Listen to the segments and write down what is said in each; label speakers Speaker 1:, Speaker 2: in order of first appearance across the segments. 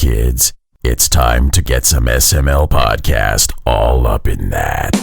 Speaker 1: kids. It's time to get some SML podcast all up in that.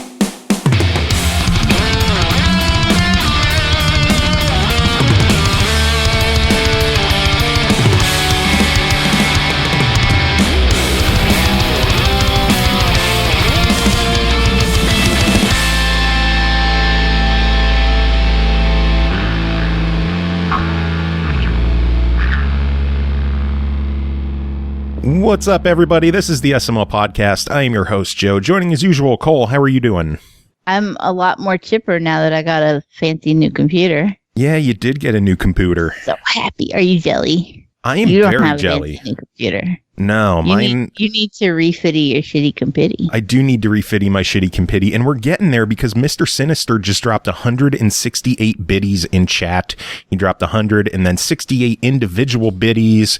Speaker 2: What's up, everybody? This is the SML Podcast. I am your host, Joe. Joining as usual, Cole. How are you doing?
Speaker 3: I'm a lot more chipper now that I got a fancy new computer.
Speaker 2: Yeah, you did get a new computer.
Speaker 3: So happy. Are you jelly?
Speaker 2: I am
Speaker 3: you don't
Speaker 2: very
Speaker 3: have
Speaker 2: jelly.
Speaker 3: A fancy new computer.
Speaker 2: No, mine...
Speaker 3: You need to refitty your shitty compitty.
Speaker 2: I do need to refitty my shitty compitty, and we're getting there because Mr. Sinister just dropped 168 biddies in chat. He dropped 100 and then 68 individual biddies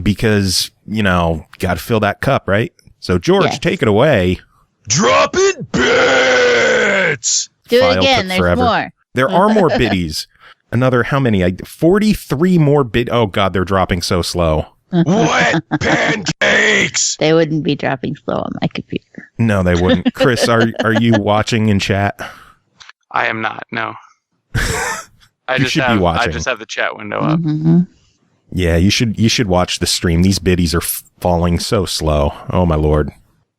Speaker 2: because, you know, got to fill that cup, right? So, George,
Speaker 3: yes.
Speaker 2: Take it away.
Speaker 4: Dropping bits!
Speaker 3: Do
Speaker 2: File
Speaker 3: it again.
Speaker 2: took
Speaker 3: There's
Speaker 2: forever.
Speaker 3: more.
Speaker 2: There are more biddies. Another, how many? 43 more bid. Oh, God, they're dropping so slow.
Speaker 4: Wet pancakes!
Speaker 3: They wouldn't be dropping slow on my computer.
Speaker 2: No, they wouldn't. Chris, are you watching in chat?
Speaker 5: I am not, no. I
Speaker 2: You should be watching.
Speaker 5: I just have the chat window up.
Speaker 3: Mm-hmm.
Speaker 2: Yeah, you should watch the stream. These biddies are falling so slow. Oh, my Lord.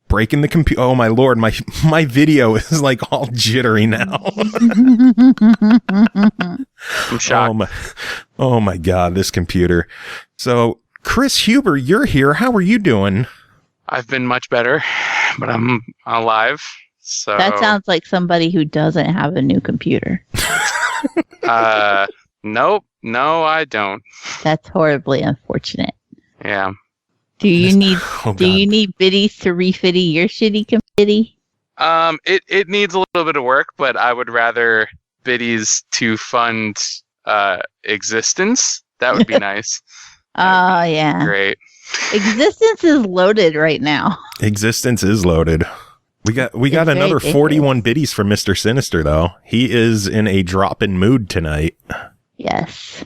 Speaker 2: Breaking the computer. Oh, my Lord. My video is like all jittery now.
Speaker 5: I'm shocked.
Speaker 2: Oh, my God, this computer. So, Kris Huber, you're here. How are you doing?
Speaker 5: I've been much better, but I'm alive. So
Speaker 3: That sounds like somebody who doesn't have a new computer.
Speaker 5: Nope. No, I don't.
Speaker 3: That's horribly unfortunate.
Speaker 5: Yeah.
Speaker 3: Do you need
Speaker 2: Oh,
Speaker 3: Do you need biddies to refitty your shitty compitty?
Speaker 5: It needs a little bit of work, but I would rather biddies to fund existence. That would be nice.
Speaker 3: Oh yeah.
Speaker 5: Great.
Speaker 3: Existence is loaded right now.
Speaker 2: Existence is loaded. We got another 41 biddies from Mr. Sinister, though. He is in a drop-in mood tonight.
Speaker 3: Yes.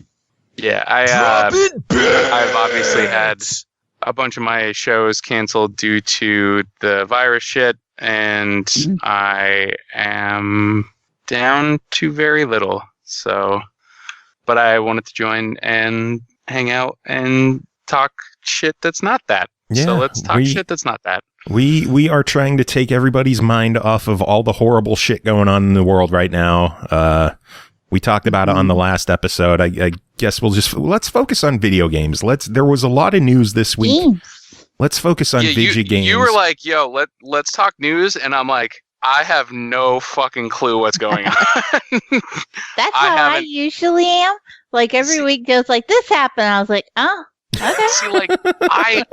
Speaker 5: Yeah,
Speaker 4: Dropping bits!
Speaker 5: I've obviously had a bunch of my shows canceled due to the virus shit, and I am down to very little. So, but I wanted to join and hang out and talk shit that's not that.
Speaker 2: Yeah,
Speaker 5: so let's talk shit that's not that.
Speaker 2: We are trying to take everybody's mind off of all the horrible shit going on in the world right now. We talked about it on the last episode. I guess let's focus on video games. There was a lot of news this week.
Speaker 3: Games.
Speaker 2: Let's focus on video games.
Speaker 5: You were like, yo, let's talk news, and I'm like, I have no fucking clue what's going on.
Speaker 3: That's how I usually am. Like every week goes like this happened. I was like, oh, okay.
Speaker 5: See, like I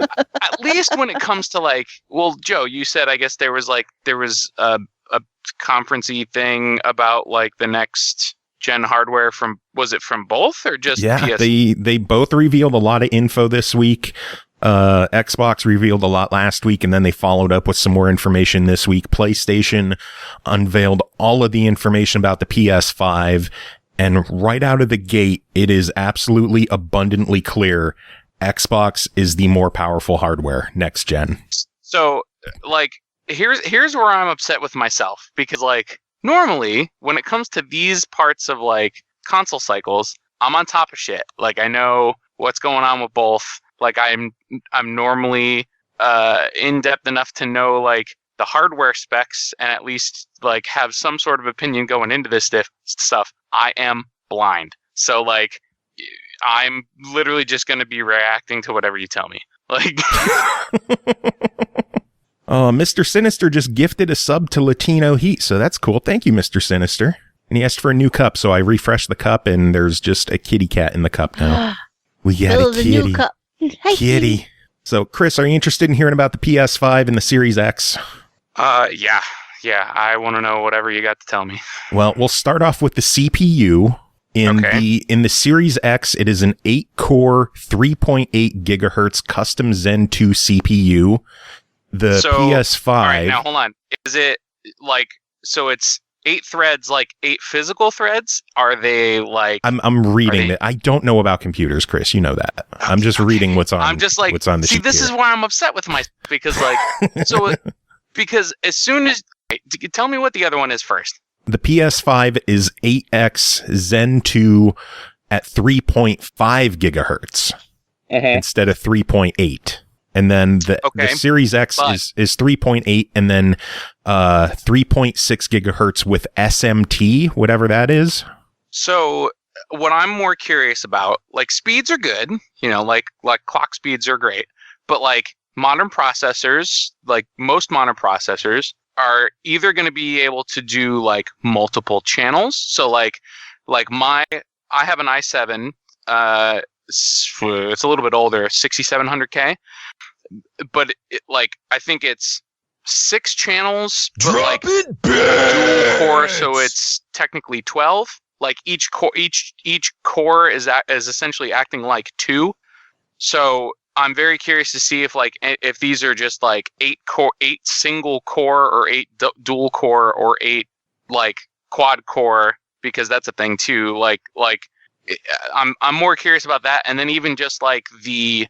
Speaker 5: at least when it comes to like, well, Joe, you said I guess there was a conference-y thing about like the next gen hardware was it from both or just PS?
Speaker 2: They both revealed a lot of info this week. Xbox revealed a lot last week, and then they followed up with some more information this week. PlayStation unveiled all of the information about the PS5, and right out of the gate, it is absolutely abundantly clear Xbox is the more powerful hardware next gen.
Speaker 5: So, like, here's where I'm upset with myself, because like normally when it comes to these parts of like console cycles, I'm on top of shit. Like I know what's going on with both. Like I'm normally in depth enough to know like the hardware specs and at least like have some sort of opinion going into this stuff. I am blind. So like I'm literally just going to be reacting to whatever you tell me. Like
Speaker 2: Mr. Sinister just gifted a sub to Latino Heat, so that's cool. Thank you, Mr. Sinister. And he asked for a new cup, so I refreshed the cup, and there's just a kitty cat in the cup now. We got a kitty.
Speaker 3: New cup. Hi,
Speaker 2: kitty. So, Chris, are you interested in hearing about the PS5 and the Series X?
Speaker 5: Yeah. I want to know whatever you got to tell me.
Speaker 2: Well, we'll start off with the CPU. In the Series X, it is an 8-core, 3.8 gigahertz custom Zen 2 CPU. The PS5.
Speaker 5: All right, now hold on. Is it like so? It's 8 threads, like 8 physical threads? Are they like?
Speaker 2: I'm reading it. I don't know about computers, Chris. You know that. Okay, I'm just reading what's on.
Speaker 5: I'm just like,
Speaker 2: what's on the
Speaker 5: see, this
Speaker 2: here.
Speaker 5: is why I'm upset with myself because like, because as soon as tell me what the other one is first.
Speaker 2: The PS5 is 8X Zen 2 at 3.5 gigahertz instead of 3.8. And then the Series X is 3.8 and then 3.6 gigahertz with SMT, whatever that is.
Speaker 5: So what I'm more curious about, like speeds are good, you know, like clock speeds are great, but like modern processors, like most modern processors, are either going to be able to do like multiple channels. So like I have an i7, it's a little bit older, 6700K, but like I think it's 6 channels, but like dual core, so it's technically 12. Like each core is essentially acting like 2. So I'm very curious to see if these are just like 8 single core or 8 dual core or 8 like quad core, because that's a thing too. Like I'm more curious about that, and then even just like the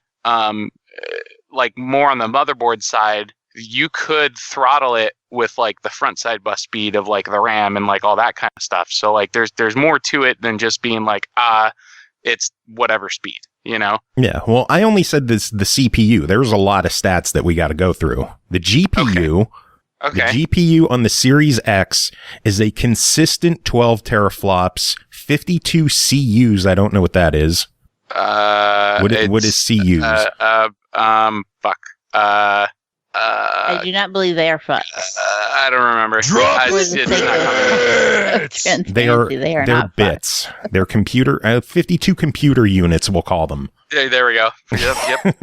Speaker 5: like more on the motherboard side, you could throttle it with like the front side bus speed of like the RAM and like all that kind of stuff. So like there's more to it than just being like it's whatever speed. You know?
Speaker 2: Yeah. Well, I only said the CPU. There's a lot of stats that we got to go through. The GPU, the GPU on the Series X is a consistent 12 teraflops, 52 CUs. I don't know what that is. What is CUs?
Speaker 3: I do not believe they are fucks.
Speaker 5: I don't remember.
Speaker 2: They're bits. They're computer 52 computer units, we'll call them.
Speaker 5: Yeah, there we go. Yep.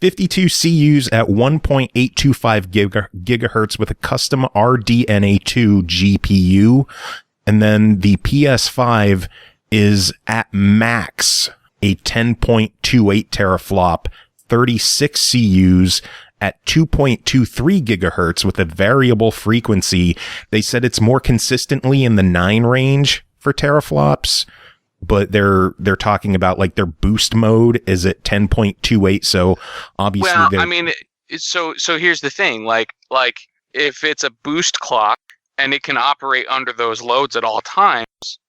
Speaker 2: 52 CUs at 1.825 gigahertz with a custom RDNA2 GPU, and then the PS5 is at max a 10.28 teraflop, 36 CUs at 2.23 gigahertz with a variable frequency. They said it's more consistently in the 9 range for teraflops, but they're talking about like their boost mode is at 10.28. So obviously,
Speaker 5: I mean, so here's the thing, like if it's a boost clock and it can operate under those loads at all times,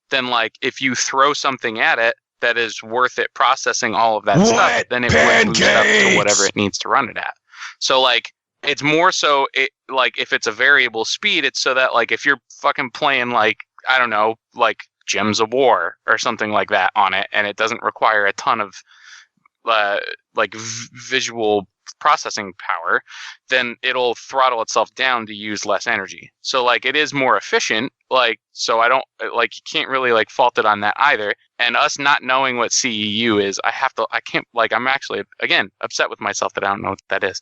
Speaker 5: then like if you throw something at it that is worth it processing all of that stuff, then it would boost up to whatever it needs to run it at. So like it's more so like if it's a variable speed, it's so that like if you're fucking playing like, I don't know, like Gems of War or something like that on it, and it doesn't require a ton of visual processing power, then it'll throttle itself down to use less energy. So like it is more efficient, like, so I don't like, you can't really like fault it on that either. And us not knowing what CEU is, I can't, like, I'm actually again upset with myself that I don't know what that is.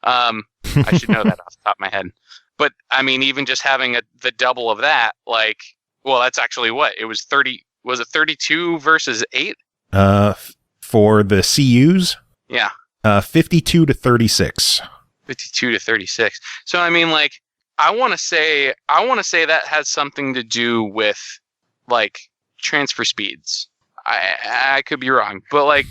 Speaker 5: I should know that off the top of my head. But I mean, even just having the double of that, like, well, that's actually what it was. 32 versus 8
Speaker 2: for the CUs.
Speaker 5: Yeah.
Speaker 2: 52 to 36.
Speaker 5: 52 to 36. So I mean, like, I want to say that has something to do with like transfer speeds. I could be wrong, but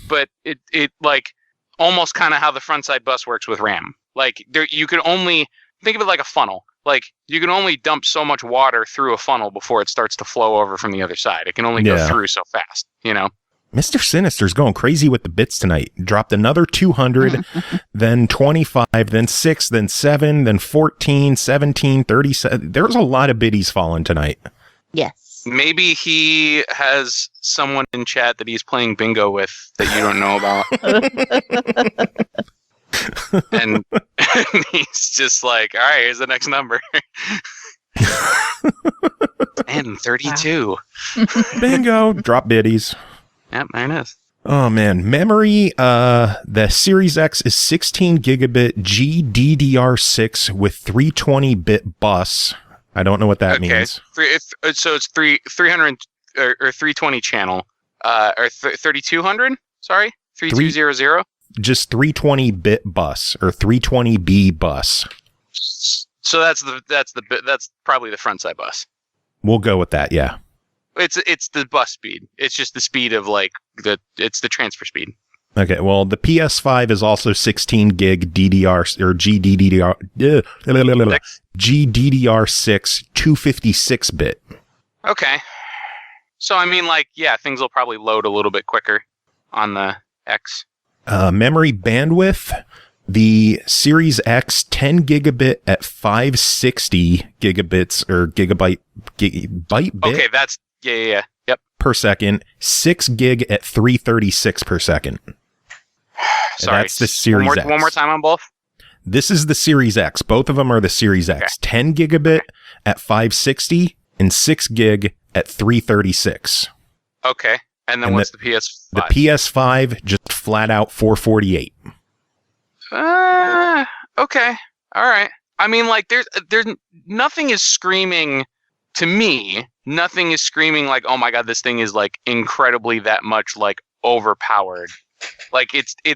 Speaker 5: it like almost kind of how the front side bus works with RAM. Like there, you could only think of it like a funnel. Like you can only dump so much water through a funnel before it starts to flow over from the other side. It can only go through so fast, you know?
Speaker 2: Mr. Sinister's going crazy with the bits tonight. Dropped another 200, then 25, then 6, then 7, then 14, 17, 37. There's a lot of biddies falling tonight.
Speaker 3: Yes.
Speaker 5: Maybe he has someone in chat that he's playing bingo with that you don't know about. and he's just like, all right, here's the next number. And 32.
Speaker 2: Bingo. Drop biddies.
Speaker 5: Yep, there it is.
Speaker 2: Oh, man. Memory, the Series X is 16 gigabit GDDR6 with 320-bit bus. I don't know what that means.
Speaker 5: So it's 300 or 320 channel, or 3200? Sorry, 3200.
Speaker 2: Just 320-bit bus or 320B bus.
Speaker 5: So that's probably the front side bus.
Speaker 2: We'll go with that. Yeah.
Speaker 5: It's the bus speed. It's just the speed of like it's the transfer speed.
Speaker 2: Okay. Well, the PS5 is also 16 gig DDR or GDDR6 256 bit.
Speaker 5: Okay. So I mean, like, yeah, things will probably load a little bit quicker on the X.
Speaker 2: Memory bandwidth. The Series X 10 gigabit at 560 gigabits or byte bit.
Speaker 5: Okay, that's yeah. Yep.
Speaker 2: Per second, 6 gig at 336 per second.
Speaker 5: Sorry.
Speaker 2: That's the Series X.
Speaker 5: One more time on both.
Speaker 2: This is the Series X. Both of them are the Series X.
Speaker 5: Okay.
Speaker 2: 10 gigabit at 560 and 6 gig at 336.
Speaker 5: Okay. And then what's the PS5?
Speaker 2: The PS5 just flat out 448.
Speaker 5: Okay. All right. I mean, like, there's nothing is screaming to me. Nothing is screaming like, oh my god, this thing is like incredibly that much like overpowered. Like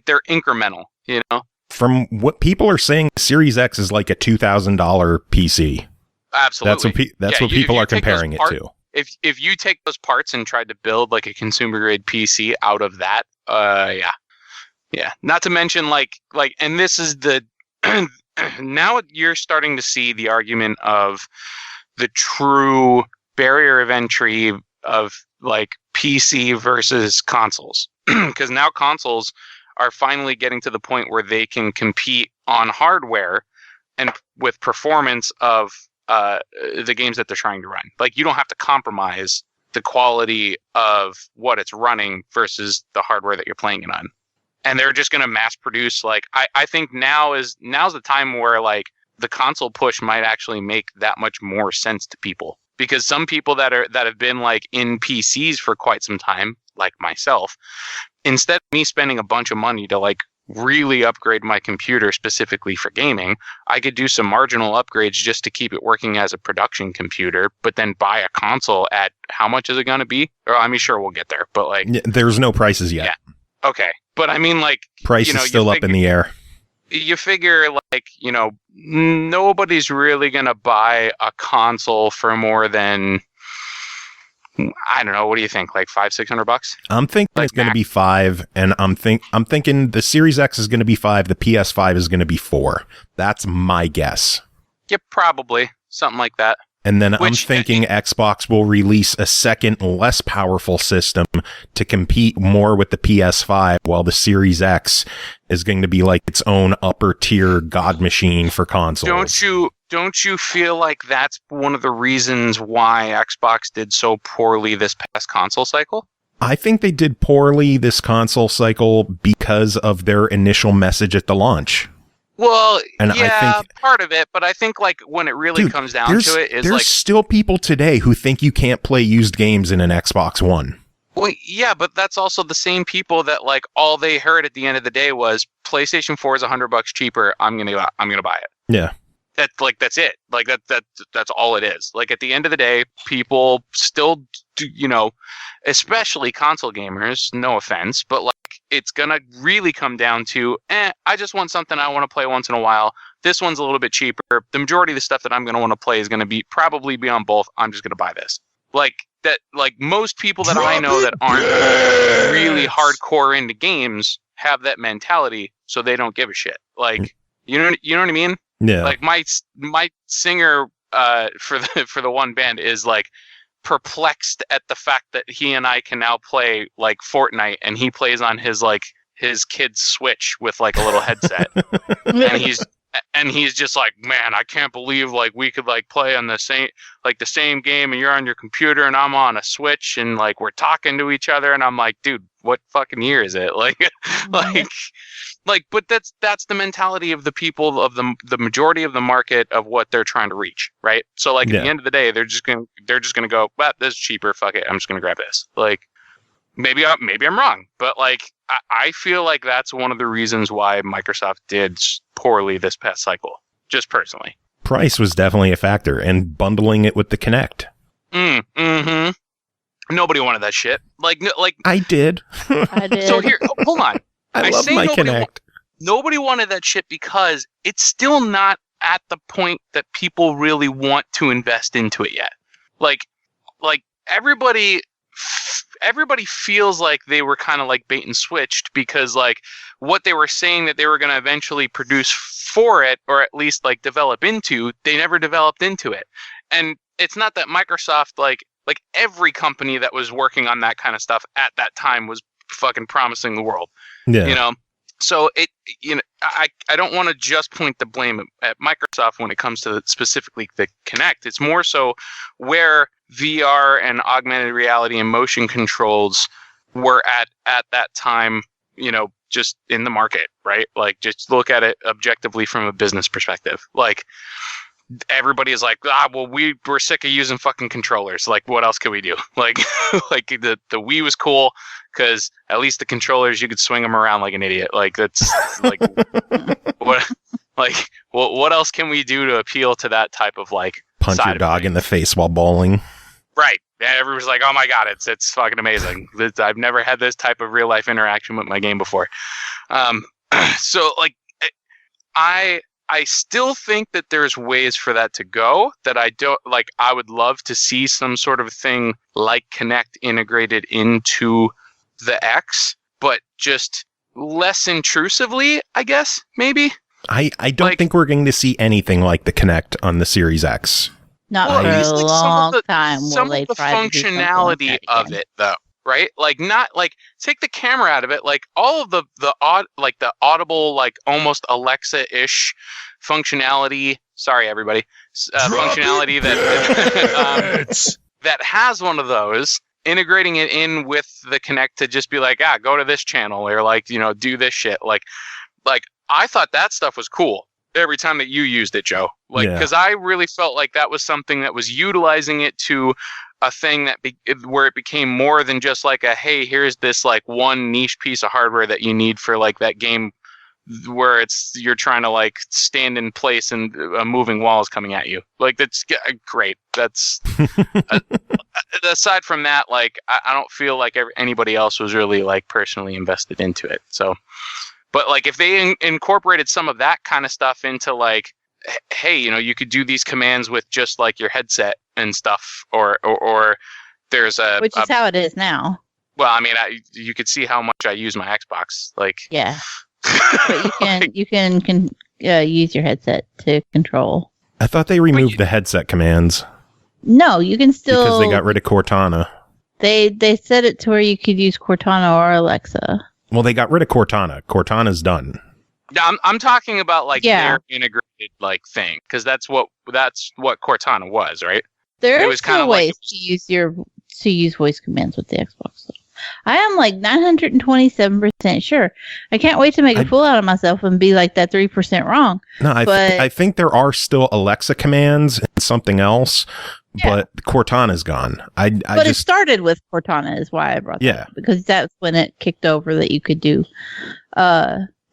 Speaker 5: they're incremental, you know.
Speaker 2: From what people are saying, Series X is like a $2,000 PC.
Speaker 5: Absolutely.
Speaker 2: That's what people are comparing it to.
Speaker 5: If you take those parts and tried to build like a consumer grade PC out of that, yeah. Not to mention like, and this is the now you're starting to see the argument of the true barrier of entry of like PC versus consoles, because now consoles are finally getting to the point where they can compete on hardware and with performance of the games that they're trying to run. Like, you don't have to compromise the quality of what it's running versus the hardware that you're playing it on. And they're just going to mass produce. Like, I think now's the time where like the console push might actually make that much more sense to people, because some people that have been like in PCs for quite some time, like myself, instead of me spending a bunch of money to like really upgrade my computer specifically for gaming, I could do some marginal upgrades just to keep it working as a production computer, but then buy a console at how much is it going to be? Or I mean, sure, we'll get there, but like,
Speaker 2: there's no prices yet.
Speaker 5: Yeah. Okay. But I mean, like,
Speaker 2: price is still up in the air.
Speaker 5: You figure, like, you know, nobody's really going to buy a console for more than, I don't know, what do you think? Like $500-$600?
Speaker 2: I'm thinking like it's going to be $5, and I'm thinking the Series X is going to be $5, the PS5 is going to be $4. That's my guess.
Speaker 5: Yeah, probably something like that.
Speaker 2: And then I'm thinking Xbox will release a second, less powerful system to compete more with the PS5, while the Series X is going to be like its own upper tier god machine for consoles.
Speaker 5: Don't you feel like that's one of the reasons why Xbox did so poorly this past console cycle?
Speaker 2: I think they did poorly this console cycle because of their initial message at the launch.
Speaker 5: Well,
Speaker 2: and
Speaker 5: yeah,
Speaker 2: I think,
Speaker 5: part of it, but I think like when it really comes down to it, is
Speaker 2: there's
Speaker 5: like
Speaker 2: still people today who think you can't play used games in an Xbox One.
Speaker 5: Well, yeah, but that's also the same people that like all they heard at the end of the day was PlayStation 4 is $100 cheaper. I'm gonna buy it.
Speaker 2: Yeah.
Speaker 5: That's it. Like that's all it is. Like at the end of the day, people still do, you know, especially console gamers, no offense, but like it's gonna really come down to, I just want something I want to play once in a while. This one's a little bit cheaper. The majority of the stuff that I'm gonna want to play is gonna probably be on both. I'm just gonna buy this. Like that. Like most people that I know that aren't really hardcore into games have that mentality, so they don't give a shit. Like you know what I mean?
Speaker 2: Yeah.
Speaker 5: Like my singer for the one band is like perplexed at the fact that he and I can now play like Fortnite, and he plays on his kid's Switch with like a little headset, and he's just like, man, I can't believe like we could like play on the same game, and you're on your computer and I'm on a Switch, and like we're talking to each other, and I'm like, dude, what fucking year is it? But that's the mentality of the people of the majority of the market of what they're trying to reach, right? So like at the end of the day, they're just gonna go, well, this is cheaper, fuck it, I'm just gonna grab this. Like maybe I'm wrong, but like I feel like that's one of the reasons why Microsoft did poorly this past cycle, just personally.
Speaker 2: Price was definitely a factor, and bundling it with the Kinect.
Speaker 5: Nobody wanted that shit. Like
Speaker 2: I did.
Speaker 3: I did.
Speaker 5: So here, hold on.
Speaker 2: I love my Kinect.
Speaker 5: Nobody wanted that shit because it's still not at the point that people really want to invest into it yet. Like, like everybody feels like they were kind of like bait and switched, because like what they were saying that they were going to eventually produce for it, or at least like develop into, they never developed into it. And it's not that Microsoft, like every company that was working on that kind of stuff at that time was fucking promising the world.
Speaker 2: Yeah.
Speaker 5: So I don't want to just point the blame at Microsoft when it comes to specifically the Kinect. It's more so where VR and augmented reality and motion controls were at that time, just in the market, right? Like, just look at it objectively from a business perspective. Like, everybody is like, well, we're sick of using fucking controllers. Like, what else can we do? Like, like the Wii was cool because at least the controllers, you could swing them around like an idiot. Like, that's like, what else can we do to appeal to that type of like
Speaker 2: punch your dog in the face while bowling?
Speaker 5: Right. Yeah, everyone's like, oh my God, it's fucking amazing. I've never had this type of real life interaction with my game before. So like, I still think that there's ways for that to go that I don't like. I would love to see some sort of thing like Kinect integrated into the X, but just less intrusively, I guess, maybe.
Speaker 2: I don't think we're going to see anything like the Kinect on the Series X.
Speaker 3: Not for a long time.
Speaker 5: Some of the functionality of it, though, right? Like, not like, take the camera out of it. Like, all of the audible, like almost Alexa-ish functionality. Sorry, everybody. Functionality that that has one of those. Integrating it in with the Kinect to just be like, go to this channel, or like, do this shit. Like I thought that stuff was cool every time that you used it, Joe. Like, because I really felt like that was something that was utilizing it to a thing that where it became more than just like a, hey, here's this like one niche piece of hardware that you need for like that game where you're trying to like stand in place and a moving wall is coming at you. Like, that's great. That's aside from that, like, I don't feel like anybody else was really like personally invested into it. So, but like, if they incorporated some of that kind of stuff into like, hey, you could do these commands with just like your headset and stuff, or there's
Speaker 3: which is how it is now.
Speaker 5: Well, I mean, you could see how much I use my Xbox. Like,
Speaker 3: yeah, but you can use your headset to control.
Speaker 2: I thought they removed the headset commands.
Speaker 3: No, you can still,
Speaker 2: because they got rid of Cortana.
Speaker 3: They set it to where you could use Cortana or Alexa.
Speaker 2: Well, they got rid of Cortana. Cortana's done.
Speaker 5: I'm talking about like their integrated like thing, because that's what Cortana was, right?
Speaker 3: There are still ways to use voice commands with the Xbox. I am like 927% sure. I can't wait to make a fool out of myself and be like that 3% wrong.
Speaker 2: No, I think there are still Alexa commands and something else, but Cortana's gone. It
Speaker 3: started with Cortana is why I brought that up, because that's when it kicked over that you could do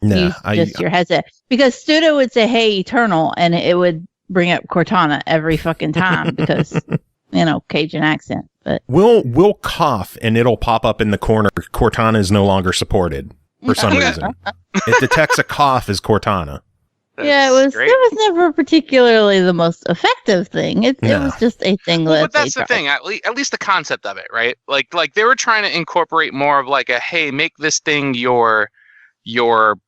Speaker 3: use your headset. Because Studio would say, hey, Eternal, and it would bring up Cortana every fucking time because, Cajun accent. But
Speaker 2: we'll cough and it'll pop up in the corner. Cortana is no longer supported for some reason. It detects a cough as Cortana.
Speaker 3: It was never particularly the most effective thing. It was just a thing.
Speaker 5: But that's the thing. At least the concept of it, right? Like they were trying to incorporate more of like a, hey, make this thing your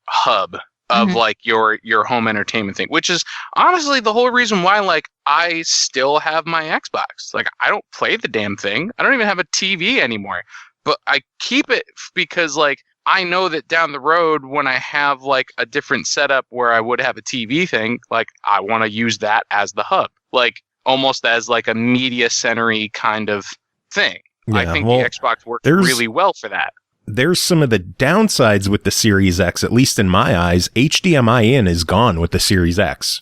Speaker 5: hub of like your home entertainment thing, which is honestly the whole reason why like I still have my Xbox. Like, I don't play the damn thing. I don't even have a TV anymore, but I keep it because like I know that down the road when I have like a different setup where I would have a TV thing, like I want to use that as the hub, like almost as like a media center-y kind of thing. I think the Xbox works really well for that.
Speaker 2: There's some of the downsides with the Series X, at least in my eyes. HDMI in is gone with the Series X.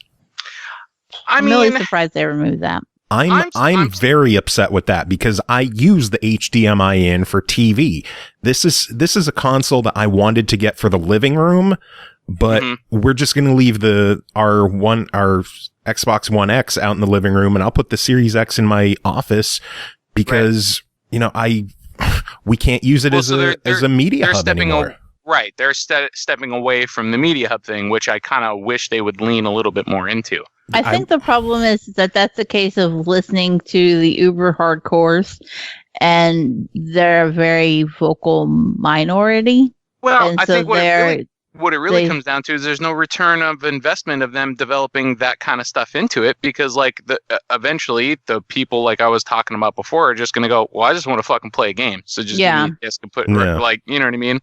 Speaker 3: I'm really surprised they removed that.
Speaker 2: I'm very upset with that because I use the HDMI in for TV. This is a console that I wanted to get for the living room, but we're just going to leave our Xbox One X out in the living room, and I'll put the Series X in my office because we can't use it as a media hub anymore.
Speaker 5: They're stepping away from the media hub thing, which I kind of wish they would lean a little bit more into.
Speaker 3: I think the problem is that that's a case of listening to the uber hardcores, and they're a very vocal minority.
Speaker 5: Well,
Speaker 3: And
Speaker 5: I
Speaker 3: so
Speaker 5: think what it really
Speaker 3: they-
Speaker 5: comes down to is there's no return of investment of them developing that kind of stuff into it, because like eventually the people like I was talking about before are just going to go, well, I just want to fucking play a game. So just give me a disc and put like, you know what I mean?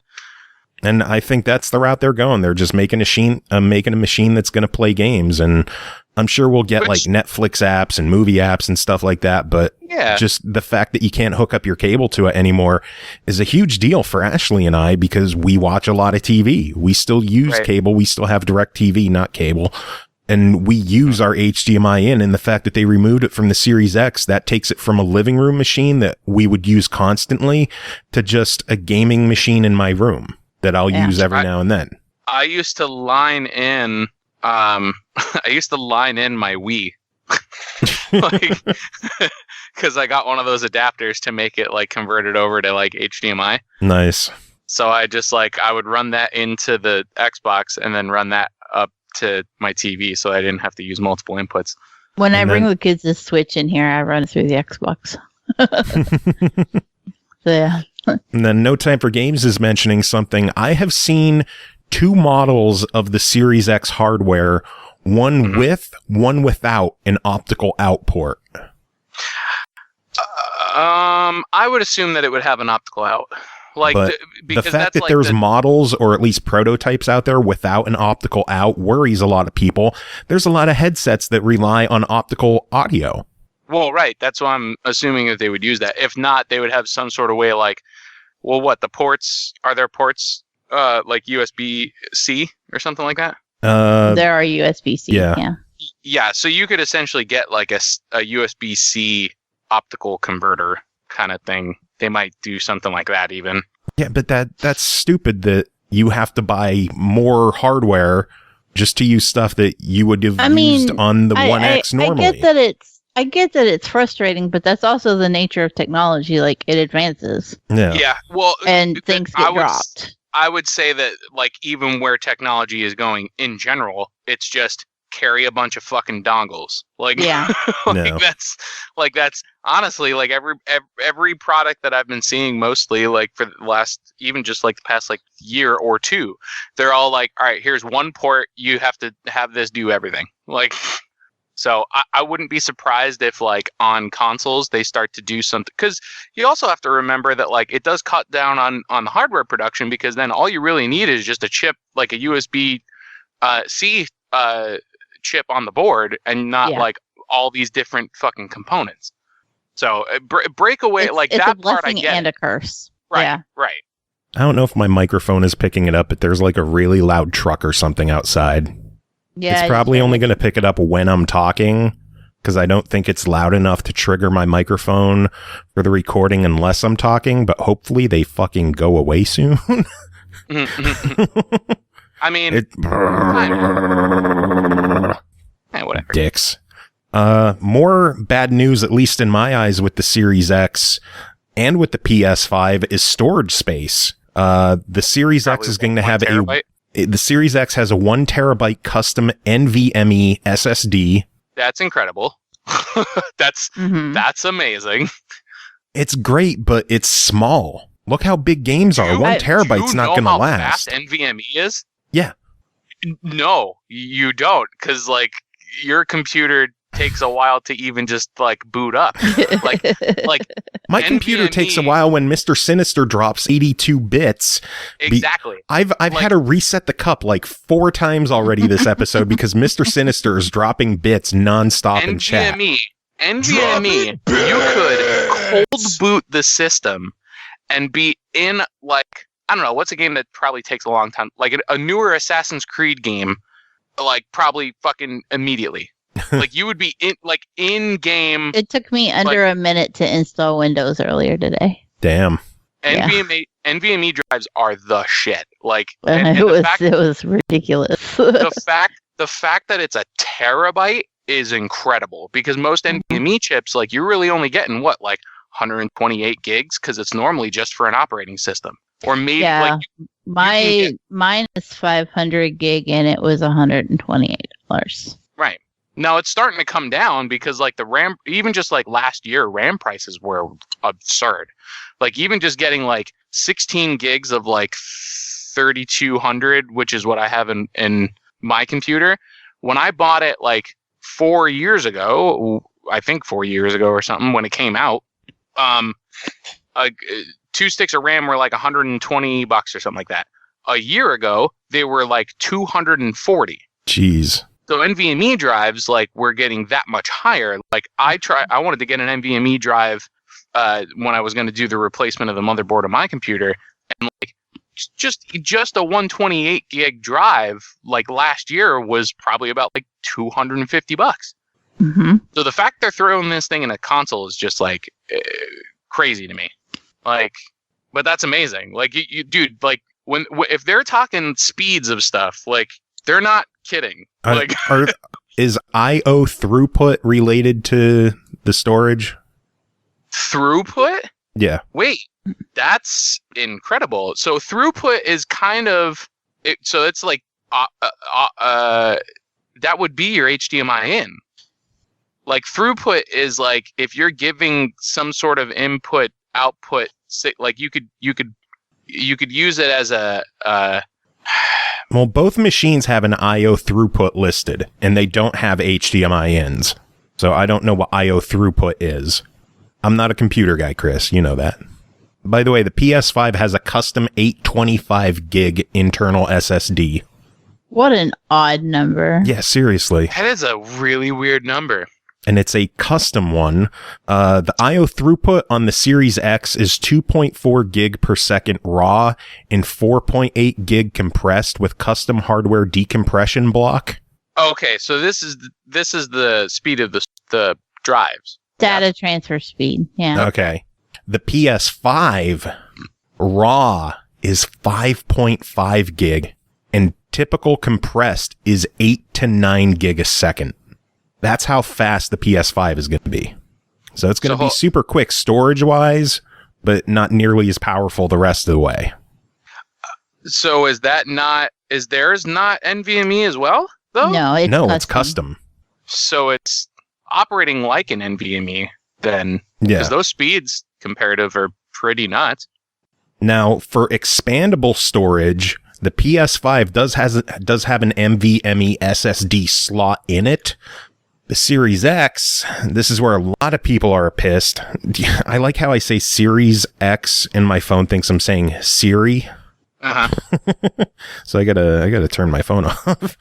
Speaker 2: And I think that's the route they're going. They're just making a machine that's going to play games. And I'm sure we'll get like Netflix apps and movie apps and stuff like that. But just the fact that you can't hook up your cable to it anymore is a huge deal for Ashley and I, because we watch a lot of TV. We still use cable. We still have DirecTV, not cable. And we use our HDMI in, and the fact that they removed it from the Series X, that takes it from a living room machine that we would use constantly to just a gaming machine in my room that I'll use every now and then.
Speaker 5: I used to line in my Wii. Like, because I got one of those adapters to make it like converted over to like HDMI.
Speaker 2: Nice.
Speaker 5: So I just like, I would run that into the Xbox and then run that up to my TV, so I didn't have to use multiple inputs.
Speaker 3: When I bring the kids the Switch in here, I run it through the Xbox. So yeah.
Speaker 2: And then No Time for Games is mentioning something. I have seen 2 models of the Series X hardware, one with, one without an optical out port.
Speaker 5: I would assume that it would have an optical out. Like,
Speaker 2: but
Speaker 5: because
Speaker 2: the fact that
Speaker 5: like
Speaker 2: there's models or at least prototypes out there without an optical out worries a lot of people. There's a lot of headsets that rely on optical audio. Well,
Speaker 5: right. That's why I'm assuming that they would use that. If not, they would have some sort of way like, well, what, the ports, are there ports like USB-C or something like that?
Speaker 3: There are USB-C, yeah.
Speaker 5: Yeah, so you could essentially get like a USB-C optical converter kind of thing. They might do something like that even.
Speaker 2: Yeah, but that's stupid that you have to buy more hardware just to use stuff that you would have used on the 1X normally.
Speaker 3: I get that it's frustrating, but that's also the nature of technology. Like, it advances.
Speaker 5: Yeah. Well,
Speaker 3: and things get dropped.
Speaker 5: I would say that, like, even where technology is going in general, it's just carry a bunch of fucking dongles. Like, that's honestly like every product that I've been seeing mostly like for the last, even just like the past like year or two, they're all like, all right, here's one port, you have to have this do everything. Like, so I wouldn't be surprised if like on consoles they start to do something, because you also have to remember that like it does cut down on the hardware production, because then all you really need is just a chip, like a USB-C chip on the board, and not like all these different fucking components. So break away like
Speaker 3: it's
Speaker 5: that
Speaker 3: a blessing
Speaker 5: part I get.
Speaker 3: and a curse.
Speaker 5: Right,
Speaker 3: yeah.
Speaker 5: Right.
Speaker 2: I don't know if my microphone is picking it up, but there's like a really loud truck or something outside.
Speaker 3: Yeah,
Speaker 2: it's probably only going to pick it up when I'm talking, because I don't think it's loud enough to trigger my microphone for the recording unless I'm talking, but hopefully they fucking go away soon.
Speaker 5: I mean, whatever.
Speaker 2: Dicks. More bad news, at least in my eyes, with the Series X and with the PS5 is storage space. The Series X is going to have the Series X has a 1 terabyte custom NVMe SSD.
Speaker 5: That's incredible. That's amazing.
Speaker 2: It's great, but it's small. Look how big games are. 1 terabyte's not going to last.
Speaker 5: Fast NVMe is?
Speaker 2: Yeah.
Speaker 5: No, you don't, because like your computer takes a while to even just like boot up. like
Speaker 2: my computer takes a while when Mr. Sinister drops 82 bits.
Speaker 5: Exactly.
Speaker 2: I've had to reset the cup like 4 times already this episode because Mr. Sinister is dropping bits nonstop in chat.
Speaker 5: NVMe, you could cold boot the system and be in like, I don't know, what's a game that probably takes a long time? Like a newer Assassin's Creed game, like probably fucking immediately. Like you would be in game.
Speaker 3: It took me under a minute to install Windows earlier today.
Speaker 2: Damn.
Speaker 5: NVMe drives are the shit. Like
Speaker 3: it was ridiculous.
Speaker 5: the fact that it's a terabyte is incredible, because most NVMe chips, like you're really only getting what, like 128 gigs, because it's normally just for an operating system. Or maybe like
Speaker 3: mine is 500 gig and it was $128.
Speaker 5: Right. Now it's starting to come down because like the RAM, even just like last year, RAM prices were absurd. Like even just getting like 16 gigs of like 3200, which is what I have in my computer. When I bought it like 4 years ago, I think 4 years ago or something, when it came out, 2 sticks of RAM were like $120 or something like that. A year ago, they were like 240.
Speaker 2: Jeez.
Speaker 5: So NVMe drives like were getting that much higher. Like I wanted to get an NVMe drive when I was going to do the replacement of the motherboard of my computer, and like just a 128 gig drive like last year was probably about like $250.
Speaker 3: Mm-hmm.
Speaker 5: So the fact they're throwing this thing in a console is just like crazy to me. Like, but that's amazing. Like you dude, like if they're talking speeds of stuff, like they're not kidding. Like,
Speaker 2: is I/O throughput related to the storage?
Speaker 5: Throughput?
Speaker 2: Yeah.
Speaker 5: Wait, that's incredible. So throughput is kind of so it's like that would be your HDMI in. Like throughput is like if you're giving some sort of input output, like you could use it as a
Speaker 2: well, both machines have an I/O throughput listed, and they don't have HDMI ins. So I don't know what I/O throughput is. I'm not a computer guy, Chris. You know that. By the way, the PS5 has a custom 825 gig internal SSD.
Speaker 3: What an odd number.
Speaker 2: Yeah, seriously.
Speaker 5: That is a really weird number.
Speaker 2: And it's a custom one. The I/O throughput on the Series X is 2.4 gig per second raw and 4.8 gig compressed with custom hardware decompression block.
Speaker 5: Okay, so this is the speed of the drives.
Speaker 3: Data transfer speed. Yeah.
Speaker 2: Okay. The PS5 raw is 5.5 gig and typical compressed is 8 to 9 gig a second. That's how fast the PS5 is going to be. So it's going to be super quick storage-wise, but not nearly as powerful the rest of the way.
Speaker 5: So is theirs not NVMe as well, though?
Speaker 3: No,
Speaker 2: it's custom.
Speaker 5: So it's operating like an NVMe then.
Speaker 2: Yeah.
Speaker 5: Because those speeds comparative are pretty nuts.
Speaker 2: Now, for expandable storage, the PS5 does have an NVMe SSD slot in it. The Series X, this is where a lot of people are pissed. I like how I say Series X and my phone thinks I'm saying Siri.
Speaker 5: Uh-huh.
Speaker 2: So I gotta turn my phone off.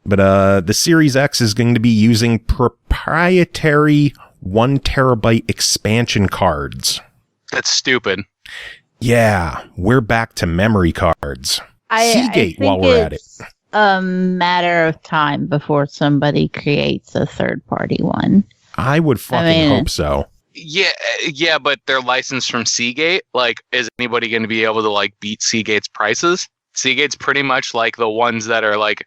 Speaker 2: But the Series X is going to be using proprietary 1 terabyte expansion cards.
Speaker 5: That's stupid.
Speaker 2: Yeah, we're back to memory cards. Seagate, while we're at it.
Speaker 3: A matter of time before somebody creates a third-party one.
Speaker 2: I would fucking hope so.
Speaker 5: Yeah, but they're licensed from Seagate. Like, is anybody going to be able to like beat Seagate's prices? Seagate's pretty much like the ones that are like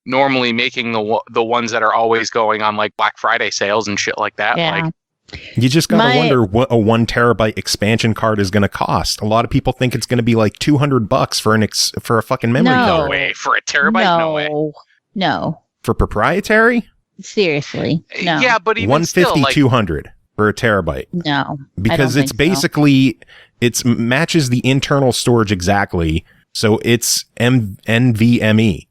Speaker 5: normally making the ones that are always going on like Black Friday sales and shit like that.
Speaker 3: Yeah.
Speaker 5: Like,
Speaker 2: you just gotta wonder what a 1 terabyte expansion card is going to cost. A lot of people think it's going to be like $200 for a fucking memory card.
Speaker 5: No way. For a terabyte? No way.
Speaker 3: No.
Speaker 2: For proprietary?
Speaker 3: Seriously. No.
Speaker 5: Yeah, but even
Speaker 2: 150,
Speaker 5: still, like,
Speaker 2: 200 for a terabyte.
Speaker 3: No.
Speaker 2: Because it's basically, it matches the internal storage exactly. So it's NVMe.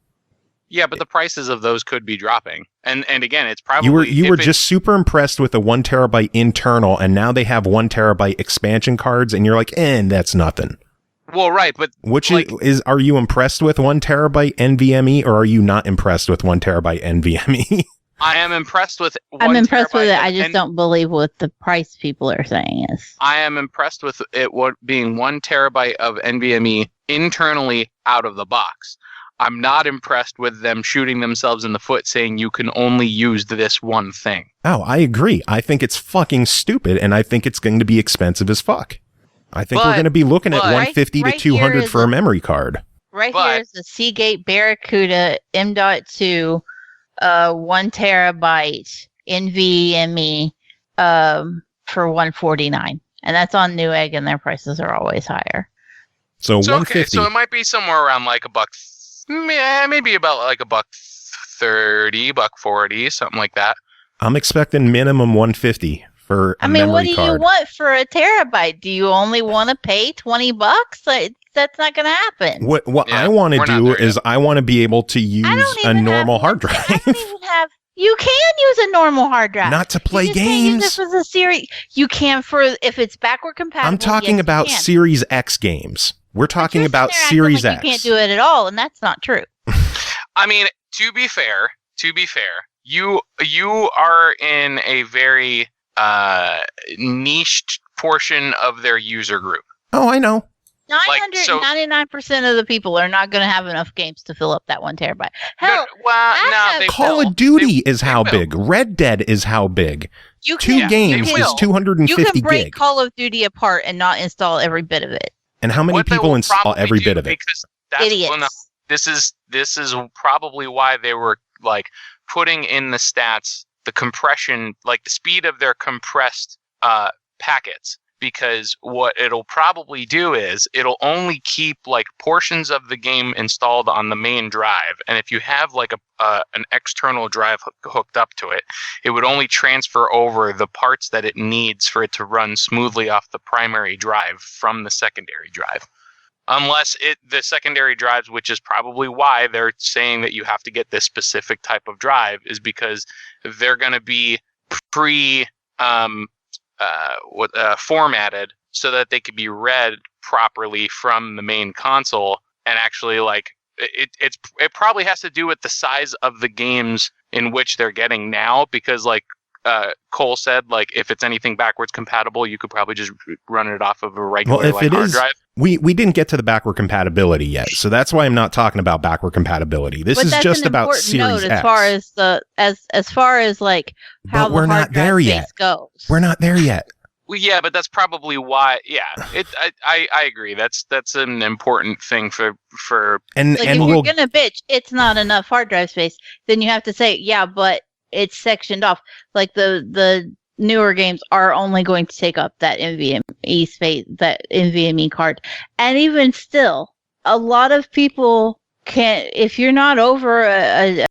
Speaker 5: Yeah, but the prices of those could be dropping. And again, it's probably...
Speaker 2: You were just super impressed with a 1 terabyte internal, and now they have 1 terabyte expansion cards, and you're like, that's nothing.
Speaker 5: Well, right, but...
Speaker 2: Which are you impressed with 1 terabyte NVMe, or are you not impressed with 1 terabyte NVMe?
Speaker 5: I am impressed with
Speaker 3: I'm impressed with it. I just don't believe what the price people are saying is.
Speaker 5: I am impressed with it being 1 terabyte of NVMe internally out of the box. I'm not impressed with them shooting themselves in the foot saying you can only use this one thing.
Speaker 2: Oh, I agree. I think it's fucking stupid, and I think it's going to be expensive as fuck. I think we're going to be looking at 150 to 200 for a memory card.
Speaker 3: Here is the Seagate Barracuda M.2 1 terabyte NVMe for $149, and that's on Newegg, and their prices are always higher.
Speaker 2: So 150.
Speaker 5: Okay, so it might be somewhere around like $1, maybe about like $130, $140, something like that.
Speaker 2: I'm expecting minimum $150 for a memory
Speaker 3: what do
Speaker 2: card.
Speaker 3: you want for a terabyte? Do you only want to pay $20? That's not going to happen.
Speaker 2: What I want to do is I want to be able to use a normal hard drive.
Speaker 3: I don't even have. You can use a normal hard drive.
Speaker 2: Not to play
Speaker 3: you
Speaker 2: games.
Speaker 3: This was a series. You can if it's backward compatible.
Speaker 2: I'm talking about Series X games. We're talking about Series X.
Speaker 3: You can't do it at all, and that's not true.
Speaker 5: I mean, to be fair, you are in a very niched portion of their user group.
Speaker 2: Oh, I know.
Speaker 3: 99% of the people are not going to have enough games to fill up that 1 terabyte. Hell,
Speaker 2: Call of Duty is how big. Red Dead is how big. Two games is 250
Speaker 3: You can break
Speaker 2: gig.
Speaker 3: Call of Duty apart and not install every bit of it.
Speaker 2: And how many people install every bit of it?
Speaker 5: Because that's
Speaker 3: idiots.
Speaker 5: This is probably why they were like putting in the stats the compression, like the speed of their compressed packets. Because what it'll probably do is it'll only keep like portions of the game installed on the main drive, and if you have like an external drive hooked up to it, it would only transfer over the parts that it needs for it to run smoothly off the primary drive from the secondary drive. Unless the secondary drives, which is probably why they're saying that you have to get this specific type of drive, is because they're going to be formatted so that they could be read properly from the main console, and actually like it probably has to do with the size of the games in which they're getting now, because like Cole said, like if it's anything backwards compatible, you could probably just run it off of a regular hard drive.
Speaker 2: We didn't get to the backward compatibility yet, so that's why I'm not talking about backward compatibility. This is just about Series X.
Speaker 3: As far as like how the hard drive space goes.
Speaker 2: We're not there yet.
Speaker 5: Well, yeah, but that's probably why. Yeah, I agree. That's an important thing for.
Speaker 2: And
Speaker 3: like, if you're gonna bitch, it's not enough hard drive space. Then you have to say, yeah, but it's sectioned off. Like the newer games are only going to take up that NVMe space, that NVMe card. And even still, a lot of people can't, if you're not over a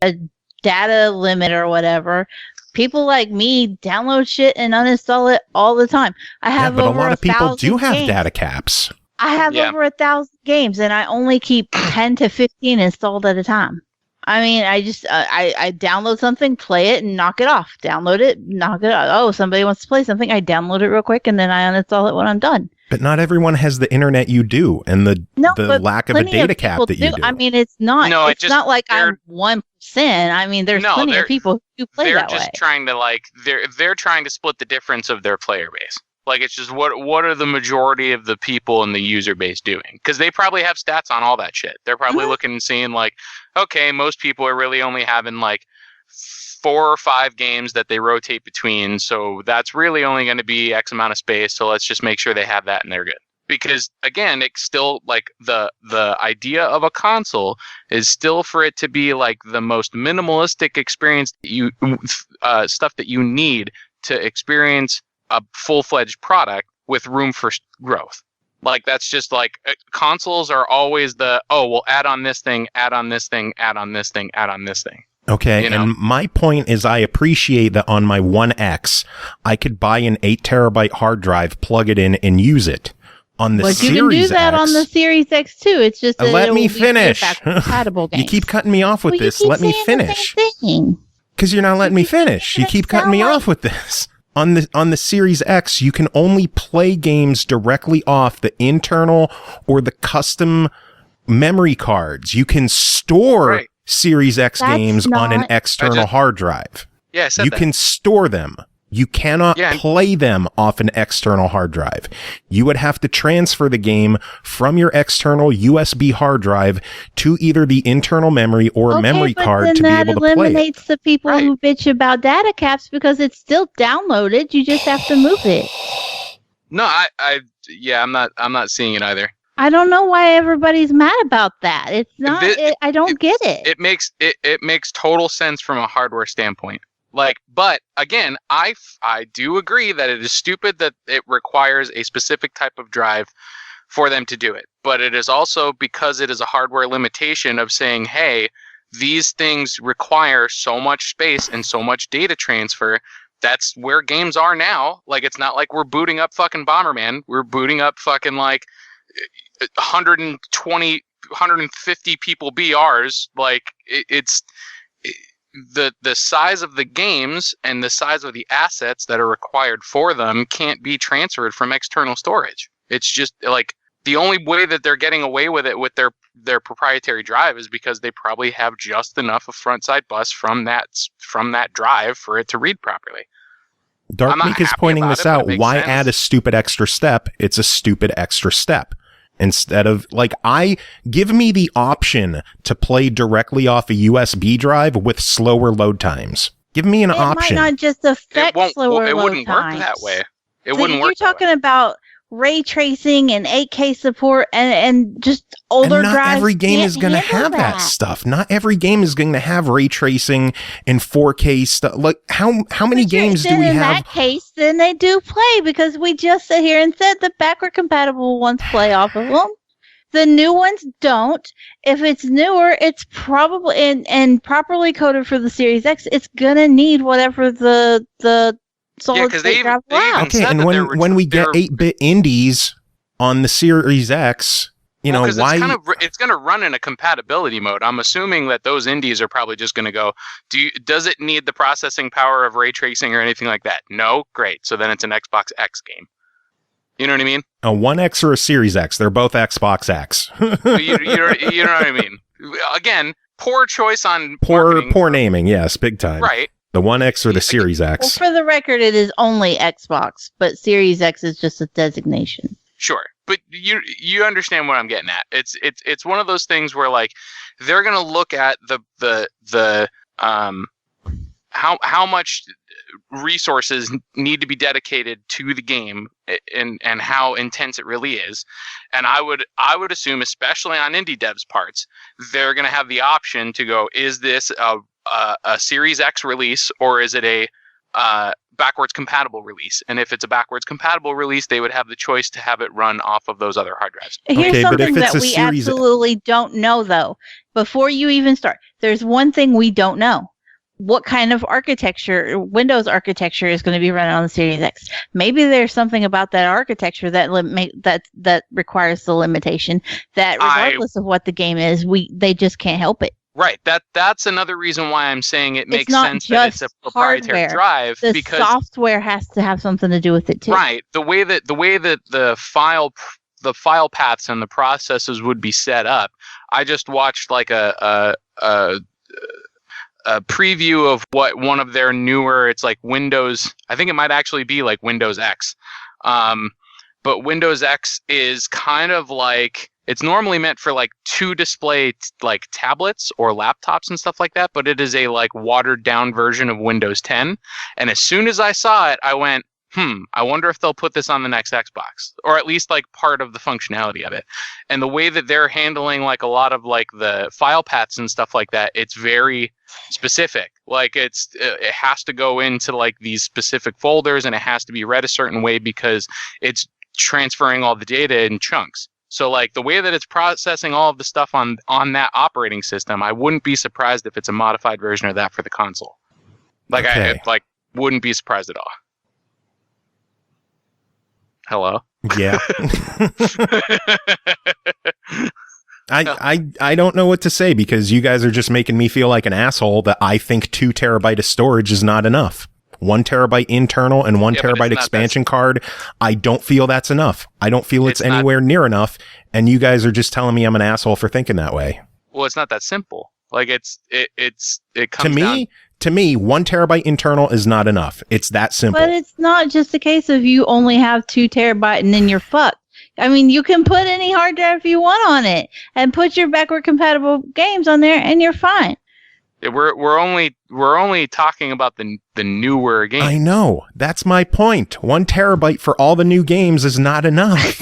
Speaker 3: data limit or whatever, people like me download shit and uninstall it all the time. I have
Speaker 2: but
Speaker 3: over
Speaker 2: a lot of people do have
Speaker 3: games.
Speaker 2: data caps.
Speaker 3: I have over 1,000 games, and I only keep 10 to 15 installed at a time. I mean, I just I download something, play it, and knock it off. Download it, knock it off. Oh, somebody wants to play something. I download it real quick, and then I uninstall it when I'm done.
Speaker 2: But not everyone has the internet you do, and the lack of a data cap that you do.
Speaker 3: I mean, it's not. No, it's not like I'm 1%. I mean, there's plenty of people who play that way.
Speaker 5: They're just trying to like they're trying to split the difference of their player base. Like, it's just what are the majority of the people in the user base doing? Because they probably have stats on all that shit. They're probably looking and seeing like, okay, most people are really only having like 4 or 5 games that they rotate between. So that's really only going to be X amount of space. So let's just make sure they have that and they're good. Because again, it's still like the idea of a console is still for it to be like the most minimalistic experience that you stuff that you need to experience a full-fledged product with room for growth. Like, that's just like consoles are always we'll add on this thing, add on this thing, add on this thing, add on this thing.
Speaker 2: Okay, and my point is I appreciate that on my One X, I could buy an 8 terabyte hard drive, plug it in, and use it. On the Series X, you can do that
Speaker 3: on the Series X too. It's just that
Speaker 2: let me finish. You keep cutting me off with this. Let me finish. Because you're not letting me finish. You keep cutting me off with this. On the Series X, you can only play games directly off the internal or the custom memory cards. You can store Series X games on an external hard drive.
Speaker 5: Yeah, I said
Speaker 2: you can store them. You cannot play them off an external hard drive. You would have to transfer the game from your external USB hard drive to either the internal memory or a memory card to be able to play it.
Speaker 3: That eliminates the people who bitch about data caps because it's still downloaded. You just have to move it.
Speaker 5: No, I'm not seeing it either.
Speaker 3: I don't know why everybody's mad about that. It's not. I don't get it.
Speaker 5: It makes total sense from a hardware standpoint. Like, but again, I do agree that it is stupid that it requires a specific type of drive for them to do it. But it is also because it is a hardware limitation of saying, hey, these things require so much space and so much data transfer. That's where games are now. Like, it's not like we're booting up fucking Bomberman. We're booting up fucking like 120, 150 people BRs. Like, the size of the games and the size of the assets that are required for them can't be transferred from external storage. It's just like the only way that they're getting away with it with their proprietary drive is because they probably have just enough of front side bus from that drive for it to read properly.
Speaker 2: Dark Meek is pointing this out. Why add a stupid extra step? It's a stupid extra step. Instead of, like, give me the option to play directly off a USB drive with slower load times. Give me an option.
Speaker 3: It might not just affect slower load times.
Speaker 5: It wouldn't work that way. It wouldn't work.
Speaker 3: You're talking about ray tracing and 8K support and just older drives.
Speaker 2: Not every game is going to have that stuff. Not every game is going to have ray tracing and 4K stuff. Like, how many games do we have?
Speaker 3: In that case, then they do play, because we just sit here and said the backward compatible ones play off of them. The new ones don't. If it's newer, it's probably and properly coded for the Series X. It's gonna need whatever the solid state drive allows.
Speaker 2: Okay, and when we get 8-bit indies on the Series X, why?
Speaker 5: It's going to run in a compatibility mode. I'm assuming that those indies are probably just going to go, does it need the processing power of ray tracing or anything like that? No? Great. So then it's an Xbox X game. You know what I mean?
Speaker 2: A 1X or a Series X. They're both Xbox X.
Speaker 5: you know what I mean? Again, poor choice on
Speaker 2: poor naming. Yes, big time.
Speaker 5: Right.
Speaker 2: The 1X or the Series X.
Speaker 3: Well, for the record, it is only Xbox, but Series X is just a designation.
Speaker 5: Sure, but you understand what I'm getting at. It's one of those things where, like, they're gonna look at the how much resources need to be dedicated to the game and how intense it really is. And I would assume, especially on indie devs' parts, they're gonna have the option to go, is this a Series X release, or is it a backwards compatible release? And if it's a backwards compatible release, they would have the choice to have it run off of those other hard drives.
Speaker 3: Here's something that we absolutely don't know, though. Before you even start, there's one thing we don't know. What kind of architecture, Windows architecture, is going to be running on the Series X? Maybe there's something about that architecture that requires the limitation that, regardless of what the game is, they just can't help it.
Speaker 5: Right. That's another reason why I'm saying it makes sense that it's a proprietary drive. Because
Speaker 3: the software has to have something to do with it too.
Speaker 5: Right. The way that the file paths and the processes would be set up. I just watched like a preview of what one of their newer, it's like Windows, I think it might actually be like Windows X. But Windows X is kind of like, it's normally meant for like to display like tablets or laptops and stuff like that, but it is a like watered down version of Windows 10. And as soon as I saw it, I went, I wonder if they'll put this on the next Xbox, or at least like part of the functionality of it. And the way that they're handling like a lot of like the file paths and stuff like that, it's very specific. Like it has to go into like these specific folders, and it has to be read a certain way because it's transferring all the data in chunks. So like the way that it's processing all of the stuff on that operating system, I wouldn't be surprised if it's a modified version of that for the console. Like
Speaker 2: okay.
Speaker 5: I wouldn't be surprised at all. Hello?
Speaker 2: Yeah. I don't know what to say, because you guys are just making me feel like an asshole that I think 2 terabyte of storage is not enough. 1 terabyte internal and 1 terabyte expansion card. I don't feel that's enough. I don't feel it's anywhere near enough. And you guys are just telling me I'm an asshole for thinking that way.
Speaker 5: Well, it's not that simple. Like it comes down.
Speaker 2: To me, 1 terabyte internal is not enough. It's that simple.
Speaker 3: But it's not just a case of you only have 2 terabyte and then you're fucked. I mean, you can put any hard drive you want on it and put your backward compatible games on there, and you're fine.
Speaker 5: We're only talking about the newer games.
Speaker 2: I know. That's my point. 1 terabyte for all the new games is not enough.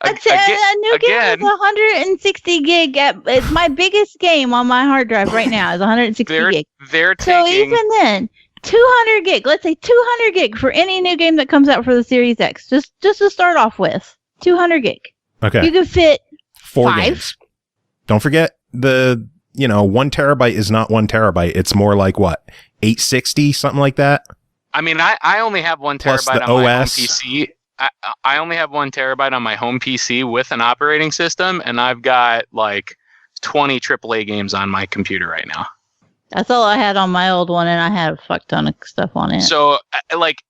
Speaker 3: A new game is 160 gig. It's my biggest game on my hard drive right now is 160 gig. So even then, 200 gig. Let's say 200 gig for any new game that comes out for the Series X. Just to start off with, 200 gig.
Speaker 2: Okay.
Speaker 3: You can fit
Speaker 2: 4
Speaker 3: 5.
Speaker 2: games. Don't forget the 1 terabyte is not 1 terabyte. It's more like what, 860, something like that.
Speaker 5: I mean, I only have 1
Speaker 2: Plus
Speaker 5: terabyte
Speaker 2: the
Speaker 5: on my home
Speaker 2: OS.
Speaker 5: PC. I only have 1 terabyte on my home PC with an operating system, and I've got like 20 AAA games on my computer right now.
Speaker 3: That's all I had on my old one, and I had a fuck ton of stuff on it.
Speaker 5: So, like,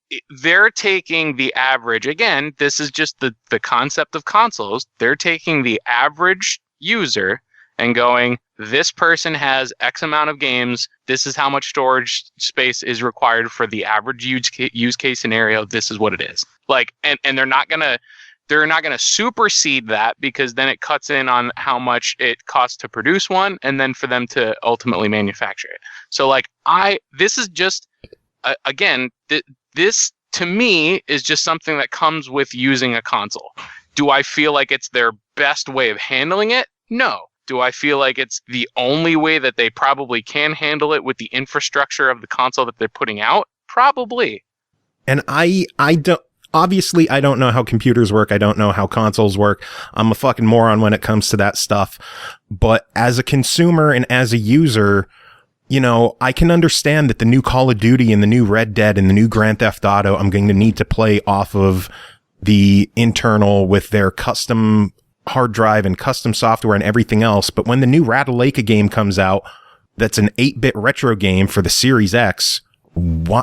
Speaker 5: they're taking the average. Again, this is just the concept of consoles. They're taking the average user and going, this person has X amount of games. This is how much storage space is required for the average use case scenario. This is what it is. Like, and they're not gonna supersede that, because then it cuts in on how much it costs to produce one, and then for them to ultimately manufacture it. So, like, this is just again, this to me is just something that comes with using a console. Do I feel like it's their best way of handling it? No. Do I feel like it's the only way that they probably can handle it with the infrastructure of the console that they're putting out? Probably.
Speaker 2: And I don't, obviously I don't know how computers work. I don't know how consoles work. I'm a fucking moron when it comes to that stuff. But as a consumer and as a user, I can understand that the new Call of Duty and the new Red Dead and the new Grand Theft Auto, I'm going to need to play off of the internal with their custom hard drive and custom software and everything else. But when the new Ratalaika game comes out, that's an 8-bit retro game for the Series X, why,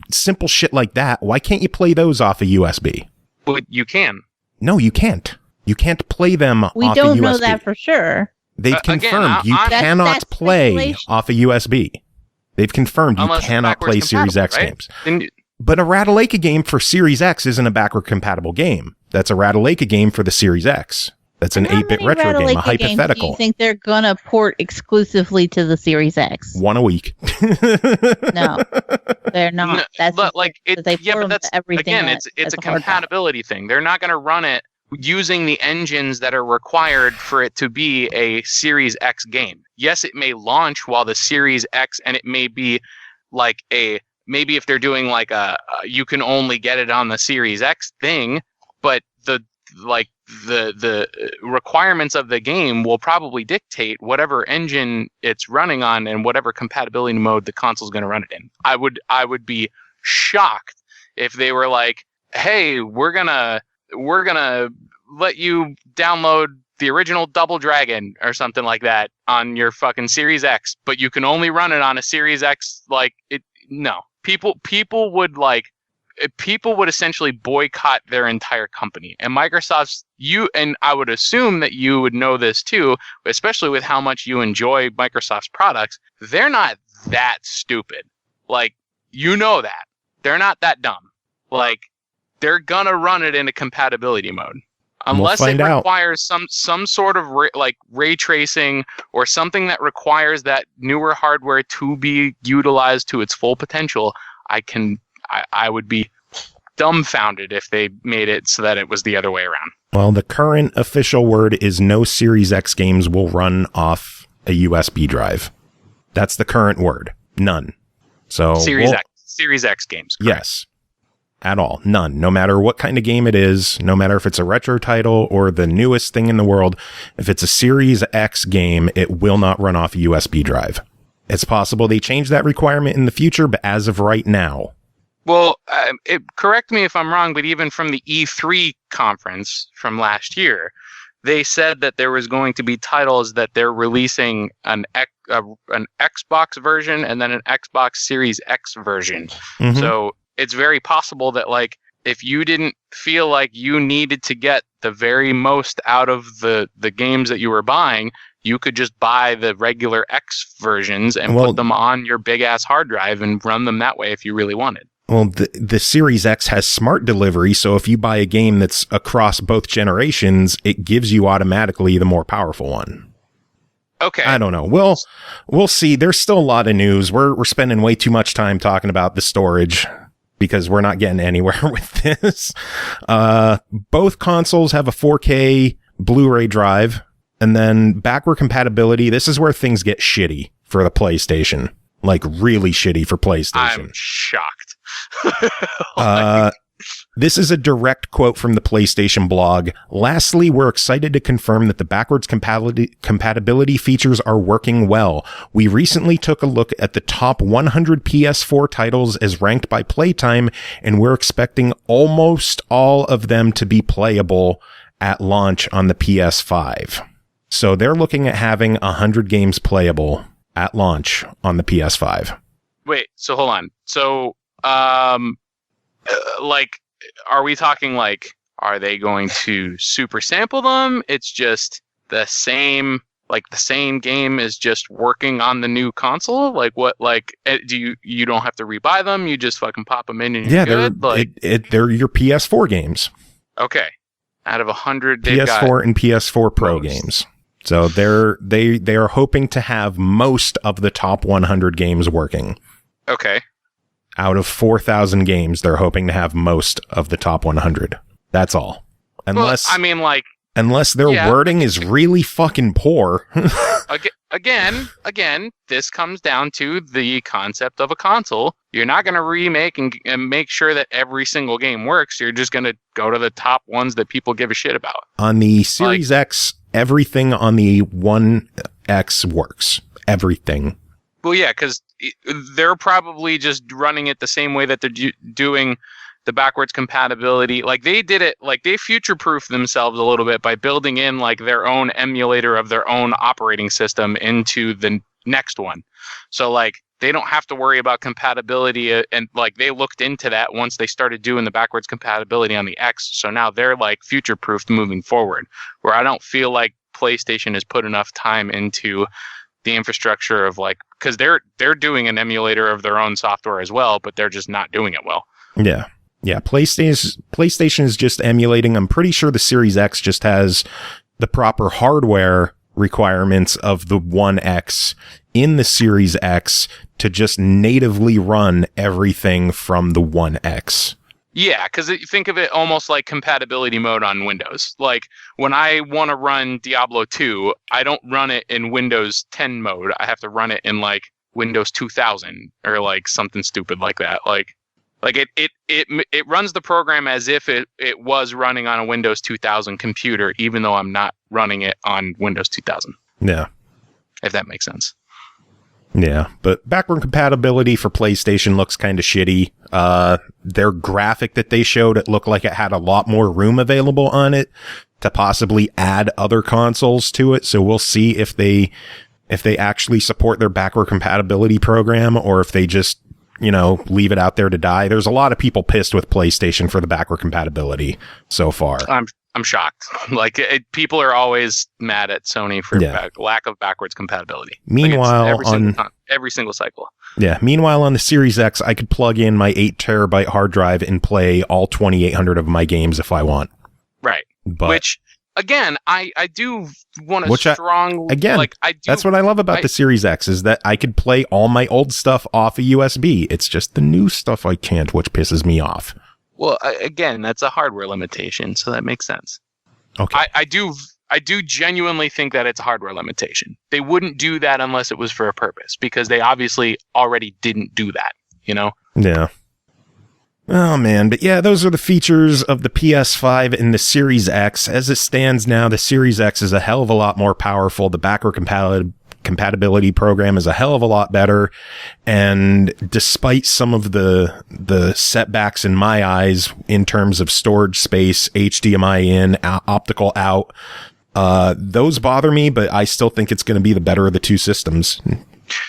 Speaker 2: simple shit like that, why can't you play those off a USB?
Speaker 5: But you can.
Speaker 2: No, you can't. You can't play them off a USB.
Speaker 3: We don't know that for sure.
Speaker 2: They've confirmed
Speaker 5: again,
Speaker 2: you cannot
Speaker 3: that's
Speaker 2: play
Speaker 3: speculation.
Speaker 2: off a USB. They've confirmed you
Speaker 5: Unless it's
Speaker 2: cannot play
Speaker 5: backwards
Speaker 2: Series X
Speaker 5: compatible,
Speaker 2: games.
Speaker 5: Then
Speaker 2: But a Ratalaika game for Series X isn't a backward compatible game. That's a Ratalaika game for the Series X. That's an 8-bit retro game, a hypothetical.
Speaker 3: Do you think they're gonna port exclusively to the Series X?
Speaker 2: One a week.
Speaker 3: No, they're not.
Speaker 5: No,
Speaker 3: That's
Speaker 5: but like
Speaker 3: they
Speaker 5: yeah,
Speaker 3: port
Speaker 5: but
Speaker 3: them
Speaker 5: that's
Speaker 3: to everything.
Speaker 5: again,
Speaker 3: that
Speaker 5: it's
Speaker 3: has
Speaker 5: a
Speaker 3: hard drive.
Speaker 5: compatibility thing. They're not going to run it using the engines that are required for it to be a Series X game. Yes, it may launch while the Series X, and it may be like maybe if they're doing like a you can only get it on the Series X thing, but the requirements of the game will probably dictate whatever engine it's running on and whatever compatibility mode the console's going to run it in. I would be shocked if they were like, "Hey, we're gonna let you download the original Double Dragon or something like that on your fucking Series X, but you can only run it on a Series X." Like, it, no, people would essentially boycott their entire company. And Microsoft's, and I would assume that you would know this too, especially with how much you enjoy Microsoft's products, they're not that stupid. Like, that. They're not that dumb. Like, they're gonna run it in a compatibility mode. Unless it requires some sort of ray tracing or something that requires that newer hardware to be utilized to its full potential, I would be dumbfounded if they made it so that it was the other way around.
Speaker 2: Well, the current official word is no Series X games will run off a USB drive. That's the current word. None. So
Speaker 5: Series X games. Correct.
Speaker 2: Yes. At all. None. No matter what kind of game it is, no matter if it's a retro title or the newest thing in the world, if it's a Series X game, it will not run off a USB drive. It's possible they change that requirement in the future, but as of right now.
Speaker 5: Well, correct me if I'm wrong, but even from the E3 conference from last year, they said that there was going to be titles that they're releasing an Xbox version and then an Xbox Series X version. Mm-hmm. So it's very possible that, like, if you didn't feel like you needed to get the very most out of the games that you were buying, you could just buy the regular X versions and put them on your big ass hard drive and run them that way if you really wanted.
Speaker 2: Well, the Series X has smart delivery, so if you buy a game that's across both generations, it gives you automatically the more powerful one.
Speaker 5: Okay.
Speaker 2: I don't know. We'll see. There's still a lot of news. We're spending way too much time talking about the storage because we're not getting anywhere with this. Both consoles have a 4K Blu-ray drive, and then backward compatibility. This is where things get shitty for the PlayStation. Like, really shitty for PlayStation.
Speaker 5: I'm shocked.
Speaker 2: This is a direct quote from the PlayStation blog. Lastly, we're excited to confirm that the backwards compatibility features are working well. We recently took a look at the top 100 PS4 titles as ranked by playtime, and we're expecting almost all of them to be playable at launch on the PS5. So they're looking at having 100 games playable at launch on the PS5.
Speaker 5: Wait, so hold on. So, like, are we talking like, are they going to super sample them? It's just the same, like the same game is just working on the new console? Like what, like, you don't have to rebuy them? You just fucking pop them in and you're good?
Speaker 2: They're your PS4 games.
Speaker 5: Okay. Out of 100,
Speaker 2: PS4 and PS4 Pro games. So they are hoping to have most of the top 100 games working.
Speaker 5: Okay.
Speaker 2: Out of 4,000 games, they're hoping to have most of the top 100. That's all. Unless unless their wording is really fucking poor.
Speaker 5: Again, this comes down to the concept of a console. You're not going to remake and make sure that every single game works. You're just going to go to the top ones that people give a shit about.
Speaker 2: On the Series X, everything on the One X works. Everything.
Speaker 5: Well, yeah, because they're probably just running it the same way that they're doing the backwards compatibility. Like they did it, like they future-proofed themselves a little bit by building in like their own emulator of their own operating system into the next one. So like they don't have to worry about compatibility, and like they looked into that once they started doing the backwards compatibility on the X. So now they're like future-proofed moving forward, where I don't feel like PlayStation has put enough time into the infrastructure of like, because they're doing an emulator of their own software as well, but they're just not doing it well.
Speaker 2: Yeah. PlayStation is just emulating. I'm pretty sure the Series X just has the proper hardware requirements of the One X in the Series X to just natively run everything from the One X.
Speaker 5: Yeah, because think of it almost like compatibility mode on Windows. Like when I want to run Diablo 2, I don't run it in Windows 10 mode. I have to run it in like Windows 2000 or like something stupid like that. Like it runs the program as if it was running on a Windows 2000 computer, even though I'm not running it on Windows 2000.
Speaker 2: Yeah.
Speaker 5: If that makes sense.
Speaker 2: Yeah, but backward compatibility for PlayStation looks kind of shitty. Their graphic that they showed, it looked like it had a lot more room available on it to possibly add other consoles to it. So we'll see if they actually support their backward compatibility program or if they just, leave it out there to die. There's a lot of people pissed with PlayStation for the backward compatibility so far.
Speaker 5: I'm shocked. Like people are always mad at Sony for lack of backwards compatibility.
Speaker 2: Meanwhile,
Speaker 5: every single cycle.
Speaker 2: Yeah. Meanwhile, on the Series X, I could plug in my 8 terabyte hard drive and play all 2,800 of my games if I want.
Speaker 5: Right.
Speaker 2: But,
Speaker 5: which again, I do want to strongly
Speaker 2: that's what I love about the Series X is that I could play all my old stuff off a USB. It's just the new stuff I can't, which pisses me off.
Speaker 5: Well, again, that's a hardware limitation, so that makes sense.
Speaker 2: Okay.
Speaker 5: I do genuinely think that it's a hardware limitation. They wouldn't do that unless it was for a purpose, because they obviously already didn't do that,
Speaker 2: Yeah. Oh, man. But yeah, those are the features of the PS5 and the Series X. As it stands now, the Series X is a hell of a lot more powerful. The backward compatibility program is a hell of a lot better. And despite some of the setbacks in my eyes in terms of storage space, HDMI in, optical out, those bother me, but I still think it's going to be the better of the two systems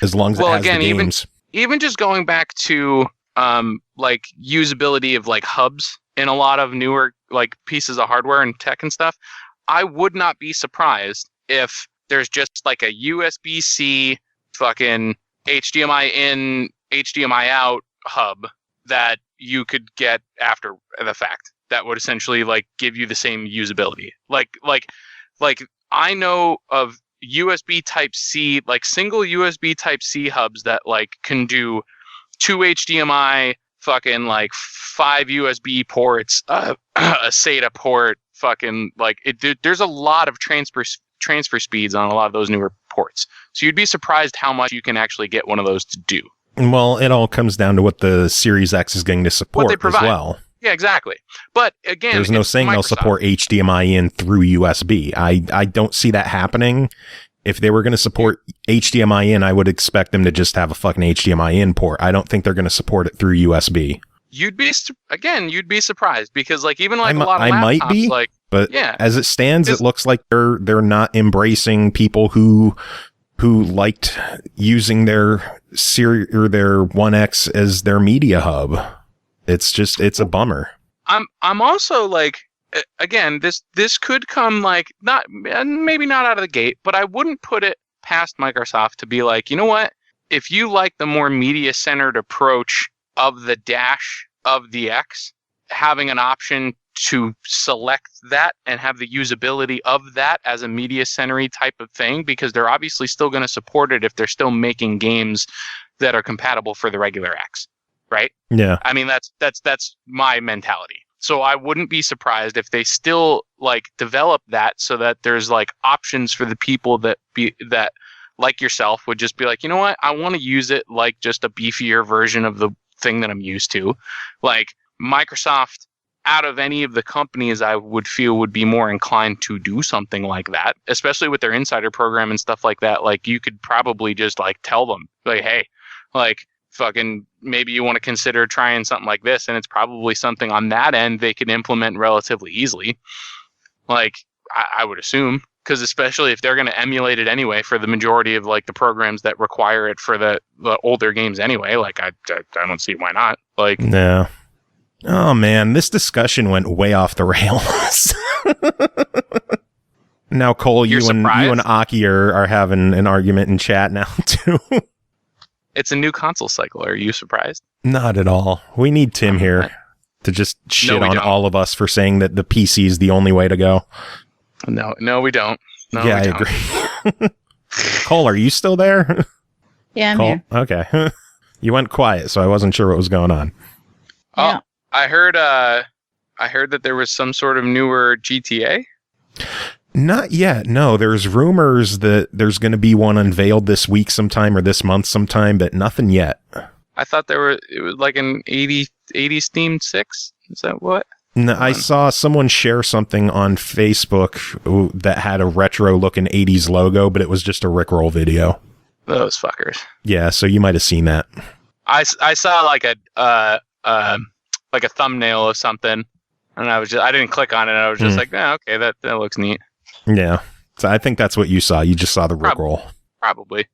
Speaker 2: as long as it has the games.
Speaker 5: Even just going back to like usability of like hubs in a lot of newer like pieces of hardware and tech and stuff, I would not be surprised if there's just like a USB-C fucking HDMI in, HDMI out hub that you could get after the fact that would essentially like give you the same usability. Like I know of USB Type-C, like single USB Type-C hubs that like can do 2 HDMI, fucking like 5 USB ports, a SATA port, fucking like there's a lot of transfer speeds on a lot of those newer ports. So you'd be surprised how much you can actually get one of those to do.
Speaker 2: Well, it all comes down to what the Series X is going to support as well.
Speaker 5: Yeah, exactly. But again,
Speaker 2: there's no saying they'll support HDMI in through USB. I don't see that happening. If they were going to support HDMI in, I would expect them to just have a fucking HDMI in port. I don't think they're going to support it through USB. You'd be
Speaker 5: surprised because like even like a lot of laptops,
Speaker 2: I might be,
Speaker 5: like,
Speaker 2: but
Speaker 5: yeah,
Speaker 2: as it stands, it looks like they're not embracing people who liked using their Series or their 1X as their media hub. It's a bummer.
Speaker 5: I'm also like, again, this could come like maybe not out of the gate, but I wouldn't put it past Microsoft to be like, you know what? If you like the more media centered approach of the dash of the X, having an option to select that and have the usability of that as a media centery type of thing, because they're obviously still going to support it if they're still making games that are compatible for the regular X, right?
Speaker 2: Yeah.
Speaker 5: I mean, that's my mentality. So I wouldn't be surprised if they still like develop that so that there's like options for the people that like yourself would just be like, you know what? I want to use it like just a beefier version of the thing that I'm used to. Like Microsoft, out of any of the companies, I would feel would be more inclined to do something like that, especially with their insider program and stuff like that. Like you could probably just like tell them like, hey, like fucking maybe you want to consider trying something like this, and it's probably something on that end they could implement relatively easily. Like I would assume, because especially if they're going to emulate it anyway for the majority of like the programs that require it for the older games anyway. Like I don't see why not. Like
Speaker 2: no. Oh man, this discussion went way off the rails. Now, Cole, you and Aki are having an argument in chat now too.
Speaker 5: It's a new console cycle. Are you surprised?
Speaker 2: Not at all. We need Tim here to just shit on all of us for saying that the PC is the only way to go.
Speaker 5: No, we don't. No,
Speaker 2: yeah, I agree. Cole, are you still there?
Speaker 3: Yeah, I'm
Speaker 2: Cole?
Speaker 3: here.
Speaker 2: Okay. You went quiet, so I wasn't sure what was going on.
Speaker 3: Yeah.
Speaker 5: Oh, I heard that there was some sort of newer GTA.
Speaker 2: Not yet. No, there's rumors that there's going to be one unveiled this week sometime or this month sometime, but nothing yet.
Speaker 5: I thought it was like an 80s themed 6. Is that what?
Speaker 2: No, I saw someone share something on Facebook that had a retro looking 80s logo, but it was just a Rickroll video.
Speaker 5: Those fuckers.
Speaker 2: Yeah, so you might have seen that.
Speaker 5: I saw like a thumbnail of something, and I didn't click on it. I was just like, oh, okay, that looks neat.
Speaker 2: Yeah, so I think that's what you saw. You just saw the Rickroll.
Speaker 5: Probably.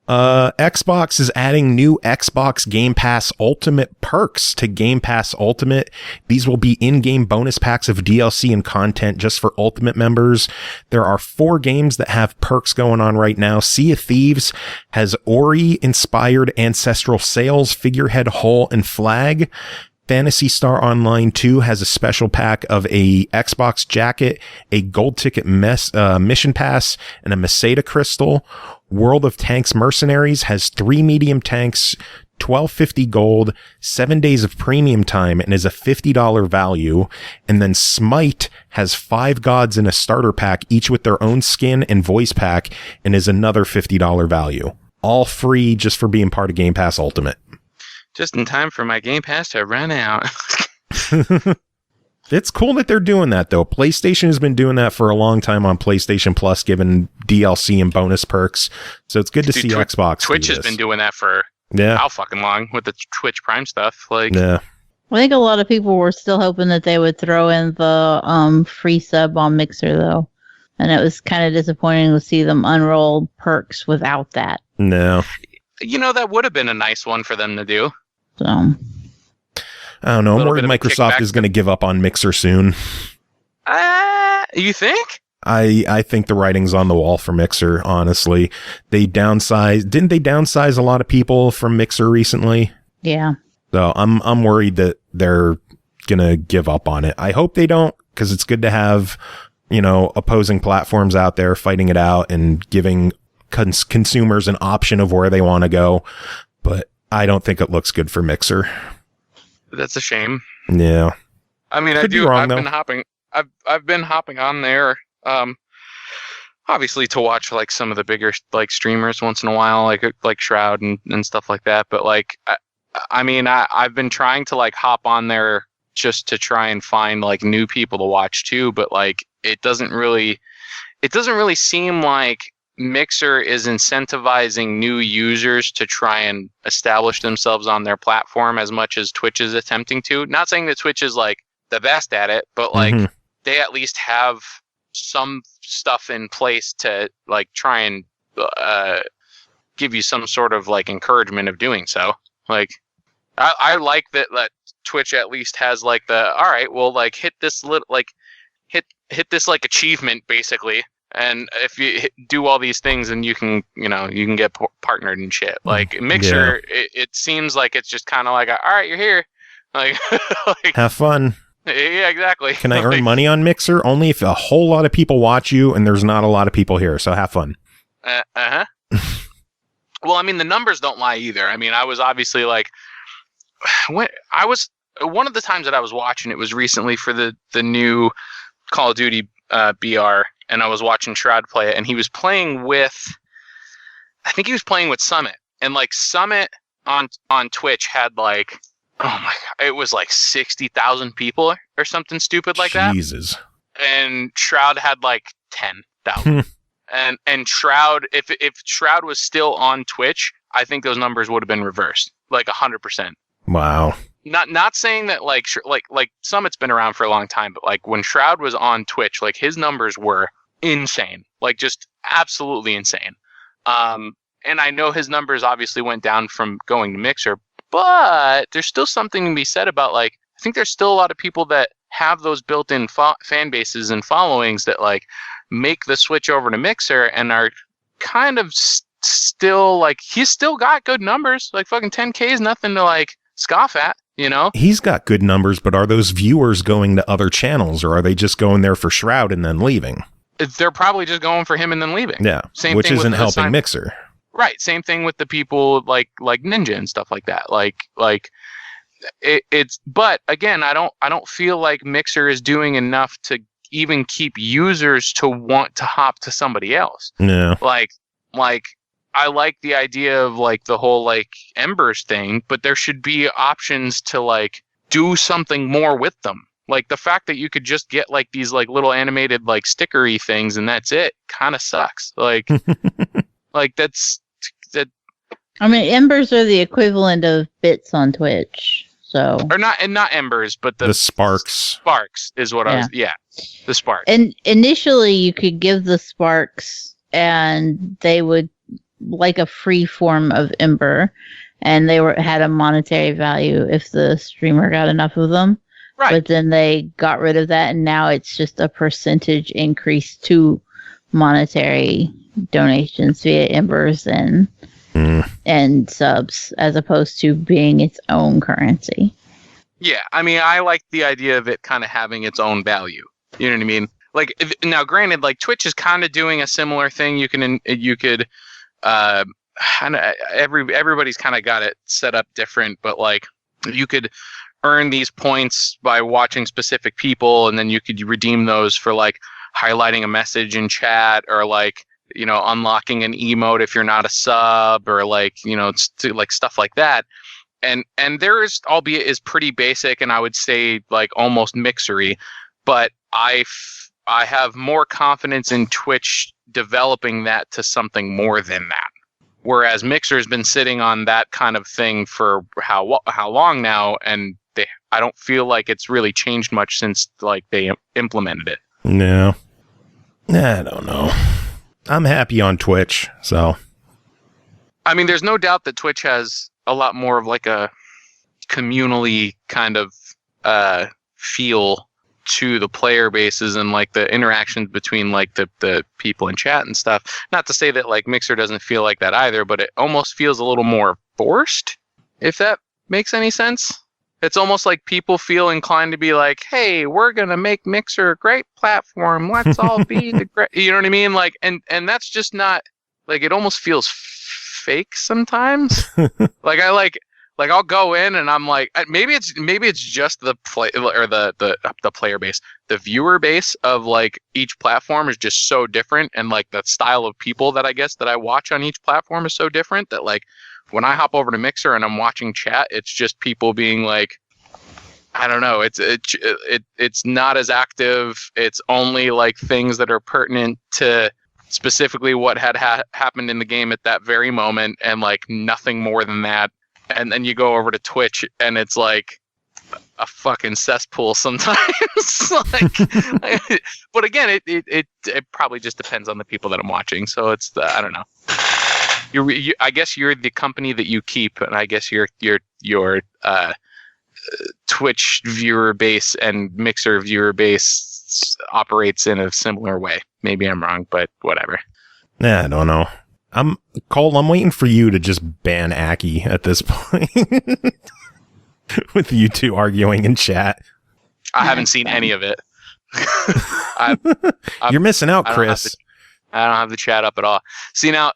Speaker 2: Xbox is adding new Xbox Game Pass Ultimate perks to Game Pass Ultimate. These will be in-game bonus packs of DLC and content just for Ultimate members. There are 4 games that have perks going on right now. Sea of Thieves has Ori-inspired ancestral sails, figurehead hull, and flag. Phantasy Star Online 2 has a special pack of a Xbox jacket, a gold ticket mission pass, and a Meseta crystal. World of Tanks Mercenaries has 3 medium tanks, $12.50 gold, 7 days of premium time, and is a $50 value. And then Smite has 5 gods in a starter pack, each with their own skin and voice pack, and is another $50 value. All free just for being part of Game Pass Ultimate.
Speaker 5: Just in time for my Game Pass to run out.
Speaker 2: It's cool that they're doing that, though. PlayStation has been doing that for a long time on PlayStation Plus, giving DLC and bonus perks. So it's good to see Xbox.
Speaker 5: Twitch has been doing that for how fucking long with the Twitch Prime stuff. Like,
Speaker 2: yeah.
Speaker 3: I think a lot of people were still hoping that they would throw in the free sub on Mixer, though. And it was kind of disappointing to see them unroll perks without that.
Speaker 2: No.
Speaker 5: You know, that would have been a nice one for them to do.
Speaker 3: So,
Speaker 2: I don't know. I'm worried Microsoft is going to give up on Mixer soon.
Speaker 5: You think?
Speaker 2: I think the writing's on the wall for Mixer, honestly. Didn't they downsize a lot of people from Mixer recently?
Speaker 3: Yeah.
Speaker 2: So I'm worried that they're going to give up on it. I hope they don't, because it's good to have, opposing platforms out there fighting it out and giving consumers an option of where they want to go. But I don't think it looks good for Mixer.
Speaker 5: That's a shame.
Speaker 2: Yeah.
Speaker 5: I mean, I've been hopping on there, obviously to watch like some of the bigger like streamers once in a while, like Shroud and stuff like that. But like, I mean, I've been trying to like hop on there just to try and find like new people to watch too, but like it doesn't really seem like Mixer is incentivizing new users to try and establish themselves on their platform as much as Twitch is attempting to. Not saying that Twitch is like the best at it, but like they at least have some stuff in place to like try and give you some sort of like encouragement of doing so. Like I like that Twitch at least has like the, all right, well, like hit this little like hit this like achievement basically, and if you do all these things, and you can get partnered and shit. Like Mixer, it seems like it's just kind of like, all right, you're here, like, like
Speaker 2: have fun.
Speaker 5: Yeah, exactly.
Speaker 2: Can I earn money on Mixer? Only if a whole lot of people watch you and there's not a lot of people here. So have fun.
Speaker 5: Well, I mean, the numbers don't lie either. I mean, I was obviously like, one of the times that I was watching it was recently for the new Call of Duty BR, and I was watching Shroud play it, and he was playing with, I think he was playing with Summit, and like Summit on Twitch had like, oh my god, it was like 60,000 people or something stupid like that.
Speaker 2: Jesus.
Speaker 5: And Shroud had like 10,000. And Shroud, if Shroud was still on Twitch, I think those numbers would have been reversed, like 100%.
Speaker 2: Wow.
Speaker 5: Not saying that like Summit's been around for a long time, but like when Shroud was on Twitch, like his numbers were insane, like just absolutely insane. And I know his numbers obviously went down from going to Mixer, but there's still something to be said about like, I think there's still a lot of people that have those built-in fan bases and followings that like make the switch over to Mixer and are kind of still like, he's still got good numbers, like fucking 10K is nothing to like scoff at, you know?
Speaker 2: He's got good numbers, but are those viewers going to other channels, or are they just going there for Shroud and then leaving?
Speaker 5: They're probably just going for him and then leaving.
Speaker 2: Yeah,
Speaker 5: same
Speaker 2: which
Speaker 5: thing
Speaker 2: isn't
Speaker 5: with
Speaker 2: helping Mixer.
Speaker 5: Right, same thing with the people like Ninja and stuff like that. Like it's, but again, I don't feel like Mixer is doing enough to even keep users to want to hop to somebody else.
Speaker 2: Yeah.
Speaker 5: Like I like the idea of like the whole like Embers thing, but there should be options to like do something more with them. Like the fact that you could just get like these like little animated like stickery things and that's it kind of sucks. Like like that's that.
Speaker 3: I mean, Embers are the equivalent of bits on Twitch. So
Speaker 5: or not, and not Embers, but the
Speaker 2: Sparks.
Speaker 5: Sparks is what I was. Yeah, the Sparks.
Speaker 3: And initially, you could give the Sparks, and they would like a free form of Ember, and they had a monetary value if the streamer got enough of them.
Speaker 5: Right.
Speaker 3: But then they got rid of that, and now it's just a percentage increase to monetary donations via Embers and subs, as opposed to being its own currency.
Speaker 5: Yeah, I mean, I like the idea of it kind of having its own value. You know what I mean? Like, now, granted, like Twitch is kind of doing a similar thing. You could, everybody's kind of got it set up different, but like, you could earn these points by watching specific people, and then you could redeem those for like highlighting a message in chat, or like, you know, unlocking an emote if you're not a sub, or like, you know, like stuff like that. And there is, albeit is pretty basic, and I would say like almost mixery, but I have more confidence in Twitch developing that to something more than that. Whereas Mixer's been sitting on that kind of thing for how long now, and I don't feel like it's really changed much since like they implemented it.
Speaker 2: No, I don't know. I'm happy on Twitch, so.
Speaker 5: I mean, there's no doubt that Twitch has a lot more of like a communally kind of feel to the player bases and like the interactions between like the people in chat and stuff. Not to say that like Mixer doesn't feel like that either, but it almost feels a little more forced, if that makes any sense. It's almost like people feel inclined to be like, hey, we're going to make Mixer a great platform. Let's all be the great, you know what I mean? Like, and that's just not, like, it almost feels fake sometimes. Like, Like I'll go in and I'm like, maybe it's just the play or the player base, the viewer base of like each platform is just so different, and like the style of people that I guess that I watch on each platform is so different that like when I hop over to Mixer and I'm watching chat, it's just people being like, I don't know, it's not as active. It's only like things that are pertinent to specifically what had happened in the game at that very moment, and like nothing more than that. And then you go over to Twitch and it's like a fucking cesspool sometimes. But again, it probably just depends on the people that I'm watching. So it's I don't know. I guess you're the company that you keep, and I guess your Twitch viewer base and Mixer viewer base operates in a similar way. Maybe I'm wrong, but whatever.
Speaker 2: I don't know. Cole, I'm waiting for you to just ban Aki at this point. With you two arguing in chat.
Speaker 5: I haven't seen any of it.
Speaker 2: You're missing out, Chris.
Speaker 5: I don't have the chat up at all. See, now,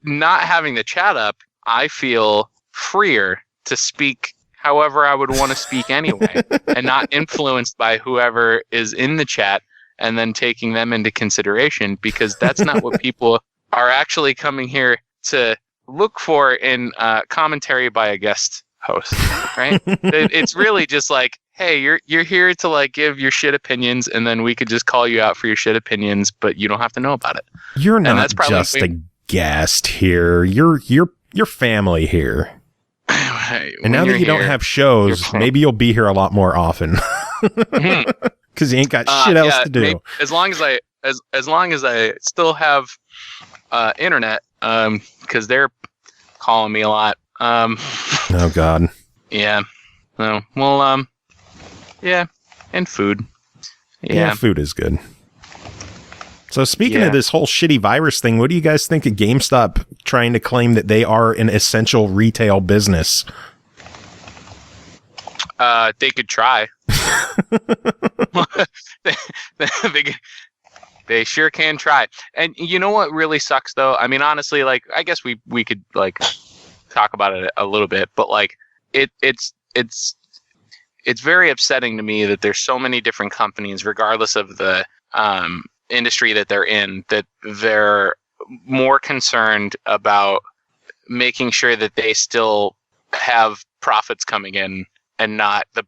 Speaker 5: not having the chat up, I feel freer to speak however I would want to speak anyway, and not influenced by whoever is in the chat and then taking them into consideration, because that's not what people are actually coming here to look for in commentary by a guest host, right? It's really just like, hey, you're here to like give your shit opinions, and then we could just call you out for your shit opinions, but you don't have to know about it.
Speaker 2: You're not just a guest here. You're family here. And now that you don't have shows, maybe you'll be here a lot more often. Because you ain't got shit else to do.
Speaker 5: Maybe, as long as I still have internet, because they're calling me a lot.
Speaker 2: Oh God.
Speaker 5: Yeah. No. Well. Yeah. And food.
Speaker 2: Yeah, food is good. So speaking of this whole shitty virus thing, what do you guys think of GameStop trying to claim that they are an essential retail business?
Speaker 5: They could try. They sure can try. And you know what really sucks though? I mean, honestly, like, I guess we could like talk about it a little bit, but like it's very upsetting to me that there's so many different companies, regardless of the industry that they're in, that they're more concerned about making sure that they still have profits coming in and not the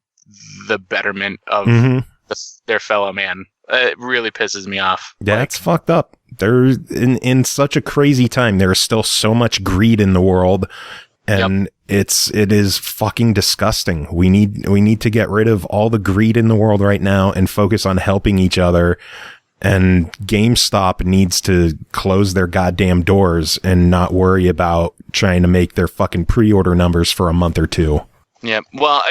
Speaker 5: betterment of their fellow man. It really pisses me off.
Speaker 2: That's fucked up. There's in such a crazy time, there is still so much greed in the world, and it is fucking disgusting. We need to get rid of all the greed in the world right now and focus on helping each other. And GameStop needs to close their goddamn doors and not worry about trying to make their fucking pre-order numbers for a month or two.
Speaker 5: Yeah. Well,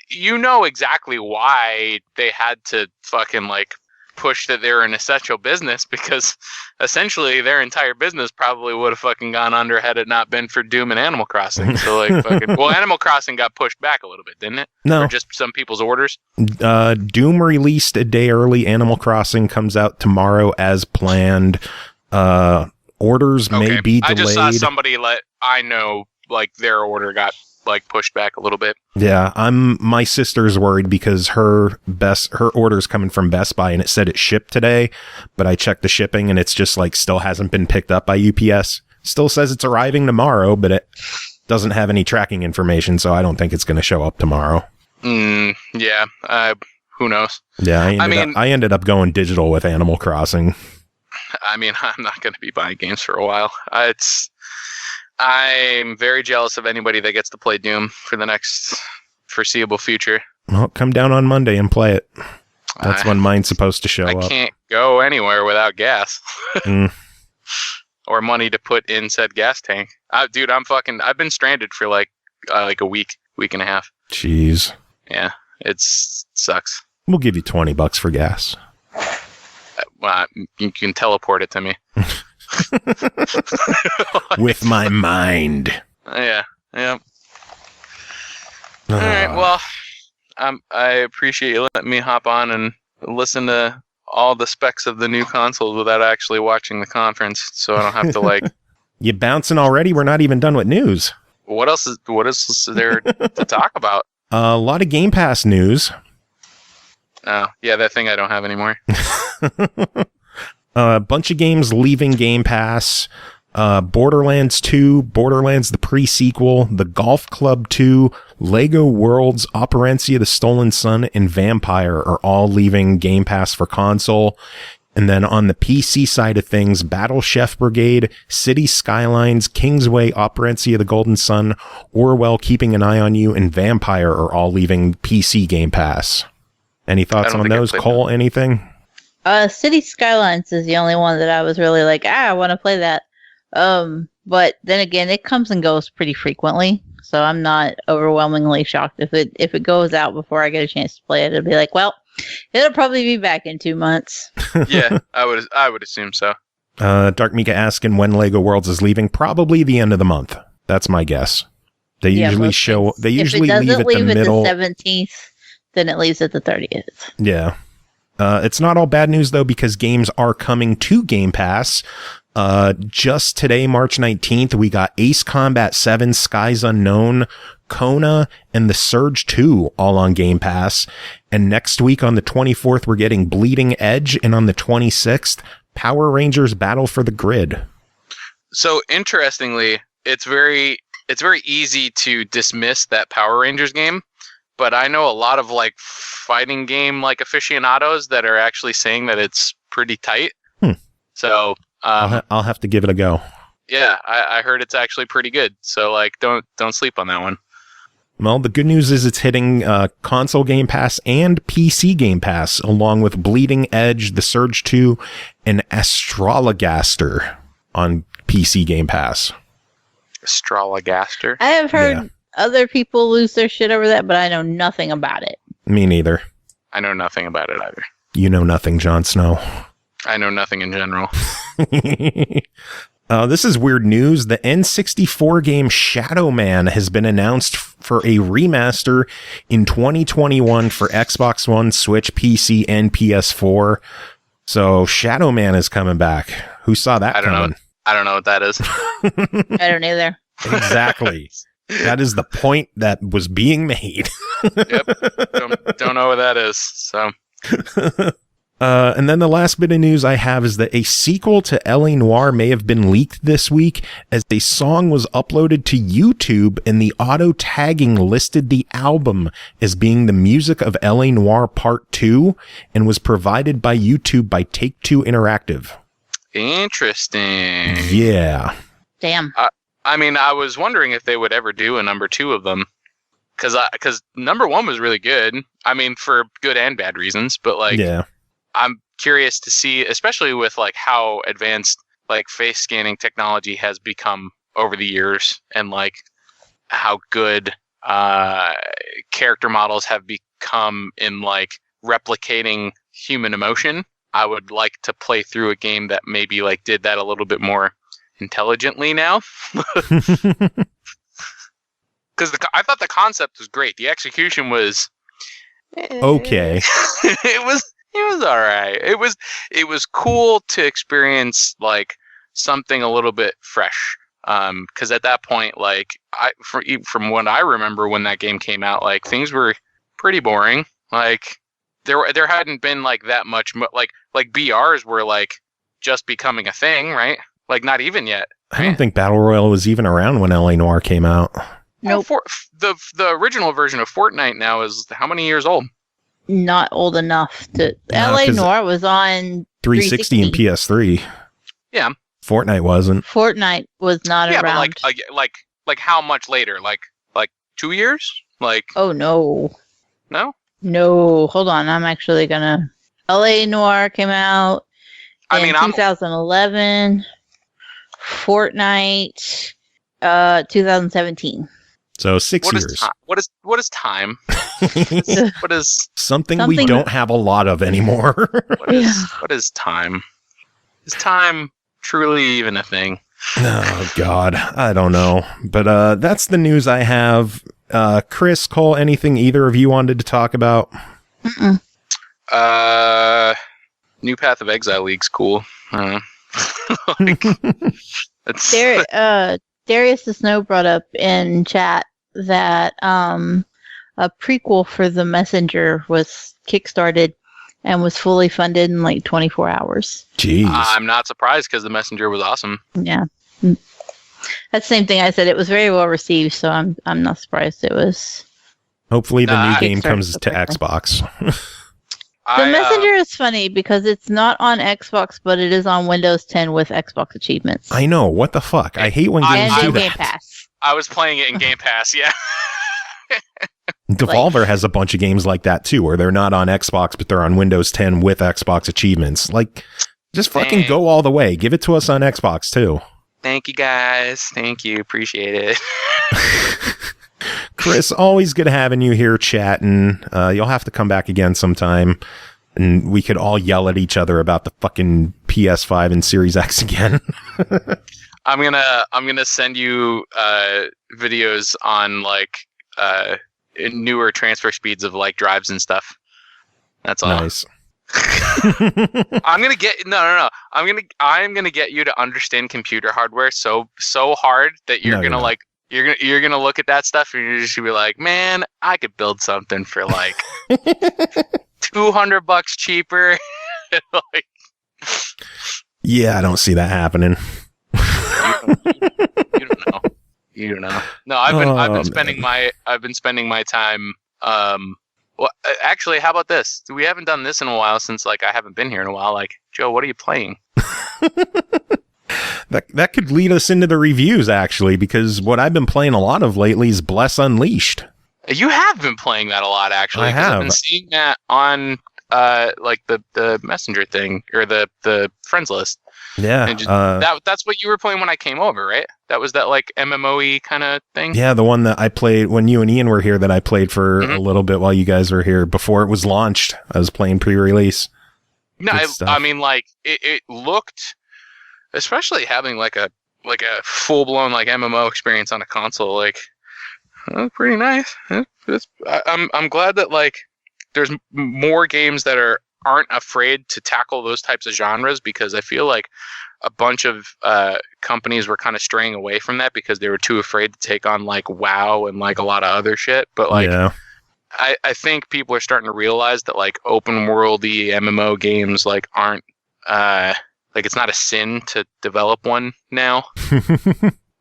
Speaker 5: you know exactly why they had to fucking like push that they're an essential business, because essentially their entire business probably would have fucking gone under had it not been for Doom and Animal Crossing. So like well, Animal Crossing got pushed back a little bit, didn't it?
Speaker 2: No.
Speaker 5: Or just some people's orders?
Speaker 2: Doom released a day early. Animal Crossing comes out tomorrow as planned. Orders may be delayed.
Speaker 5: I just saw somebody I know like their order got like pushed back a little bit.
Speaker 2: Yeah, my sister's worried because her order's coming from Best Buy and it said it shipped today, but I checked the shipping and it's just like still hasn't been picked up by UPS. Still says it's arriving tomorrow, but it doesn't have any tracking information, so I don't think it's going to show up tomorrow.
Speaker 5: Yeah, who knows?
Speaker 2: Yeah, I ended up going digital with Animal Crossing.
Speaker 5: I mean, I'm not going to be buying games for a while. I'm very jealous of anybody that gets to play Doom for the next foreseeable future.
Speaker 2: Well, come down on Monday and play it. That's when mine's supposed to show up.
Speaker 5: I can't go anywhere without gas. Or money to put in said gas tank. Dude, I've been stranded for like a week and a half.
Speaker 2: Jeez.
Speaker 5: Yeah, it sucks.
Speaker 2: We'll give you $20 for gas.
Speaker 5: Well, you can teleport it to me.
Speaker 2: With my mind.
Speaker 5: Yeah. All right. Well, I appreciate you letting me hop on and listen to all the specs of the new consoles without actually watching the conference, so I don't have to like.
Speaker 2: You bouncing already? We're not even done with news.
Speaker 5: what else is there to talk about?
Speaker 2: A lot of Game Pass news.
Speaker 5: Oh, yeah, that thing I don't have anymore.
Speaker 2: A bunch of games leaving Game Pass. Borderlands 2, Borderlands the pre-sequel, The Golf Club 2, Lego Worlds, Operencia the Stolen Sun, and Vampire are all leaving Game Pass for console. And then on the PC side of things, Battle Chef Brigade, City Skylines, Kingsway, Operencia the Golden Sun, Orwell Keeping an Eye on You, and Vampire are all leaving PC Game Pass. Any thoughts on those? Cole, anything?
Speaker 3: City Skylines is the only one that I was really like, I want to play that. But then again, it comes and goes pretty frequently, so I'm not overwhelmingly shocked if it goes out before I get a chance to play it. It'll be like, well, it'll probably be back in 2 months.
Speaker 5: Yeah, I would assume so.
Speaker 2: Dark Mika asking when Lego Worlds is leaving. Probably the end of the month. That's my guess. They usually show. They usually leave at the middle.
Speaker 3: If it doesn't leave at the 17th, then it leaves at the 30th.
Speaker 2: Yeah. It's not all bad news though, because games are coming to Game Pass. Just today, March 19th, we got Ace Combat 7, Skies Unknown, Kona, and The Surge 2 all on Game Pass. And next week on the 24th, we're getting Bleeding Edge. And on the 26th, Power Rangers Battle for the Grid.
Speaker 5: So interestingly, it's very easy to dismiss that Power Rangers game. But I know a lot of like fighting game like aficionados that are actually saying that it's pretty tight. So
Speaker 2: I'll have to give it a go.
Speaker 5: Yeah, I heard it's actually pretty good. So like, don't sleep on that one.
Speaker 2: Well, the good news is it's hitting console Game Pass and PC Game Pass, along with Bleeding Edge, The Surge 2, and Astrologaster on PC Game Pass.
Speaker 5: Astrologaster?
Speaker 3: I have heard other people lose their shit over that, but I know nothing about it.
Speaker 2: Me neither.
Speaker 5: I know nothing about it either.
Speaker 2: You know nothing, Jon Snow.
Speaker 5: I know nothing in general.
Speaker 2: This is weird news. The N64 game Shadow Man has been announced for a remaster in 2021 for Xbox One, Switch, PC, and PS4. So Shadow Man is coming back. Who saw that coming?
Speaker 5: I don't know what that is.
Speaker 3: I don't either.
Speaker 2: Exactly. That is the point that was being made.
Speaker 5: Yep. Don't know what that is. So.
Speaker 2: And then the last bit of news I have is that a sequel to L.A. Noire may have been leaked this week, as a song was uploaded to YouTube and the auto tagging listed the album as being the music of L.A. Noire Part Two and was provided by YouTube by Take-Two Interactive.
Speaker 5: Interesting.
Speaker 2: Yeah.
Speaker 3: Damn.
Speaker 5: I mean, I was wondering if they would ever do a number 2 of them, because number 1 was really good. I mean, for good and bad reasons, but like,
Speaker 2: yeah.
Speaker 5: I'm curious to see, especially with like how advanced like face scanning technology has become over the years, and like how good character models have become in like replicating human emotion. I would like to play through a game that maybe like did that a little bit more intelligently now. Because I thought the concept was great. The execution was
Speaker 2: okay.
Speaker 5: It was all right. It was cool to experience like something a little bit fresh. Because at that point, like from what I remember when that game came out, like things were pretty boring. Like there hadn't been like that much like BRs were like just becoming a thing, right? Like not even yet.
Speaker 2: I don't think Battle Royale was even around when L.A. Noire came out.
Speaker 3: No,
Speaker 5: nope. The original version of Fortnite now is how many years old?
Speaker 3: Not old enough to. L.A. Noire was on
Speaker 2: 360 and PS3.
Speaker 5: Yeah.
Speaker 2: Fortnite wasn't.
Speaker 3: Fortnite was not around.
Speaker 5: But like how much later? Like 2 years? Like.
Speaker 3: Oh no.
Speaker 5: No.
Speaker 3: No, hold on. I'm actually gonna. L.A. Noire came out in 2011. Fortnite, 2017.
Speaker 2: So 6 years.
Speaker 5: What is time? What is
Speaker 2: something we don't have a lot of anymore?
Speaker 5: What is time? Is time truly even a thing?
Speaker 2: Oh God, I don't know. But that's the news I have. Chris, Cole, anything either of you wanted to talk about?
Speaker 3: Mm-mm.
Speaker 5: New Path of Exile League's cool. Like,
Speaker 3: there, Darius the Snow brought up in chat that a prequel for The Messenger was kickstarted and was fully funded in like 24 hours.
Speaker 2: Jeez.
Speaker 5: I'm not surprised because The Messenger was awesome.
Speaker 3: Yeah. That's the same thing I said. It was very well received, so I'm not surprised it was.
Speaker 2: Hopefully the new game
Speaker 3: Kickstarted
Speaker 2: comes
Speaker 3: so
Speaker 2: to
Speaker 3: quickly.
Speaker 2: Xbox.
Speaker 3: The Messenger is funny because it's not on Xbox, but it is on Windows 10 with Xbox achievements.
Speaker 2: I know. What the fuck? I hate when games
Speaker 3: And
Speaker 2: do
Speaker 3: in Game
Speaker 2: that.
Speaker 3: Pass.
Speaker 5: I was playing it in Game Pass, yeah.
Speaker 2: Devolver has a bunch of games like that too, where they're not on Xbox, but they're on Windows 10 with Xbox achievements. Like, just fucking
Speaker 5: Dang.
Speaker 2: go all the way. Give it to us on Xbox too.
Speaker 5: Thank you, guys. Thank you. Appreciate it.
Speaker 2: Kris, always good having you here chatting. You'll have to come back again sometime, and we could all yell at each other about the fucking PS5 and Series X again.
Speaker 5: I'm gonna send you videos on like newer transfer speeds of like drives and stuff. That's all.
Speaker 2: Nice.
Speaker 5: I'm gonna get no. I'm gonna get you to understand computer hardware so hard that you're
Speaker 2: No, you're
Speaker 5: gonna
Speaker 2: not.
Speaker 5: like you're gonna look at that stuff and you're just gonna be like, man, I could build something for like $200 cheaper. Like,
Speaker 2: Yeah, I don't see that happening.
Speaker 5: you don't know. You don't know. No, I've been spending my time. Well, actually, how about this? We haven't done this in a while since like I haven't been here in a while. Like, Joe, what are you playing?
Speaker 2: That could lead us into the reviews, actually, because what I've been playing a lot of lately is Bless Unleashed.
Speaker 5: You have been playing that a lot, actually.
Speaker 2: I
Speaker 5: 'cause I've
Speaker 2: have.
Speaker 5: been seeing that on like the messenger thing or the friends list.
Speaker 2: Yeah.
Speaker 5: And just, that's what you were playing when I came over, right? That was that like MMOE kind of thing.
Speaker 2: Yeah, the one that I played when you and Ian were here that I played for
Speaker 5: Mhm.
Speaker 2: a little bit while you guys were here before it was launched. I was playing pre-release.
Speaker 5: No,
Speaker 2: Good stuff.
Speaker 5: I mean, like it looked, especially having like a full blown like MMO experience on a console, like pretty nice. I'm glad that like there's more games that aren't afraid to tackle those types of genres, because I feel like a bunch of companies were kind of straying away from that because they were too afraid to take on like WoW and like a lot of other shit. But like
Speaker 2: Yeah.
Speaker 5: I think people are starting to realize that like open worldy MMO games like aren't like it's not a sin to develop one now.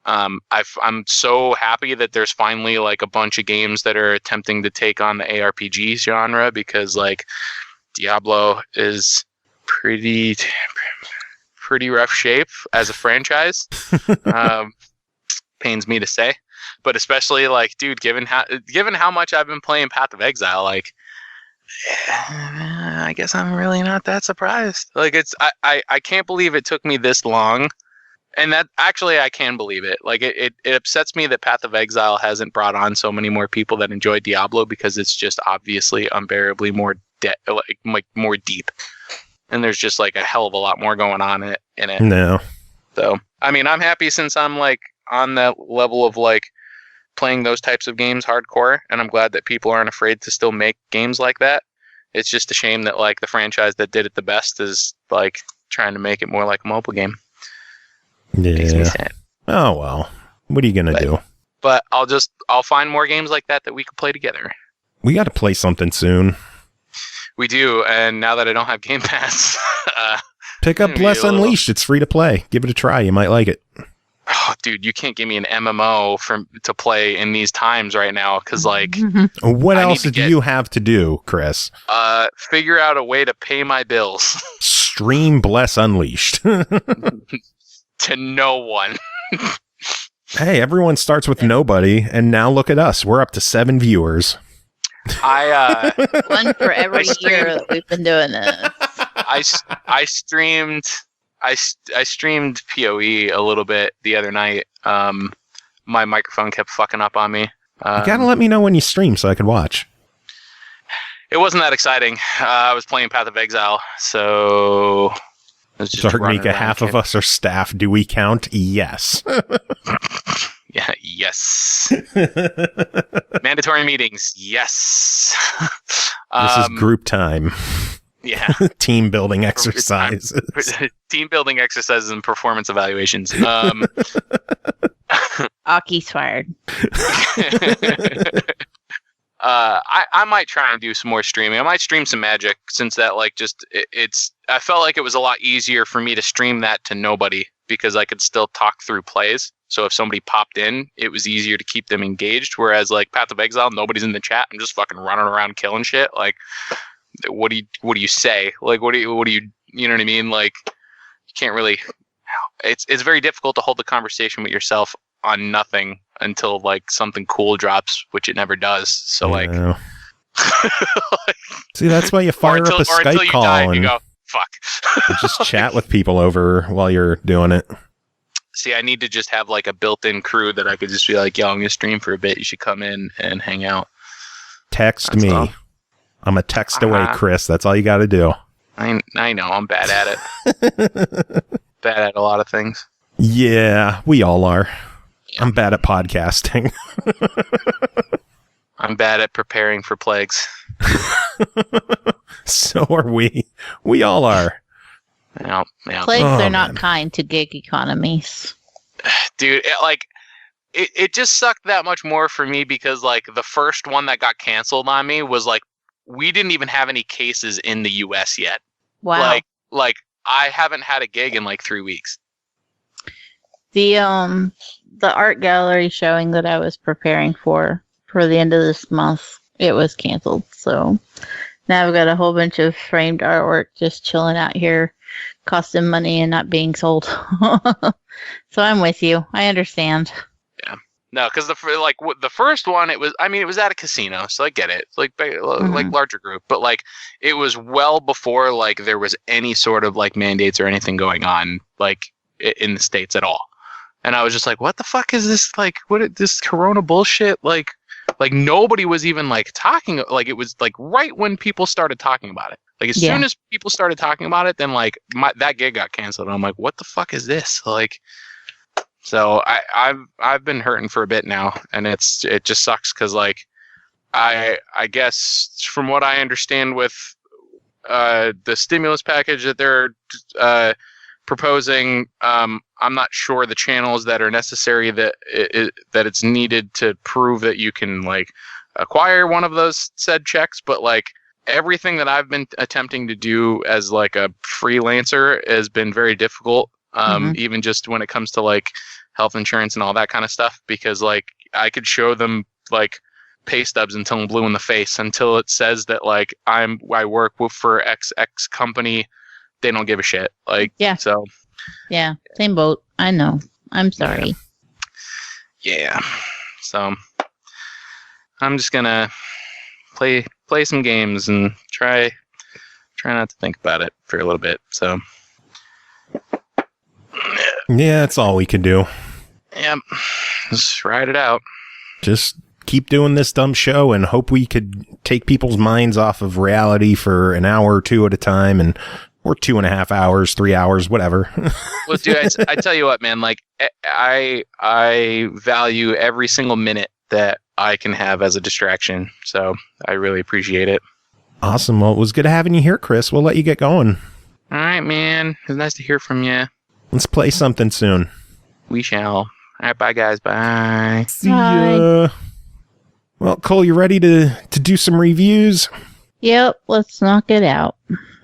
Speaker 5: I'm so happy that there's finally like a bunch of games that are attempting to take on the ARPG genre, because like Diablo is pretty rough shape as a franchise. Pains me to say, but especially like, dude, given how much I've been playing Path of Exile, like I guess I'm really not that surprised. Like I can't believe it took me this long. And that actually, I can believe it. Like it upsets me that Path of Exile hasn't brought on so many more people that enjoy Diablo, because it's just obviously unbearably more more deep, and there's just like a hell of a lot more going on in it.
Speaker 2: No.
Speaker 5: So I mean, I'm happy since I'm like on that level of like playing those types of games hardcore, and I'm glad that people aren't afraid to still make games like that. It's just a shame that like the franchise that did it the best is like trying to make it more like a mobile game. Makes me
Speaker 2: Yeah.
Speaker 5: sad.
Speaker 2: Oh, well. What are you going to do?
Speaker 5: But I'll find more games like that we could play together.
Speaker 2: We got to play something soon.
Speaker 5: We do, and now that I don't have Game Pass,
Speaker 2: Pick up
Speaker 5: Maybe
Speaker 2: Bless
Speaker 5: a little.
Speaker 2: Unleashed. It's free to play. Give it a try. You might like it.
Speaker 5: oh, dude, you can't give me an MMO to play in these times right now, because like
Speaker 2: What
Speaker 5: I need
Speaker 2: else
Speaker 5: to
Speaker 2: do
Speaker 5: get-
Speaker 2: you have to do, Kris?
Speaker 5: figure out a way to pay my bills
Speaker 2: Stream Bless Unleashed.
Speaker 5: to no one.
Speaker 2: Hey, everyone starts with nobody, and now look at us. We're up to 7 viewers.
Speaker 5: I
Speaker 3: One for every
Speaker 5: I
Speaker 3: year that we've been doing this.
Speaker 5: I streamed PoE a little bit the other night. My microphone kept fucking up on me.
Speaker 2: You gotta let me know when you stream so I can watch.
Speaker 5: It wasn't that exciting. I was playing Path of Exile, so I was just running
Speaker 2: Darknika,
Speaker 5: around
Speaker 2: half of us are staff. Do we count? Yes.
Speaker 5: Yeah, yes. Mandatory meetings, yes.
Speaker 2: This is group time.
Speaker 5: Yeah.
Speaker 2: Team building exercise.
Speaker 5: Team building exercises and performance evaluations.
Speaker 3: Aki's fired.
Speaker 5: I might try and do some more streaming. I might stream some Magic, since that like I felt like it was a lot easier for me to stream that to nobody, because I could still talk through plays. So if somebody popped in, it was easier to keep them engaged. Whereas like Path of Exile, nobody's in the chat. I'm just fucking running around killing shit. Like, what do you say? Like, what do you know what I mean? Like, you can't really. It's very difficult to hold the conversation with yourself on nothing until like something cool drops, which it never does. So like,
Speaker 2: see, that's why you fire up a Skype call and
Speaker 5: you go, fuck.
Speaker 2: Just chat with people over while you're doing it.
Speaker 5: See, I need to just have like a built-in crew that I could just be like, yo, I'm gonna stream for a bit. You should come in and hang out.
Speaker 2: Text me. All. I'm a text away, Chris. That's all you got to do.
Speaker 5: I know. I'm bad at it. Bad at a lot of things.
Speaker 2: Yeah, we all are. Yeah. I'm bad at podcasting.
Speaker 5: I'm bad at preparing for plagues.
Speaker 2: So are we. We all are.
Speaker 5: Yeah.
Speaker 3: Plagues are not kind to gig economies.
Speaker 5: Dude, it just sucked that much more for me, because like the first one that got canceled on me was like, we didn't even have any cases in the US yet.
Speaker 3: Wow.
Speaker 5: Like I haven't had a gig in like 3 weeks.
Speaker 3: The art gallery showing that I was preparing for the end of this month, it was canceled. So now I've got a whole bunch of framed artwork just chilling out here, costing money and not being sold. So I'm with you. I understand.
Speaker 5: Yeah. No, because the first one, it was at a casino, so I get it. It's like larger group, but like it was well before like there was any sort of like mandates or anything going on like in the States at all. And I was just like, what the fuck is this? Like, this Corona bullshit? Like nobody was even like talking. Like it was like right when people started talking about it. Like as soon as people started talking about it, then like that gig got canceled. And I'm like, what the fuck is this? Like, so I've been hurting for a bit now, and it just sucks because like I guess from what I understand with the stimulus package that they're proposing, I'm not sure the channels that are necessary that it's needed to prove that you can like acquire one of those said checks, but like everything that I've been attempting to do as like a freelancer has been very difficult. Even just when it comes to like health insurance and all that kind of stuff, because like I could show them like pay stubs until I'm blue in the face, until it says that like I work for XX company. They don't give a shit. Like, so.
Speaker 3: Yeah. Same boat. I know. I'm sorry.
Speaker 5: Yeah. So I'm just gonna play some games and try not to think about it for a little bit. So.
Speaker 2: Yeah, that's all we can do.
Speaker 5: Yep. Just ride it out.
Speaker 2: Just keep doing this dumb show and hope we could take people's minds off of reality for an hour or two at a time, or 2.5 hours, 3 hours, whatever.
Speaker 5: Well, dude, I tell you what, man, like I value every single minute that I can have as a distraction. So I really appreciate it.
Speaker 2: Awesome. Well, it was good having you here, Chris. We'll let you get going.
Speaker 5: All right, man. It was nice to hear from you.
Speaker 2: Let's play something soon.
Speaker 5: We shall. All right, bye, guys. Bye.
Speaker 2: See ya. Well, Cole, you ready to do some reviews?
Speaker 3: Yep, let's knock it out.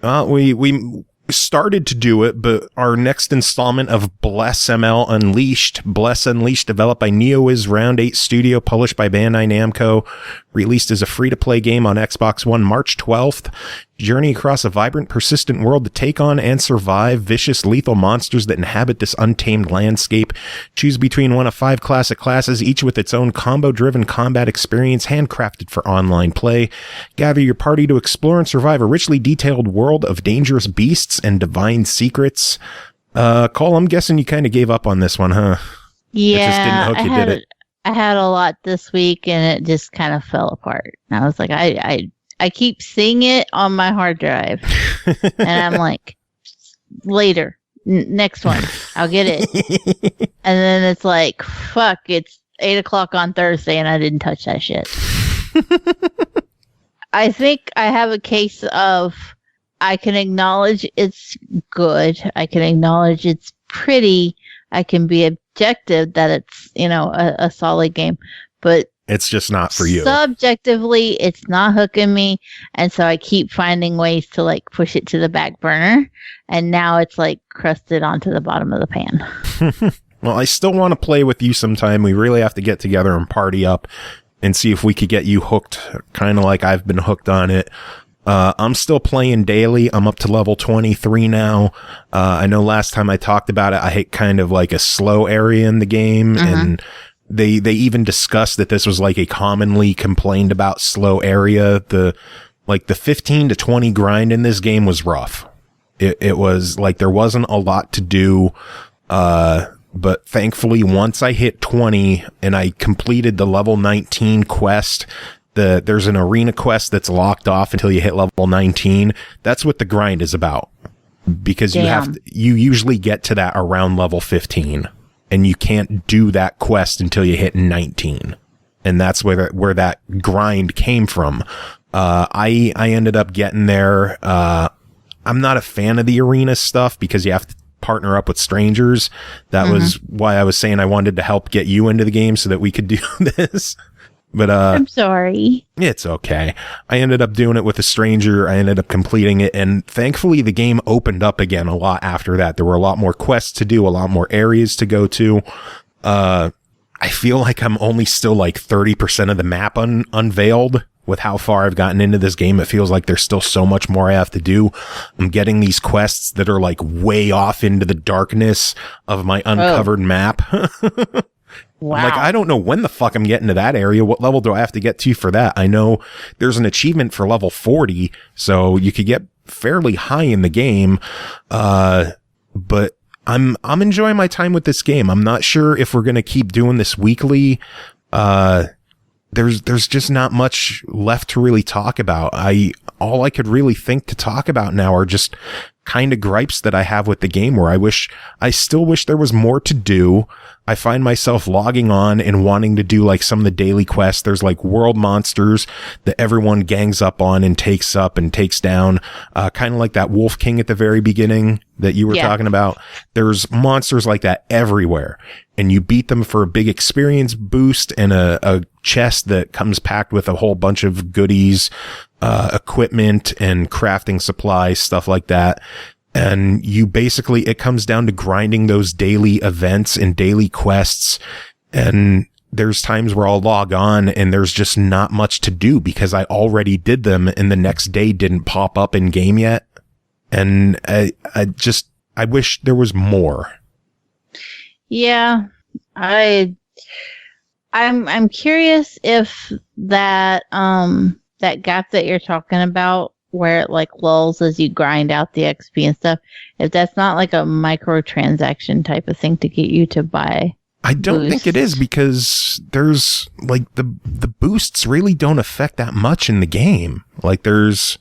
Speaker 2: We started to do it, but our next installment of Bless ML Unleashed, Bless Unleashed, developed by NeoWiz Round 8 Studio, published by Bandai Namco, released as a free-to-play game on Xbox One March 12th. Journey across a vibrant, persistent world to take on and survive vicious, lethal monsters that inhabit this untamed landscape. Choose between one of 5 classic classes, each with its own combo-driven combat experience, handcrafted for online play. Gather your party to explore and survive a richly detailed world of dangerous beasts and divine secrets. Cole, I'm guessing you kind of gave up on this one, huh?
Speaker 3: Yeah,
Speaker 2: it just didn't hook you, did it?
Speaker 3: I had a lot this week, and it just kind of fell apart. And I was like, I keep seeing it on my hard drive, and I'm like, later, next one, I'll get it. And then it's like, fuck, it's 8:00 on Thursday, and I didn't touch that shit. I think I have a case of I can acknowledge it's good. I can acknowledge it's pretty. I can be objective that it's, a solid game, but
Speaker 2: it's just not for you.
Speaker 3: Subjectively, it's not hooking me. And so I keep finding ways to like push it to the back burner. And now it's like crusted onto the bottom of the pan.
Speaker 2: Well, I still want to play with you sometime. We really have to get together and party up and see if we could get you hooked, kind of like I've been hooked on it. I'm still playing daily. I'm up to level 23 now. I know last time I talked about it, I hit kind of like a slow area in the game, and they even discussed that this was like a commonly complained about slow area. The 15 to 20 grind in this game was rough. It was like there wasn't a lot to do. But thankfully, once I hit 20 and I completed the level 19 quest, there's an arena quest that's locked off until you hit level 19. That's what the grind is about, because you usually get to that around level 15, and you can't do that quest until you hit 19. And that's where that grind came from. I ended up getting there. I'm not a fan of the arena stuff because you have to partner up with strangers. That was why I was saying I wanted to help get you into the game so that we could do this. But
Speaker 3: I'm sorry.
Speaker 2: It's okay. I ended up doing it with a stranger. I ended up completing it, and thankfully the game opened up again a lot after that. There were a lot more quests to do, a lot more areas to go to. I feel like I'm only still like 30% of the map unveiled with how far I've gotten into this game. It feels like there's still so much more I have to do. I'm getting these quests that are like way off into the darkness of my uncovered map.
Speaker 3: Wow.
Speaker 2: I'm like, I don't know when the fuck I'm getting to that area. What level do I have to get to for that? I know there's an achievement for level 40, so you could get fairly high in the game. But I'm enjoying my time with this game. I'm not sure if we're going to keep doing this weekly. There's just not much left to really talk about. All I could really think to talk about now are just kind of gripes that I have with the game, where I still wish there was more to do. I find myself logging on and wanting to do like some of the daily quests. There's like world monsters that everyone gangs up on and takes down. Kind of like that Wolf King at the very beginning that you were talking about. There's monsters like that everywhere, and you beat them for a big experience boost and a chest that comes packed with a whole bunch of goodies, equipment and crafting supplies, stuff like that. And it comes down to grinding those daily events and daily quests. And there's times where I'll log on and there's just not much to do because I already did them and the next day didn't pop up in game yet. And I wish there was more.
Speaker 3: Yeah. I'm curious if that gap that you're talking about, where it like lulls as you grind out the XP and stuff, if that's not like a microtransaction type of thing to get you to buy.
Speaker 2: I don't think it is, because there's like the boosts really don't affect that much in the game. Like there's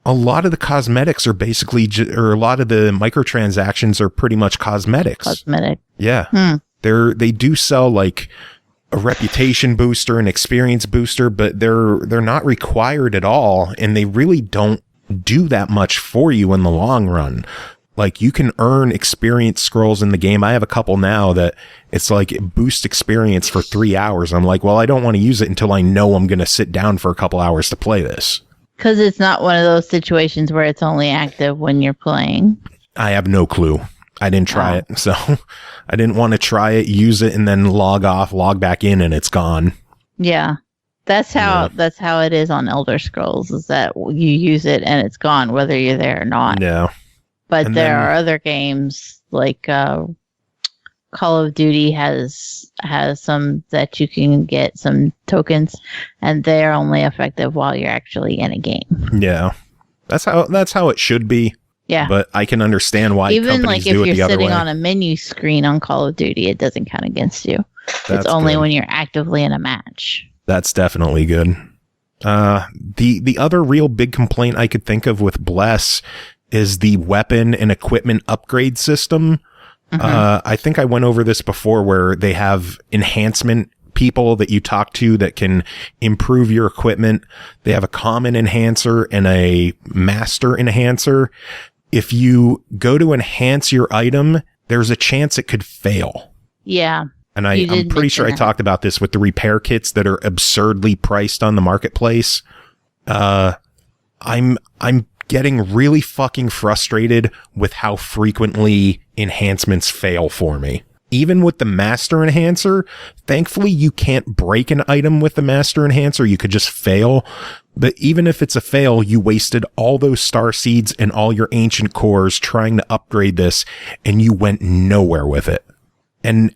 Speaker 2: a lot of the cosmetics are basically, or a lot of the microtransactions are pretty much cosmetics.
Speaker 3: Cosmetic.
Speaker 2: Yeah. They do sell like a reputation booster, an experience booster, but they're not required at all, and they really don't do that much for you in the long run. Like you can earn experience scrolls in the game. I have a couple now that it's like boost experience for 3 hours. I'm like, well, I don't want to use it until I know I'm going to sit down for a couple hours to play this.
Speaker 3: Because it's not one of those situations where it's only active when you're playing. I
Speaker 2: have no clue. I didn't try it, so I didn't want to try it, use it, and then log off, log back in, and it's gone.
Speaker 3: Yeah, that's how it is on Elder Scrolls. Is that you use it and it's gone, whether you're there or not.
Speaker 2: Yeah.
Speaker 3: But there are other games like Call of Duty has some that you can get some tokens, and they're only effective while you're actually in a game.
Speaker 2: Yeah, that's how it should be.
Speaker 3: Yeah,
Speaker 2: but I can understand why
Speaker 3: even like if you're sitting
Speaker 2: on
Speaker 3: a menu screen on Call of Duty, it doesn't count against you. It's only when you're actively in a match.
Speaker 2: That's definitely good. The other real big complaint I could think of with Bless is the weapon and equipment upgrade system. I think I went over this before, where they have enhancement people that you talk to that can improve your equipment. They have a common enhancer and a master enhancer. If you go to enhance your item, there's a chance it could fail.
Speaker 3: Yeah.
Speaker 2: And I'm pretty sure I talked about this with the repair kits that are absurdly priced on the marketplace. I'm getting really fucking frustrated with how frequently enhancements fail for me. Even with the master enhancer, thankfully you can't break an item with the master enhancer. You could just fail. But even if it's a fail, you wasted all those star seeds and all your ancient cores trying to upgrade this, and you went nowhere with it. And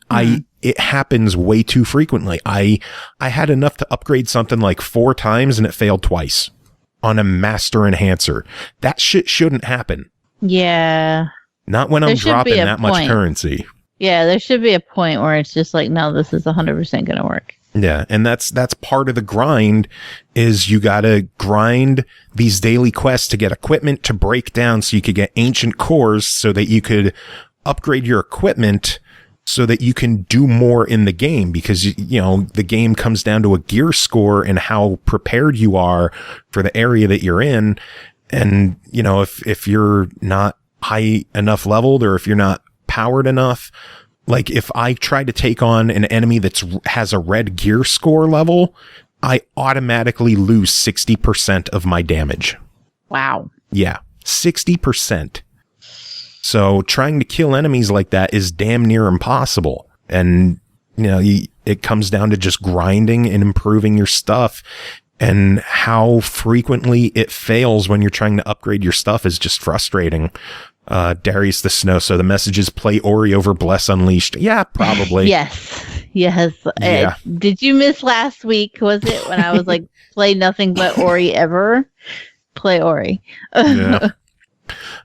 Speaker 2: it happens way too frequently. I had enough to upgrade something like 4 times and it failed twice on a master enhancer. That shit shouldn't happen.
Speaker 3: Yeah.
Speaker 2: Not when I'm dropping that much currency.
Speaker 3: Yeah, there should be a point where it's just like, no, this is 100% going to work.
Speaker 2: Yeah, and that's part of the grind is you got to grind these daily quests to get equipment to break down so you could get ancient cores so that you could upgrade your equipment so that you can do more in the game, because, you know, the game comes down to a gear score and how prepared you are for the area that you're in. And, you know, if you're not high enough leveled, or if you're not powered enough, like if I try to take on an enemy has a red gear score level, I automatically lose 60% of my damage.
Speaker 3: Wow.
Speaker 2: Yeah, 60%. So trying to kill enemies like that is damn near impossible. And, you know, it comes down to just grinding and improving your stuff. And how frequently it fails when you're trying to upgrade your stuff is just frustrating. Darius the Snow. So the message is play Ori over Bless Unleashed. Yeah, probably.
Speaker 3: Yes. Yeah. Did you miss last week? Was it when I was like, play nothing but Ori ever? Play Ori.
Speaker 2: Yeah.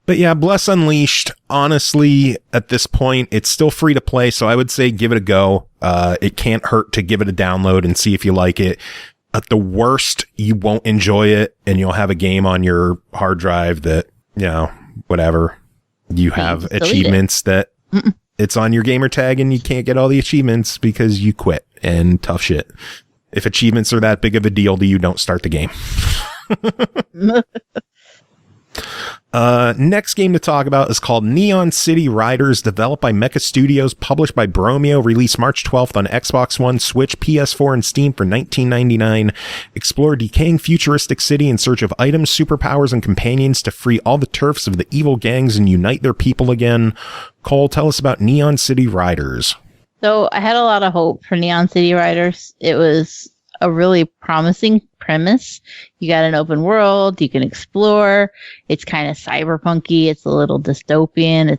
Speaker 2: But yeah, Bless Unleashed, honestly, at this point, it's still free to play. So I would say give it a go. It can't hurt to give it a download and see if you like it. At the worst, you won't enjoy it and you'll have a game on your hard drive that, you know, whatever. You have achievements that it's on your gamer tag and you can't get all the achievements because you quit, and tough shit. If achievements are that big of a deal to you, don't start the game. Next game to talk about is called Neon City Riders, developed by Mecha Studios, published by Bromeo, released March 12th on Xbox One, Switch, PS4, and Steam for $19.99. Explore a decaying futuristic city in search of items, superpowers, and companions to free all the turfs of the evil gangs and unite their people again. Cole, tell us about Neon City Riders.
Speaker 3: So I had a lot of hope for Neon City Riders. It was a really promising premise. You got an open world, you can explore. It's kind of cyberpunky. It's a little dystopian.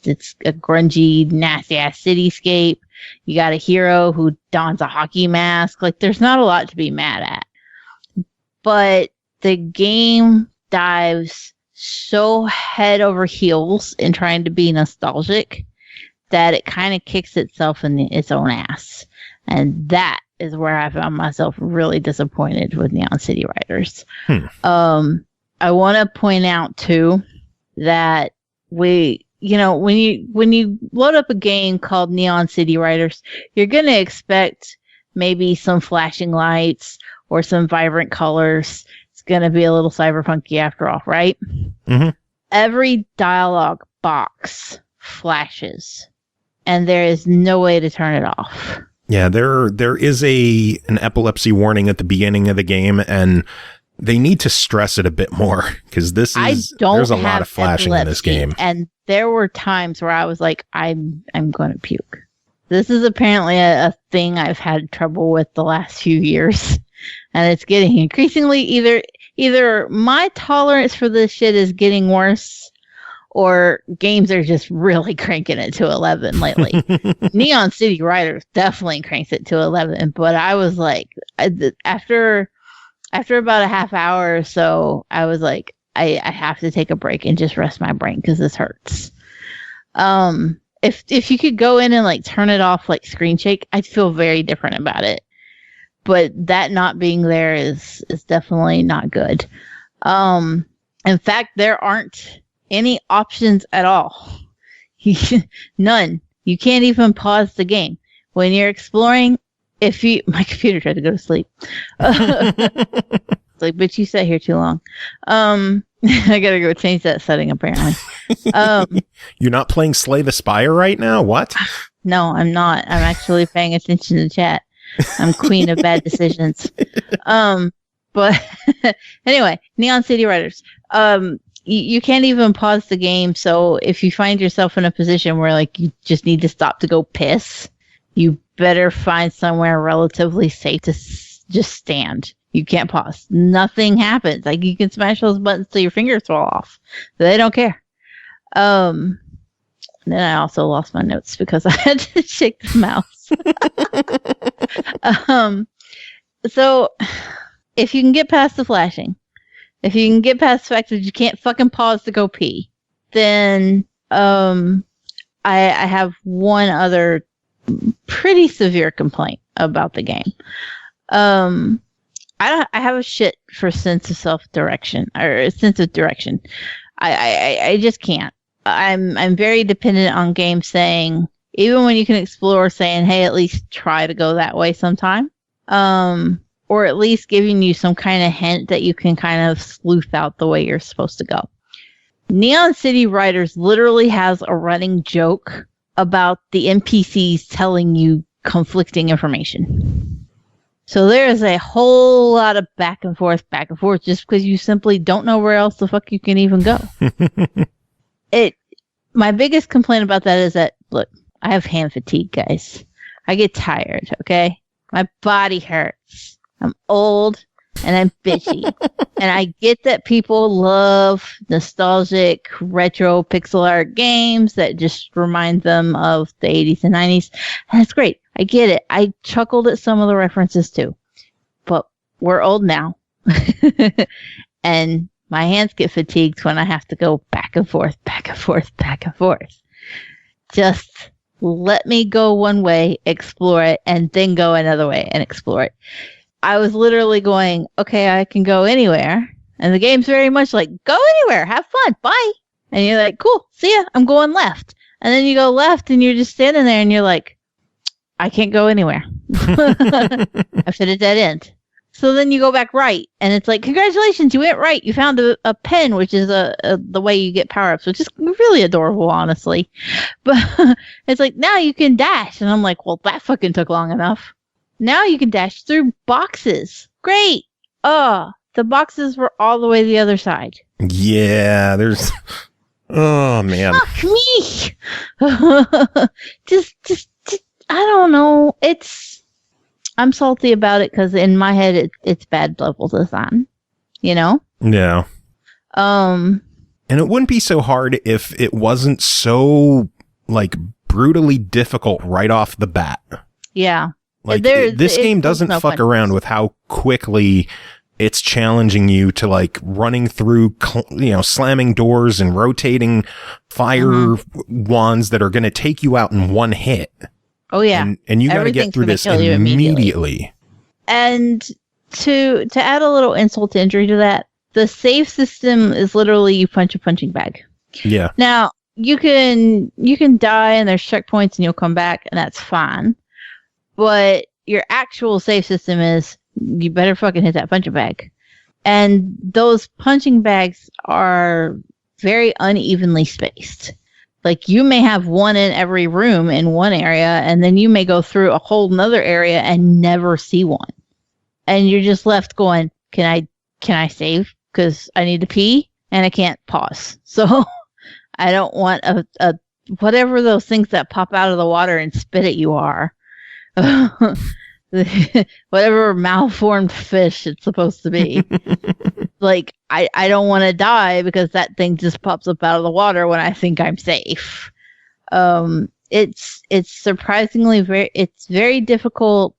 Speaker 3: It's a grungy, nasty ass cityscape. You got a hero who dons a hockey mask. Like, there's not a lot to be mad at. But the game dives so head over heels in trying to be nostalgic that it kind of kicks itself in its own ass. And that is where I found myself really disappointed with Neon City Riders. I want to point out too that when you load up a game called Neon City Riders, you're going to expect maybe some flashing lights or some vibrant colors. It's going to be a little cyberpunky after all, right? Mm-hmm. Every dialogue box flashes, and there is no way to turn it off.
Speaker 2: Yeah, there is an epilepsy warning at the beginning of the game, and they need to stress it a bit more, because there's a lot of flashing in this game.
Speaker 3: And there were times where I was like, I'm going to puke. This is apparently a thing I've had trouble with the last few years, and it's getting increasingly either my tolerance for this shit is getting worse, or games are just really cranking it to 11 lately. Neon City Riders definitely cranks it to 11, but I was like, after about a half hour or so, I was like, I have to take a break and just rest my brain because this hurts. If you could go in and like turn it off like screen shake, I'd feel very different about it. But that not being there is definitely not good. In fact, there aren't any options at all. None. You can't even pause the game. When you're exploring, my computer tried to go to sleep. It's like, bitch, you sat here too long. I gotta go change that setting apparently.
Speaker 2: You're not playing Slay the Spire right now? What?
Speaker 3: No, I'm not. I'm actually paying attention to chat. I'm queen of bad decisions. But anyway, Neon City Riders. You can't even pause the game. So if you find yourself in a position where like you just need to stop to go piss, you better find somewhere relatively safe to just stand. You can't pause. Nothing happens. Like you can smash those buttons till your fingers fall off. They don't care. And then I also lost my notes because I had to shake the mouse. So if you can get past the flashing, if you can get past the fact that you can't fucking pause to go pee, then I have one other pretty severe complaint about the game. I have a shit for sense of self-direction or sense of direction. I just can't. I'm very dependent on games saying, even when you can explore, saying, hey, at least try to go that way sometime. Or at least giving you some kind of hint that you can kind of sleuth out the way you're supposed to go. Neon City Riders literally has a running joke about the NPCs telling you conflicting information. So there is a whole lot of back and forth, just because you simply don't know where else the fuck you can even go. My biggest complaint about that is that, look, I have hand fatigue, guys. I get tired, okay? My body hurts. I'm old and I'm bitchy. And I get that people love nostalgic retro pixel art games that just remind them of the 80s and 90s. And that's great. I get it. I chuckled at some of the references too. But we're old now. And my hands get fatigued when I have to go back and forth, back and forth, back and forth. Just let me go one way, explore it, and then go another way and explore it. I was literally going, okay, I can go anywhere. And the game's very much like, go anywhere, have fun, bye. And you're like, cool, see ya, I'm going left. And then you go left and you're just standing there and you're like, I can't go anywhere. I've hit a dead end. So then you go back right, and it's like, congratulations, you went right. You found a pen, which is the way you get power-ups, which is really adorable, honestly. But it's like, now you can dash. And I'm like, well, that fucking took long enough. Now you can dash through boxes. Great. Oh, the boxes were all the way the other side.
Speaker 2: Yeah, there's... Oh, man.
Speaker 3: Fuck me. just, I don't know. I'm salty about it because in my head it's bad level design, you know?
Speaker 2: Yeah. And it wouldn't be so hard if it wasn't so like brutally difficult right off the bat.
Speaker 3: Yeah.
Speaker 2: Like this game doesn't fuck around with how quickly it's challenging you to like running through, slamming doors and rotating fire wands that are going to take you out in one hit.
Speaker 3: Oh yeah,
Speaker 2: and you got to get through this immediately. And
Speaker 3: to add a little insult to injury to that, the save system is literally you punch a punching bag.
Speaker 2: Yeah.
Speaker 3: Now you can die and there's checkpoints and you'll come back and that's fine, but your actual save system is you better fucking hit that punching bag, and those punching bags are very unevenly spaced. Like, you may have one in every room in one area, and then you may go through a whole nother area and never see one. And you're just left going, can I save? Because I need to pee, and I can't pause. So, I don't want a whatever those things that pop out of the water and spit at you are. Whatever malformed fish it's supposed to be. Like, I don't want to die because that thing just pops up out of the water when I think I'm safe. It's surprisingly very difficult,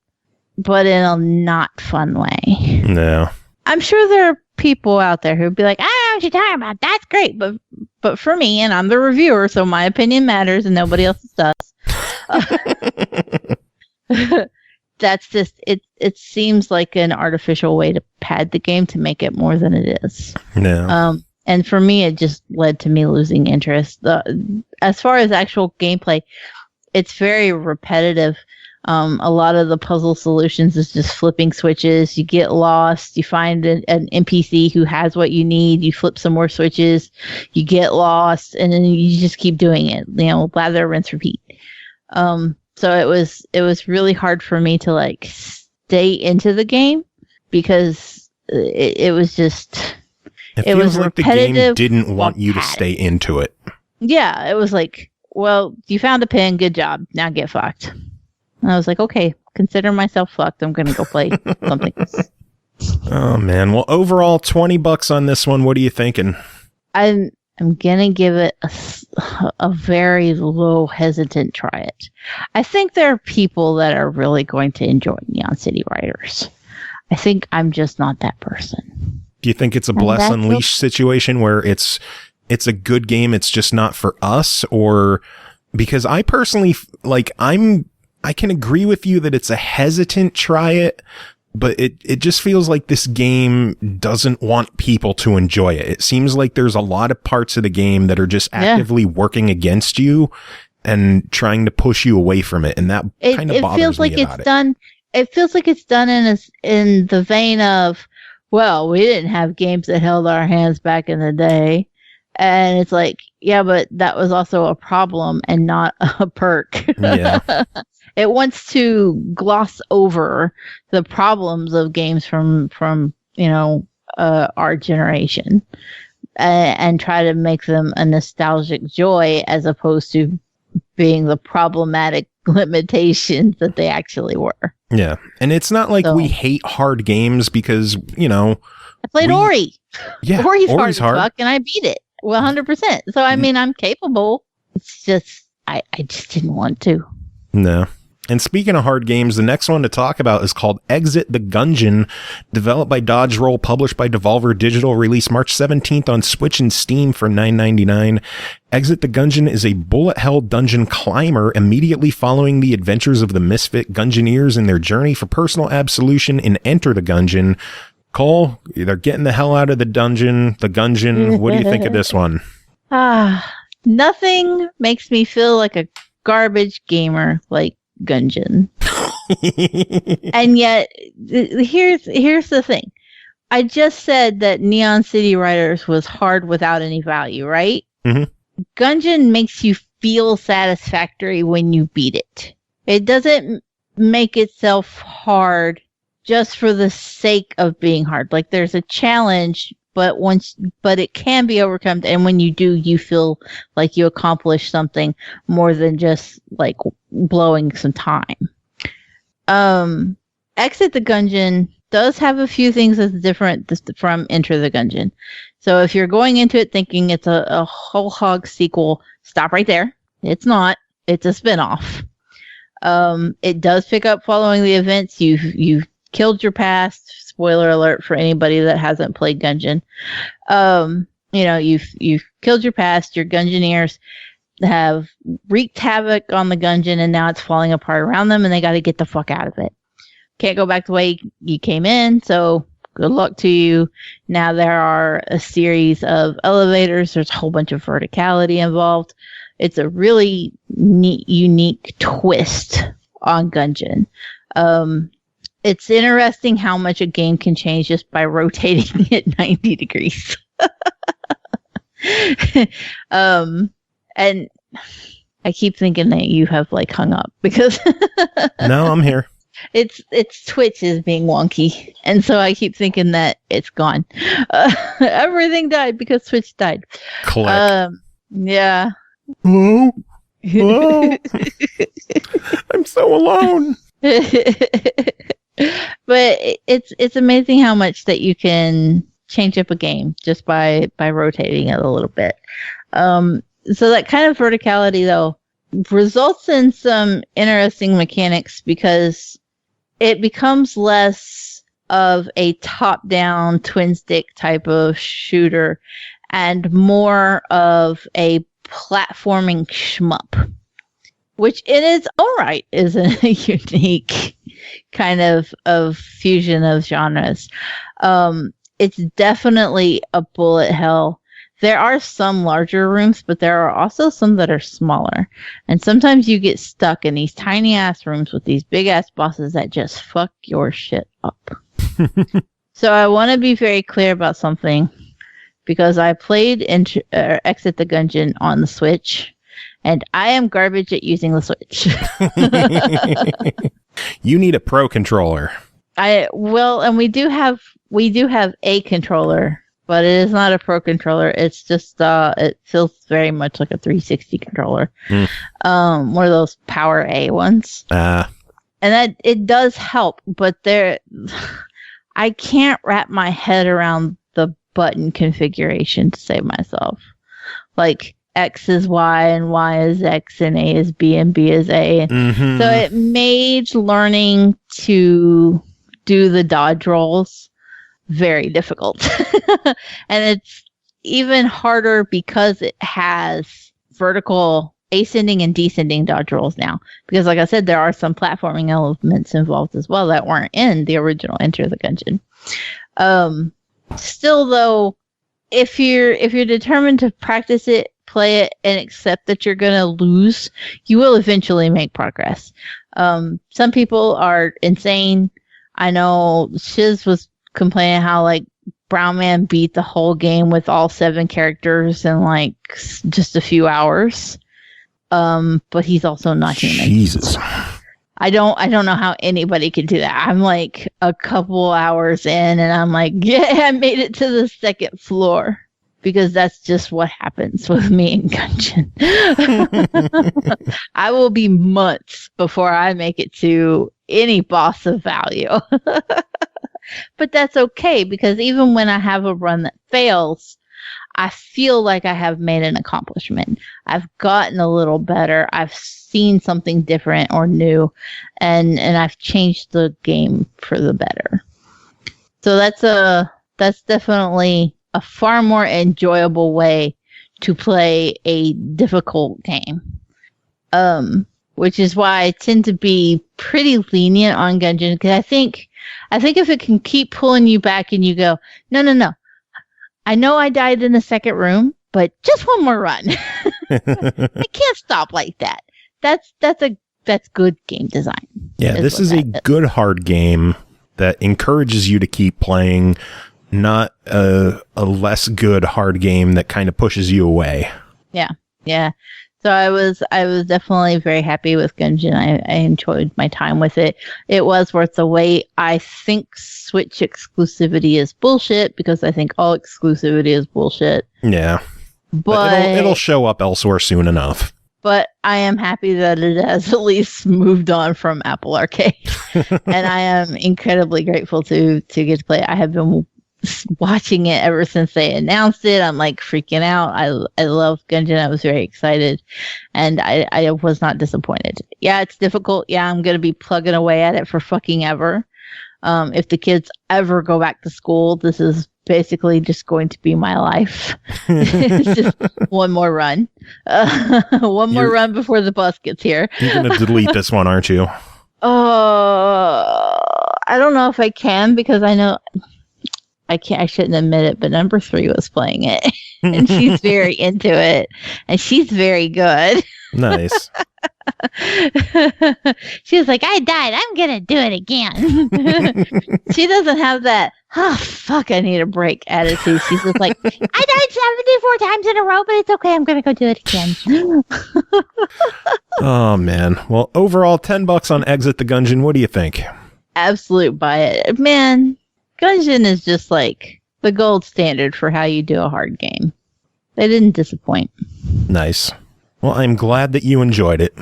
Speaker 3: but in a not fun way.
Speaker 2: No.
Speaker 3: I'm sure there are people out there who'd be like, I don't know what you're talking about. That's great. But for me, and I'm the reviewer, so my opinion matters and nobody else's does. That's just, it seems like an artificial way to pad the game to make it more than it is.
Speaker 2: No.
Speaker 3: And for me, it just led to me losing interest. As far as actual gameplay, it's very repetitive. A lot of the puzzle solutions is just flipping switches. You get lost. You find an NPC who has what you need. You flip some more switches. You get lost, and then you just keep doing it. Lather, rinse, repeat. So it was really hard for me to like stay into the game because it was just.
Speaker 2: It was like the game didn't want you to
Speaker 3: static.
Speaker 2: stay into it.
Speaker 3: Yeah, it was like, well, you found a pin. Good job. Now get fucked. And I was like, okay, consider myself fucked. I'm going to go play something.
Speaker 2: Oh, man. Well, overall, $20 on this one. What are you thinking?
Speaker 3: I'm going to give it a very low hesitant try it. I think there are people that are really going to enjoy Neon City Riders. I think I'm just not that person.
Speaker 2: Do you think it's a Bless Unleashed situation where it's a good game, it's just not for us? Or because I personally, like, I can agree with you that it's a hesitant try it, but it just feels like this game doesn't want people to enjoy it. It seems like there's a lot of parts of the game that are just actively working against you and trying to push you away from it. And that kind of bothers me about it.
Speaker 3: It feels like it's done in the vein of, well, we didn't have games that held our hands back in the day. And it's like, yeah, but that was also a problem and not a perk.
Speaker 2: Yeah.
Speaker 3: It wants to gloss over the problems of games from our generation and try to make them a nostalgic joy as opposed to being the problematic limitations that they actually were.
Speaker 2: Yeah. And it's not like we hate hard games because,
Speaker 3: I played Ori.
Speaker 2: Yeah.
Speaker 3: Ori's hard as fuck and I beat it 100%. So, I mean, I'm capable. It's just, I just didn't want to.
Speaker 2: No. And speaking of hard games, the next one to talk about is called Exit the Gungeon, developed by Dodge Roll, published by Devolver Digital, released March 17th on Switch and Steam for $9.99. Exit the Gungeon is a bullet hell dungeon climber immediately following the adventures of the misfit Gungeoneers in their journey for personal absolution in Enter the Gungeon. Cole, they're getting the hell out of the dungeon, the Gungeon. What do you think of this one?
Speaker 3: Nothing makes me feel like a garbage gamer like Gungeon. And yet, here's the thing. I just said that Neon City Riders was hard without any value, right?
Speaker 2: Mm-hmm.
Speaker 3: Gungeon makes you feel satisfactory when you beat it. It doesn't make itself hard just for the sake of being hard. Like there's a challenge, but it can be overcome, and when you do, you feel like you accomplished something more than just like blowing some time. Exit the Gungeon does have a few things that's different from Enter the Gungeon. So if you're going into it thinking it's a whole hog sequel, stop right there. It's not. It's a spinoff. It does pick up following the events. You've killed your past. Spoiler alert for anybody that hasn't played Gungeon. You've killed your past. Your Gungeoneers have wreaked havoc on the Gungeon, and now it's falling apart around them, and they got to get the fuck out of it. Can't go back the way you came in, so good luck to you. Now there are a series of elevators. There's a whole bunch of verticality involved. It's a really neat, unique twist on Gungeon. It's interesting how much a game can change just by rotating it 90 degrees. And I keep thinking that you have like hung up because
Speaker 2: No, I'm here.
Speaker 3: It's Twitch is being wonky, and so I keep thinking that it's gone. Everything died because Twitch died.
Speaker 2: Click.
Speaker 3: Yeah.
Speaker 2: Hello? Hello? I'm so alone.
Speaker 3: But it's amazing how much that you can change up a game just by rotating it a little bit. So that kind of verticality though results in some interesting mechanics because it becomes less of a top-down twin stick type of shooter and more of a platforming shmup, which in its own right is a unique kind of fusion of genres. It's definitely a bullet hell there are some larger rooms, but there are also some that are smaller. And sometimes you get stuck in these tiny ass rooms with these big ass bosses that just fuck your shit up. So I want to be very clear about something, because I played Exit the Gungeon on the Switch, and I am garbage at using the Switch.
Speaker 2: You need a pro controller.
Speaker 3: And we do have a controller, but it is not a pro controller. It's just it feels very much like a 360 controller. One of those Power A ones. And that it does help, but I can't wrap my head around the button configuration to save myself. Like X is Y and Y is X and A is B and B is A. So it made learning to do the dodge rolls very difficult. And it's even harder because it has vertical ascending and descending dodge rolls now. Because like I said, there are some platforming elements involved as well that weren't in the original Enter the Gungeon. Still though, if you're determined to practice it, play it, and accept that you're going to lose, you will eventually make progress. Some people are insane. I know Shiz was complaining how like Brown Man beat the whole game with all 7 characters in like just a few hours. But he's also not human.
Speaker 2: Jesus.
Speaker 3: I don't know how anybody could do that. I'm like a couple hours in and I'm like, yeah, I made it to the 2nd floor. Because that's just what happens with me in Gungeon. I will be months before I make it to any boss of value. But that's okay, because even when I have a run that fails, I feel like I have made an accomplishment. I've gotten a little better. I've seen something different or new, and I've changed the game for the better. So that's definitely a far more enjoyable way to play a difficult game. Which is why I tend to be pretty lenient on Gungeon, because I think if it can keep pulling you back and you go, no. I know I died in the 2nd room, but just one more run. I can't stop like that. That's good game design.
Speaker 2: Yeah, this is a good hard game that encourages you to keep playing, not a less good hard game that kind of pushes you away. Yeah. So I was definitely very happy with Gungeon. I enjoyed my time with it. It was worth the wait. I think Switch exclusivity is bullshit, because I think all exclusivity is bullshit. Yeah. But it'll show up elsewhere soon enough.
Speaker 3: But I am happy that it has at least moved on from Apple Arcade. And I am incredibly grateful to get to play it. I have been watching it ever since they announced it. I'm like freaking out. I love Gungeon. I was very excited, and I was not disappointed. Yeah, it's difficult. Yeah, I'm gonna be plugging away at it for fucking ever. If the kids ever go back to school, this is basically just going to be my life. It's just one more run. One more run before the bus gets here.
Speaker 2: You're gonna delete this one, aren't you?
Speaker 3: I don't know if I can, because I know I shouldn't admit it, but number 3 was playing it, and she's very into it, and she's very good.
Speaker 2: Nice.
Speaker 3: She was like, I died, I'm gonna do it again. She doesn't have that, oh fuck, I need a break attitude. She's just like, I died 74 times in a row, but it's okay, I'm gonna go do it again.
Speaker 2: Oh man. Well, overall, $10 on Exit the Gungeon. What do you think?
Speaker 3: Absolute buy it, man. Gungeon is just like the gold standard for how you do a hard game. They didn't disappoint.
Speaker 2: Nice. Well, I'm glad that you enjoyed it.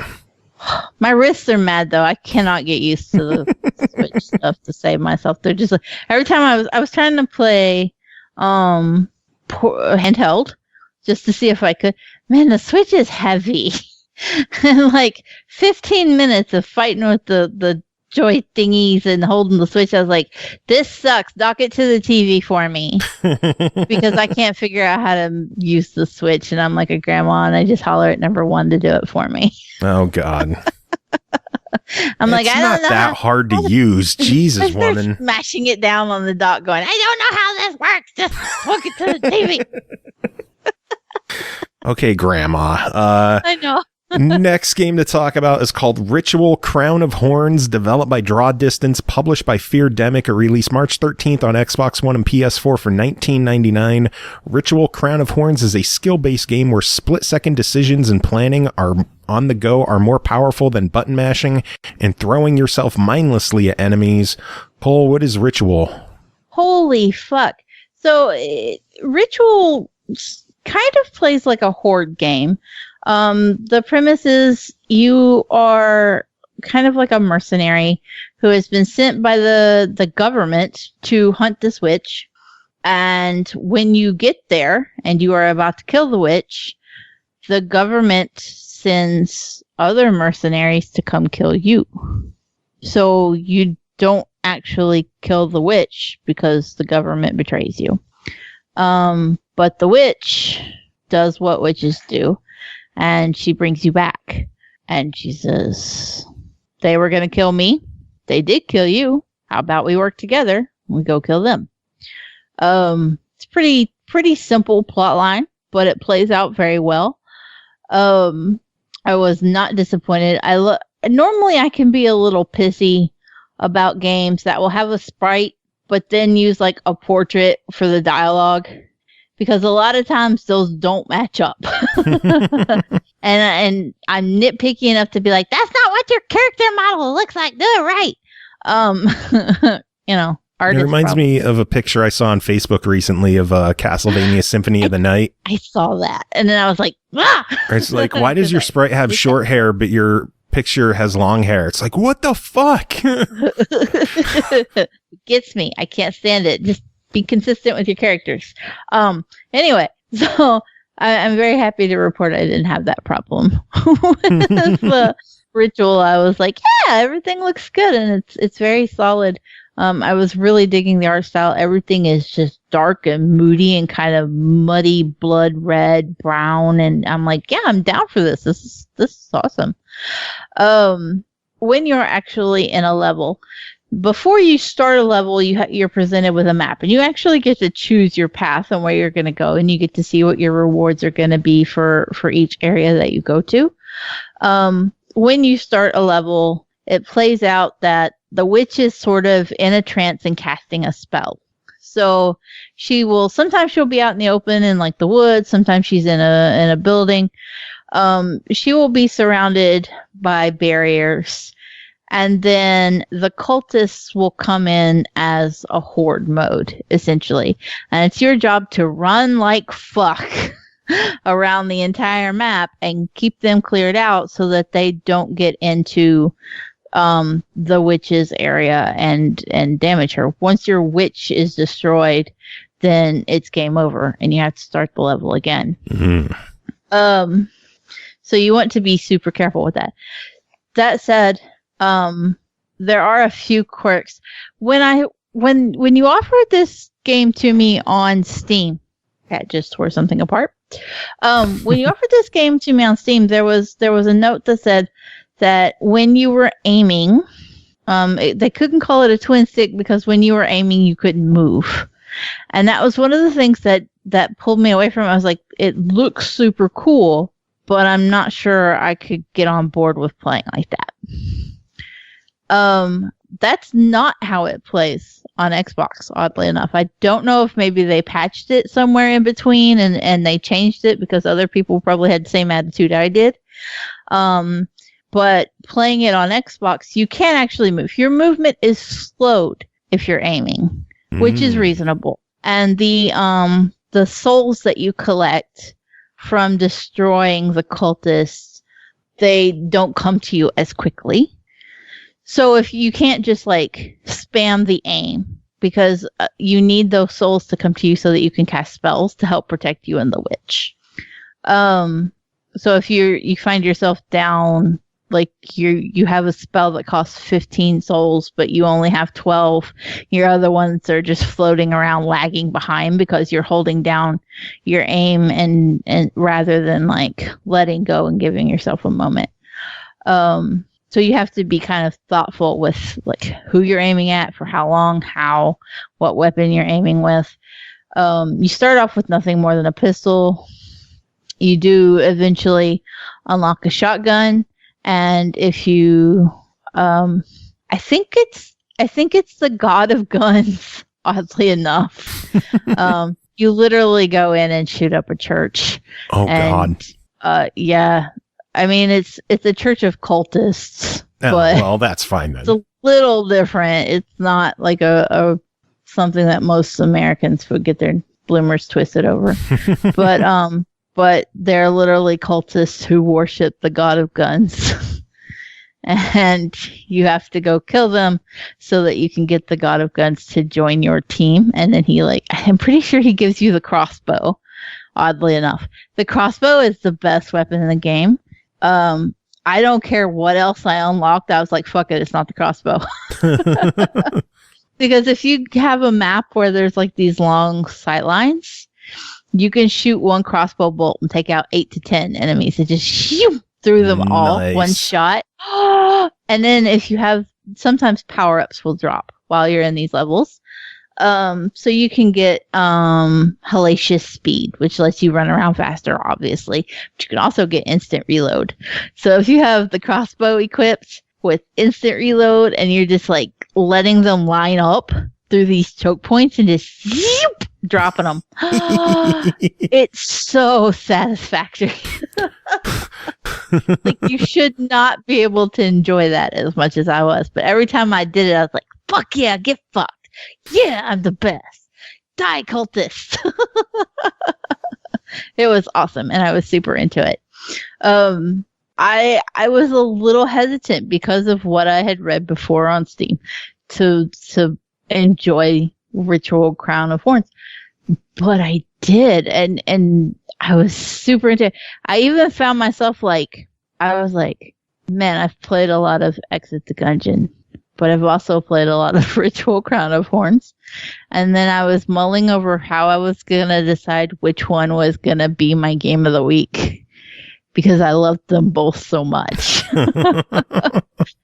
Speaker 3: My wrists are mad though. I cannot get used to the Switch stuff to save myself. They're just like, every time I was trying to play handheld just to see if I could. Man, the Switch is heavy. And like 15 minutes of fighting with the joy thingies and holding the Switch, I was like, this sucks. Dock it to the TV for me. Because I can't figure out how to use the Switch, and I'm like a grandma, and I just holler at number 1 to do it for me.
Speaker 2: Oh God.
Speaker 3: I'm like, I don't know.
Speaker 2: It's not that hard to use. Jesus, woman.
Speaker 3: Smashing it down on the dock going, I don't know how this works. Just hook it to the TV.
Speaker 2: Okay, Grandma.
Speaker 3: I know.
Speaker 2: Next game to talk about is called Ritual Crown of Horns, developed by Draw Distance, published by Feardemic, released March 13th on Xbox One and PS4 for $19.99. Ritual Crown of Horns is a skill-based game where split-second decisions and planning are on the go are more powerful than button mashing and throwing yourself mindlessly at enemies. Cole, what is Ritual?
Speaker 3: Holy fuck. So, Ritual kind of plays like a horde game. The premise is you are kind of like a mercenary who has been sent by the government to hunt this witch. And when you get there and you are about to kill the witch, the government sends other mercenaries to come kill you. So you don't actually kill the witch because the government betrays you. But the witch does what witches do. And she brings you back. And she says, they were going to kill me. They did kill you. How about we work together and we go kill them? It's pretty simple plot line, but it plays out very well. I was not disappointed. Normally I can be a little pissy about games that will have a sprite, but then use like a portrait for the dialogue. Because a lot of times those don't match up. and I'm nitpicky enough to be like, that's not what your character model looks like. Do it right. Artist
Speaker 2: It reminds me of a picture I saw on Facebook recently of Castlevania Symphony of the Night.
Speaker 3: I saw that. And then I was like, ah!
Speaker 2: It's like, why does your sprite have short hair, but your picture has long hair? It's like, what the fuck?
Speaker 3: It gets me. I can't stand it. Just be consistent with your characters. Anyway, so I'm very happy to report I didn't have that problem with the Ritual. I was like, yeah, everything looks good and it's very solid. I was really digging the art style. Everything is just dark and moody and kind of muddy, blood red, brown, and I'm like, yeah, I'm down for this. This is awesome. When you're actually in a level, before you start a level, you're presented with a map, and you actually get to choose your path and where you're going to go, and you get to see what your rewards are going to be for each area that you go to. When you start a level, it plays out that the witch is sort of in a trance and casting a spell. So sometimes she'll be out in the open in like the woods, sometimes she's in a building. She will be surrounded by barriers. And then the cultists will come in as a horde mode, essentially. And it's your job to run like fuck around the entire map and keep them cleared out so that they don't get into the witch's area and damage her. Once your witch is destroyed, then it's game over and you have to start the level again. Mm-hmm. So you want to be super careful with that. That said, there are a few quirks. When you offered this game to me on Steam, that just tore something apart. When you offered this game to me on Steam, there was a note that said that when you were aiming, they couldn't call it a twin stick because when you were aiming, you couldn't move. And that was one of the things that pulled me away from it. I was like, it looks super cool, but I'm not sure I could get on board with playing like that. That's not how it plays on Xbox, oddly enough. I don't know if maybe they patched it somewhere in between and they changed it because other people probably had the same attitude I did. But playing it on Xbox, you can actually move. Your movement is slowed if you're aiming, which is reasonable. And the souls that you collect from destroying the cultists, they don't come to you as quickly. So if you can't just like spam the aim because you need those souls to come to you so that you can cast spells to help protect you and the witch. So if you find yourself down, like you have a spell that costs 15 souls, but you only have 12, your other ones are just floating around lagging behind because you're holding down your aim and rather than like letting go and giving yourself a moment. So you have to be kind of thoughtful with like who you're aiming at, for how long, what weapon you're aiming with. You start off with nothing more than a pistol. you do eventually unlock a shotgun, and if you, I think it's the God of Guns. Oddly enough, you literally go in and shoot up a church.
Speaker 2: Oh God!
Speaker 3: Yeah. I mean, it's a church of cultists.
Speaker 2: Oh,
Speaker 3: but
Speaker 2: well, that's fine then.
Speaker 3: It's a little different. It's not like a something that most Americans would get their bloomers twisted over. But they're literally cultists who worship the God of Guns. And you have to go kill them so that you can get the God of Guns to join your team. And then I'm pretty sure he gives you the crossbow, oddly enough. The crossbow is the best weapon in the game. I don't care what else I unlocked. I was like, fuck it, it's not the crossbow. Because if you have a map where there's like these long sight lines, you can shoot one crossbow bolt and take out 8 to 10 enemies. It just shoot through them all one shot. And then if you have, sometimes power-ups will drop while you're in these levels. So you can get hellacious speed, which lets you run around faster, obviously. But you can also get instant reload. So if you have the crossbow equipped with instant reload and you're just like letting them line up through these choke points and just dropping them, it's so satisfactory. Like, you should not be able to enjoy that as much as I was. But every time I did it, I was like, fuck yeah, get fucked. Yeah, I'm the best. Die, cultist. It was awesome, and I was super into it. I was a little hesitant because of what I had read before on Steam to enjoy Ritual Crown of Thorns, but I did, and I was super into it. I even found myself I was like, man, I've played a lot of Exit the Gungeon, but I've also played a lot of Ritual Crown of Thorns. And then I was mulling over how I was going to decide which one was going to be my game of the week, because I loved them both so much.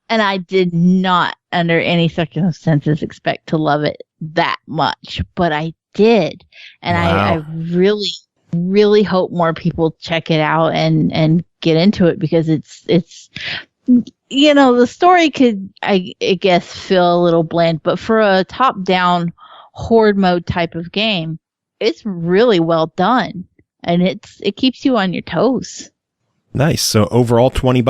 Speaker 3: And I did not, under any circumstances, expect to love it that much, but I did. And wow. I really, really hope more people check it out and get into it, because it's the story could, I guess, feel a little bland, but for a top-down horde mode type of game, it's really well done, and it keeps you on your toes.
Speaker 2: Nice. So overall, $20.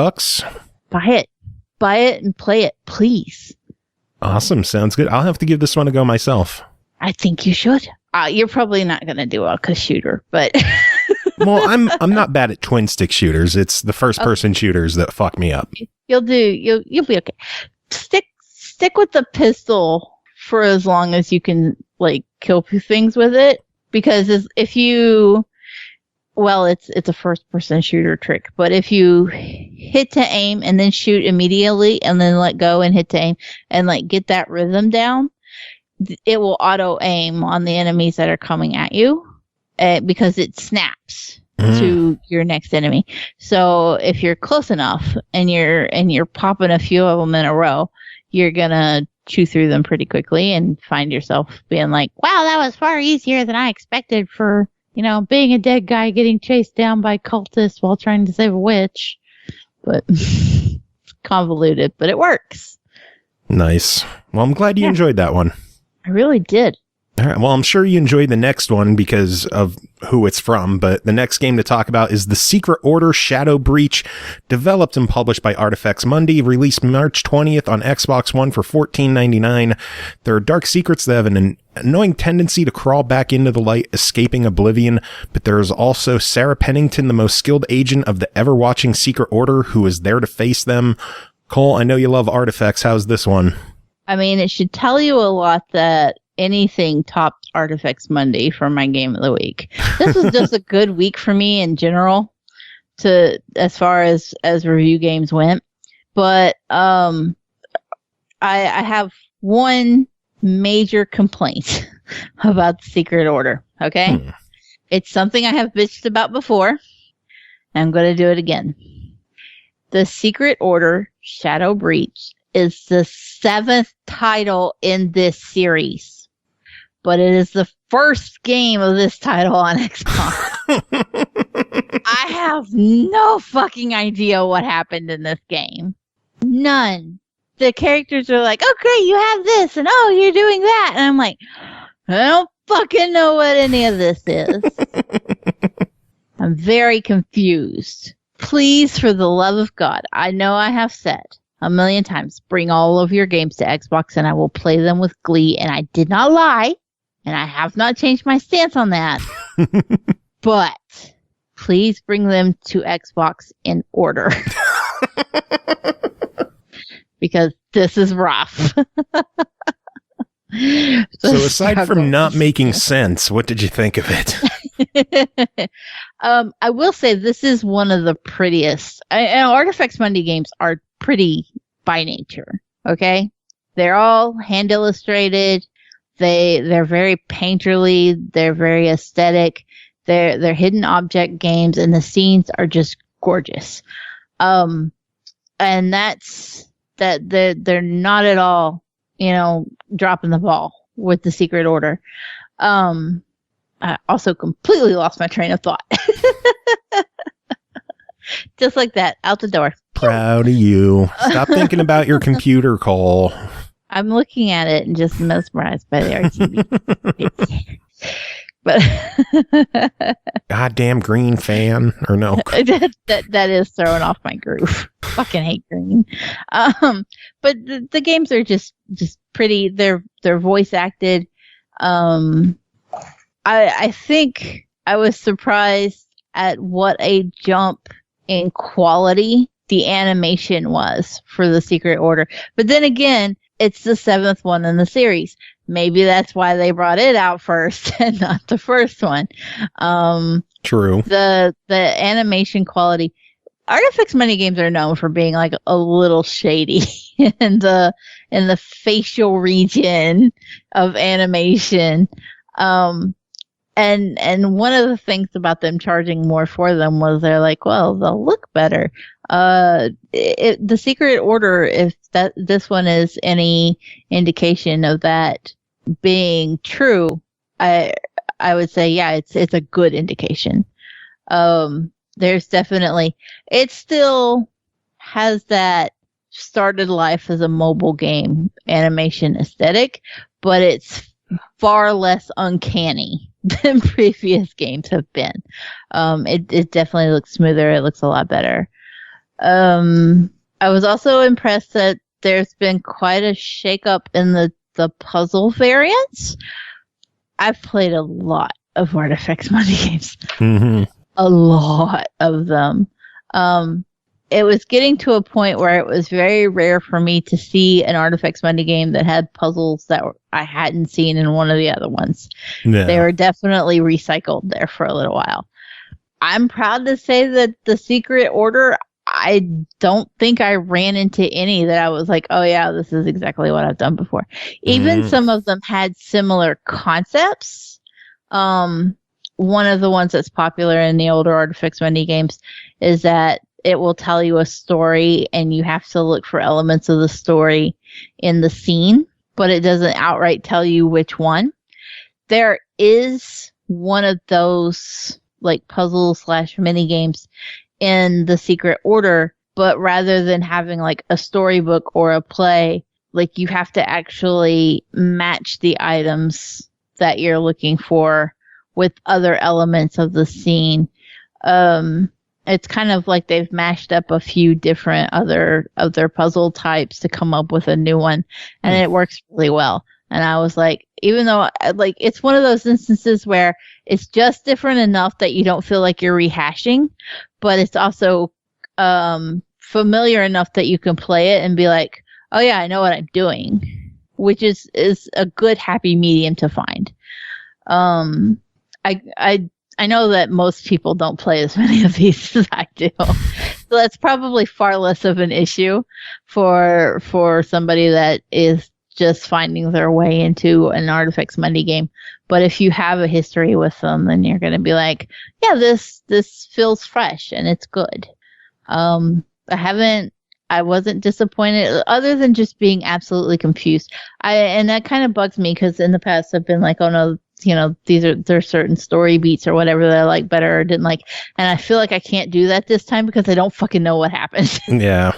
Speaker 3: Buy it and play it, please.
Speaker 2: Awesome. Sounds good. I'll have to give this one a go myself.
Speaker 3: I think you should. You're probably not going to do well because shooter, but.
Speaker 2: Well, I'm not bad at twin stick shooters. It's the first person shooters that fuck me up. You'll
Speaker 3: be okay. Stick with the pistol for as long as you can, kill things with it, because if you, well, it's a first person shooter trick, but if you hit to aim and then shoot immediately and then let go and hit to aim and get that rhythm down, it will auto aim on the enemies that are coming at you. Because it snaps to your next enemy. So if you're close enough and you're popping a few of them in a row, you're gonna chew through them pretty quickly and find yourself being like, "Wow, that was far easier than I expected for being a dead guy getting chased down by cultists while trying to save a witch." But it's convoluted, but it works.
Speaker 2: Nice. Well, I'm glad you enjoyed that one.
Speaker 3: I really did.
Speaker 2: All right. Well, I'm sure you enjoyed the next one because of who it's from, but the next game to talk about is The Secret Order Shadow Breach, developed and published by Artifacts Mundi, released March 20th on Xbox One for $14.99. There are dark secrets that have an annoying tendency to crawl back into the light, escaping oblivion, but there is also Sarah Pennington, the most skilled agent of the ever-watching Secret Order, who is there to face them. Cole, I know you love Artifacts. How's this one?
Speaker 3: I mean, it should tell you a lot that anything topped Artifacts Mundi for my game of the week. This was just a good week for me in general, as far as review games went. But I have one major complaint about the Secret Order. Okay, It's something I have bitched about before, and I'm going to do it again. The Secret Order Shadow Breach is the 7th title in this series, but it is the first game of this title on Xbox. I have no fucking idea what happened in this game. None. The characters are like, oh, great, you have this, and oh, you're doing that. And I'm like, I don't fucking know what any of this is. I'm very confused. Please, for the love of God, I know I have said a million times, bring all of your games to Xbox and I will play them with glee. And I did not lie. And I have not changed my stance on that. But please bring them to Xbox in order. Because this is rough.
Speaker 2: So aside from not making sense, what did you think of it?
Speaker 3: I will say this is one of the prettiest. Artifacts Monday games are pretty by nature. Okay, they're all hand illustrated. They're very painterly. They're very aesthetic. They're hidden object games, and the scenes are just gorgeous. And that's that. They're not at all, dropping the ball with the Secret Order. I also completely lost my train of thought. Just like that, out the door.
Speaker 2: Proud of you. Stop thinking about your computer, Cole.
Speaker 3: I'm looking at it and just mesmerized by the RGB. But
Speaker 2: goddamn green fan, or no?
Speaker 3: that is throwing off my groove. Fucking hate green. But the games are just pretty. They're voice acted. I think I was surprised at what a jump in quality the animation was for the Secret Order. But then again, it's the 7th one in the series. Maybe that's why they brought it out first and not the first one.
Speaker 2: True.
Speaker 3: The animation quality. Artifacts Money games are known for being like a little shady in the facial region of animation. And one of the things about them charging more for them was they're like, well, they'll look better. The Secret Order, if this one is any indication of that being true, I would say, yeah, it's a good indication. There's definitely, it still has that started life as a mobile game animation aesthetic, but it's far less uncanny than previous games have been. It definitely looks smoother. It looks a lot better. I was also impressed that there's been quite a shakeup in the puzzle variants. I've played a lot of Artifacts Money games.
Speaker 2: Mm-hmm.
Speaker 3: A lot of them. It was getting to a point where it was very rare for me to see an Artifacts Monday game that had puzzles that I hadn't seen in one of the other ones. Yeah. They were definitely recycled there for a little while. I'm proud to say that the Secret Order, I don't think I ran into any that I was like, oh yeah, this is exactly what I've done before. Even some of them had similar concepts. One of the ones that's popular in the older Artifacts Monday games is that it will tell you a story and you have to look for elements of the story in the scene, but it doesn't outright tell you which one. There is one of those like puzzle / mini games in the Secret Order, but rather than having like a storybook or a play, like you have to actually match the items that you're looking for with other elements of the scene. It's kind of like they've mashed up a few different other puzzle types to come up with a new one, and it works really well. And I was like, even though like it's one of those instances where it's just different enough that you don't feel like you're rehashing, but it's also familiar enough that you can play it and be like, oh yeah, I know what I'm doing, which is a good happy medium to find. I know that most people don't play as many of these as I do. So that's probably far less of an issue for somebody that is just finding their way into an Artifacts Monday game. But if you have a history with them, then you're going to be like, yeah, this feels fresh and it's good. I wasn't disappointed other than just being absolutely confused. And that kind of bugs me because in the past I've been like, oh no, there's certain story beats or whatever that I like better or didn't like. And I feel like I can't do that this time because I don't fucking know what happened.
Speaker 2: Yeah.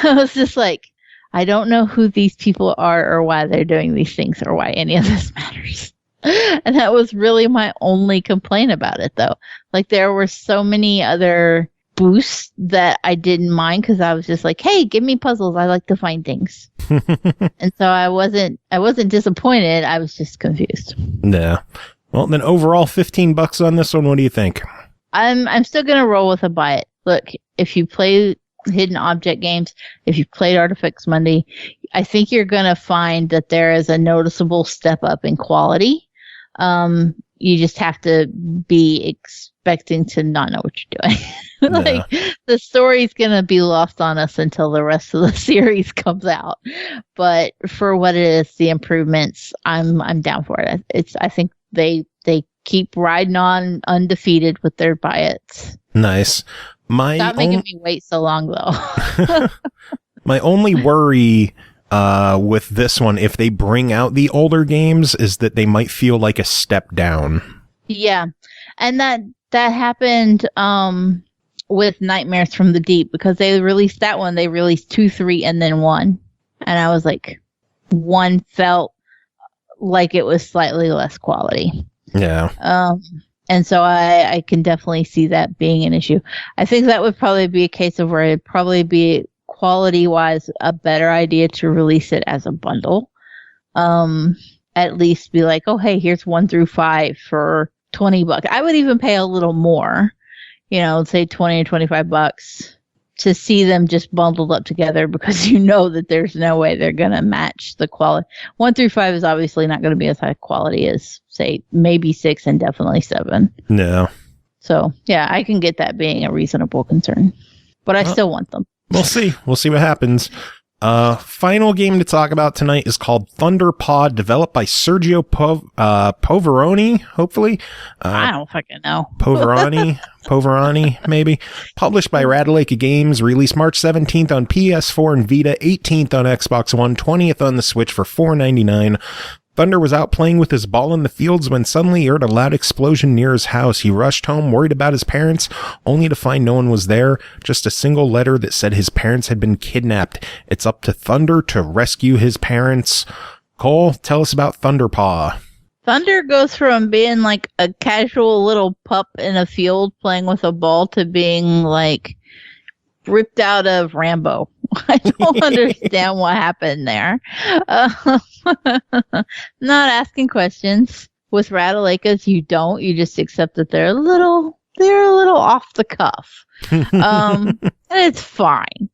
Speaker 3: I was just like, I don't know who these people are or why they're doing these things or why any of this matters. And that was really my only complaint about it, though. Like, there were so many other boosts that I didn't mind because I was just like, hey, give me puzzles. I like to find things. And so I wasn't disappointed. I was just confused.
Speaker 2: Yeah. Well, then overall, $15 on this one. What do you think?
Speaker 3: I'm still going to roll with a buy it. Look, if you play hidden object games, if you've played Artifacts Monday, I think you're going to find that there is a noticeable step up in quality. You just have to be expecting to not know what you're doing. The story's going to be lost on us until the rest of the series comes out. But for what it is, the improvements, I'm down for it. I think they keep riding on undefeated with their buy-its.
Speaker 2: Nice.
Speaker 3: Stop making me wait so long, though.
Speaker 2: My only worry with this one, if they bring out the older games, is that they might feel like a step down.
Speaker 3: Yeah. And that happened with Nightmares from the Deep, because they released that one. They released 2, 3, and then 1. And I was like, 1 felt like it was slightly less quality.
Speaker 2: Yeah.
Speaker 3: And so I can definitely see that being an issue. I think that would probably be a case of where it'd probably be quality-wise a better idea to release it as a bundle. At least be like, oh, hey, here's 1 through 5 for $20. I would even pay a little more, say $20 or $25 to see them just bundled up together, because that there's no way they're going to match the quality. 1 through 5 is obviously not going to be as high quality as, say, maybe 6 and definitely 7.
Speaker 2: No.
Speaker 3: So, yeah, I can get that being a reasonable concern. But I still want them.
Speaker 2: We'll see. We'll see what happens. Final game to talk about tonight is called Thunder Paw, developed by Sergio Poveroni, hopefully.
Speaker 3: I don't fucking know.
Speaker 2: Poverani, maybe. Published by Radaleka Games, released March 17th on PS4 and Vita, 18th on Xbox One, 20th on the Switch for $4.99. Thunder was out playing with his ball in the fields when suddenly he heard a loud explosion near his house. He rushed home, worried about his parents, only to find no one was there. Just a single letter that said his parents had been kidnapped. It's up to Thunder to rescue his parents. Cole, tell us about Thunderpaw.
Speaker 3: Thunder goes from being like a casual little pup in a field playing with a ball to being like ripped out of Rambo. I don't understand what happened there. Not asking questions. With Radalekas, you don't. You just accept that they're a little off the cuff. And it's fine.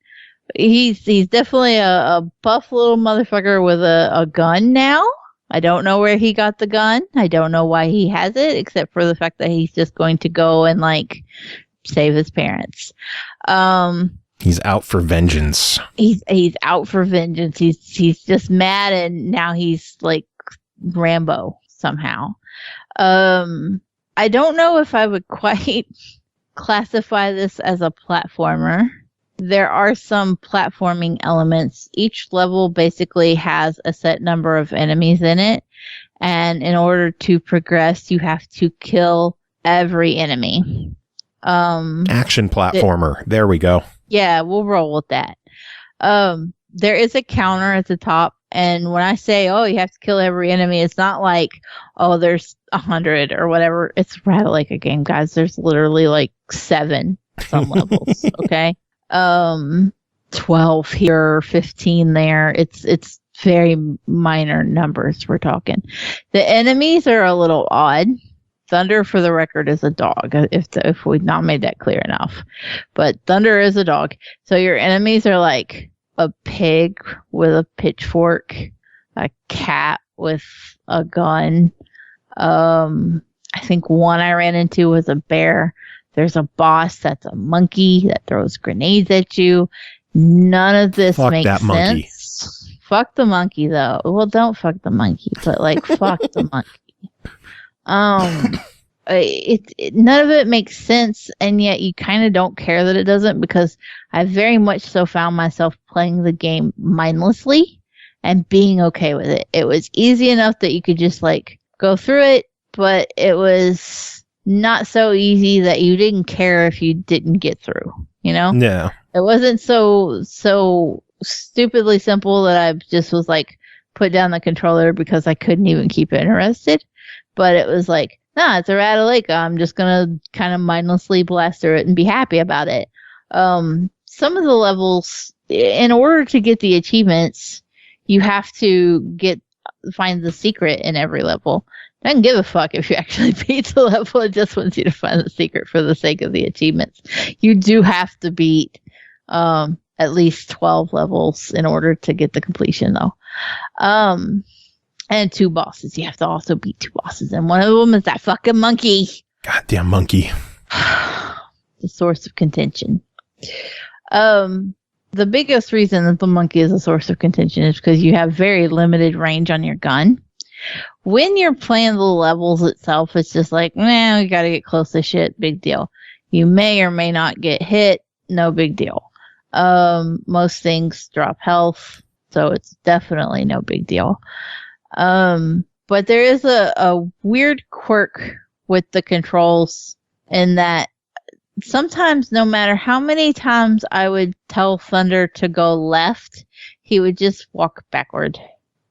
Speaker 3: He's definitely a buff little motherfucker with a gun now. I don't know where he got the gun. I don't know why he has it, except for the fact that he's just going to go and like save his parents.
Speaker 2: He's out for vengeance.
Speaker 3: He's out for vengeance. He's just mad, and now he's like Rambo somehow. I don't know if I would quite classify this as a platformer. There are some platforming elements. Each level basically has a set number of enemies in it, and in order to progress, you have to kill every enemy.
Speaker 2: Action platformer. There we go.
Speaker 3: Yeah, we'll roll with that. There is a counter at the top, and when I say, oh, you have to kill every enemy, it's not like, oh, there's 100 or whatever. It's rather like a game, guys. There's literally like 7 some levels, okay? 12 here, 15 there. It's very minor numbers we're talking. The enemies are a little odd. Thunder, for the record, is a dog, if we've not made that clear enough. But Thunder is a dog. So your enemies are like a pig with a pitchfork, a cat with a gun. I think one I ran into was a bear. There's a boss that's a monkey that throws grenades at you. None of this makes sense. Monkey. Fuck the monkey, though. Well, don't fuck the monkey, but like fuck the monkey. None of it makes sense, and yet you kind of don't care that it doesn't, because I very much so found myself playing the game mindlessly and being okay with it. It was easy enough that you could just like go through it, but it was not so easy that you didn't care if you didn't get through, you know?
Speaker 2: Yeah.
Speaker 3: It wasn't so stupidly simple that I just was like, put down the controller because I couldn't even keep interested. But it was like, nah, it's a Ratalaika. I'm just going to kind of mindlessly blast through it and be happy about it. Some of the levels, in order to get the achievements, you have to find the secret in every level. I don't give a fuck if you actually beat the level. It just wants you to find the secret for the sake of the achievements. You do have to beat at least 12 levels in order to get the completion, though. And 2 bosses. You have to also beat 2 bosses. And one of them is that fucking monkey.
Speaker 2: Goddamn monkey.
Speaker 3: The source of contention. The biggest reason that the monkey is a source of contention is because you have very limited range on your gun. When you're playing the levels itself, it's just like, we gotta get close to shit, big deal. You may or may not get hit, no big deal. Most things drop health, so it's definitely no big deal. But there is a weird quirk with the controls in that sometimes no matter how many times I would tell Thunder to go left, he would just walk backward.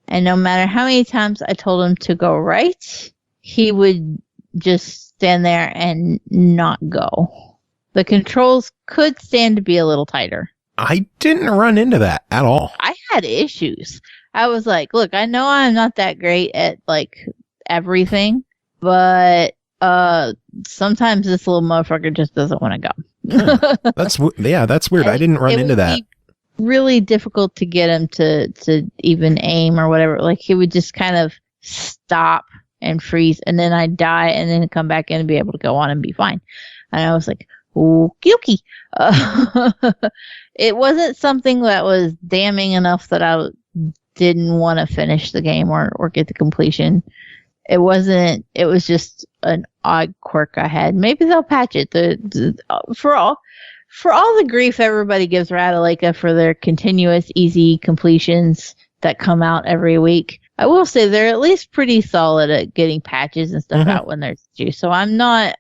Speaker 3: And no matter how many times I told him to go right, he would just stand there and not go. The controls could stand to be a little tighter.
Speaker 2: I didn't run into that at all.
Speaker 3: I had issues. I was like, look, I know I'm not that great at like everything, but sometimes this little motherfucker just doesn't want to go.
Speaker 2: That's weird. I didn't run into that.
Speaker 3: Really difficult to get him to even aim or whatever. Like he would just kind of stop and freeze, and then I'd die, and then come back in and be able to go on and be fine. And I was like, okie dokie. It wasn't something that was damning enough that I didn't want to finish the game or get the completion. It wasn't. It was just an odd quirk I had. Maybe they'll patch it. For all the grief everybody gives Ratalaika for their continuous easy completions that come out every week, I will say they're at least pretty solid at getting patches and stuff out when there's due. So I'm not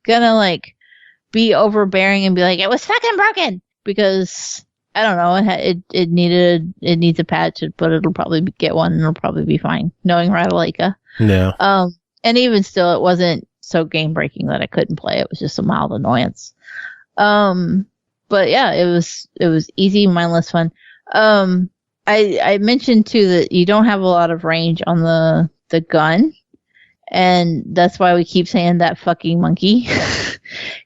Speaker 3: gonna like be overbearing and be like, it was fucking broken, because I don't know, it needs a patch, but it'll probably get one and it'll probably be fine, knowing Ratalaika.
Speaker 2: Yeah.
Speaker 3: And even still, it wasn't so game breaking that I couldn't play. It was just a mild annoyance. But yeah, it was easy, mindless fun. I mentioned too that you don't have a lot of range on the gun, and that's why we keep saying that fucking monkey,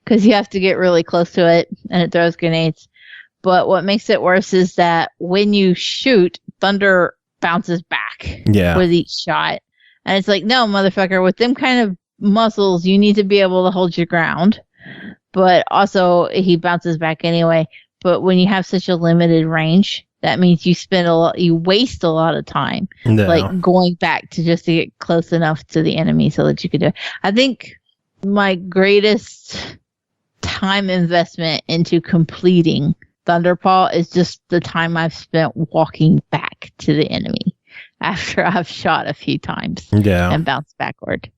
Speaker 3: because you have to get really close to it and it throws grenades. But what makes it worse is that when you shoot, Thunder bounces back with each shot. And it's like, no, motherfucker, with them kind of muscles, you need to be able to hold your ground. But also, he bounces back anyway. But when you have such a limited range, that means you waste a lot of time, like going back to get close enough to the enemy so that you could do it. I think my greatest time investment into completing Thunderpaw is just the time I've spent walking back to the enemy after I've shot a few times and bounced backward.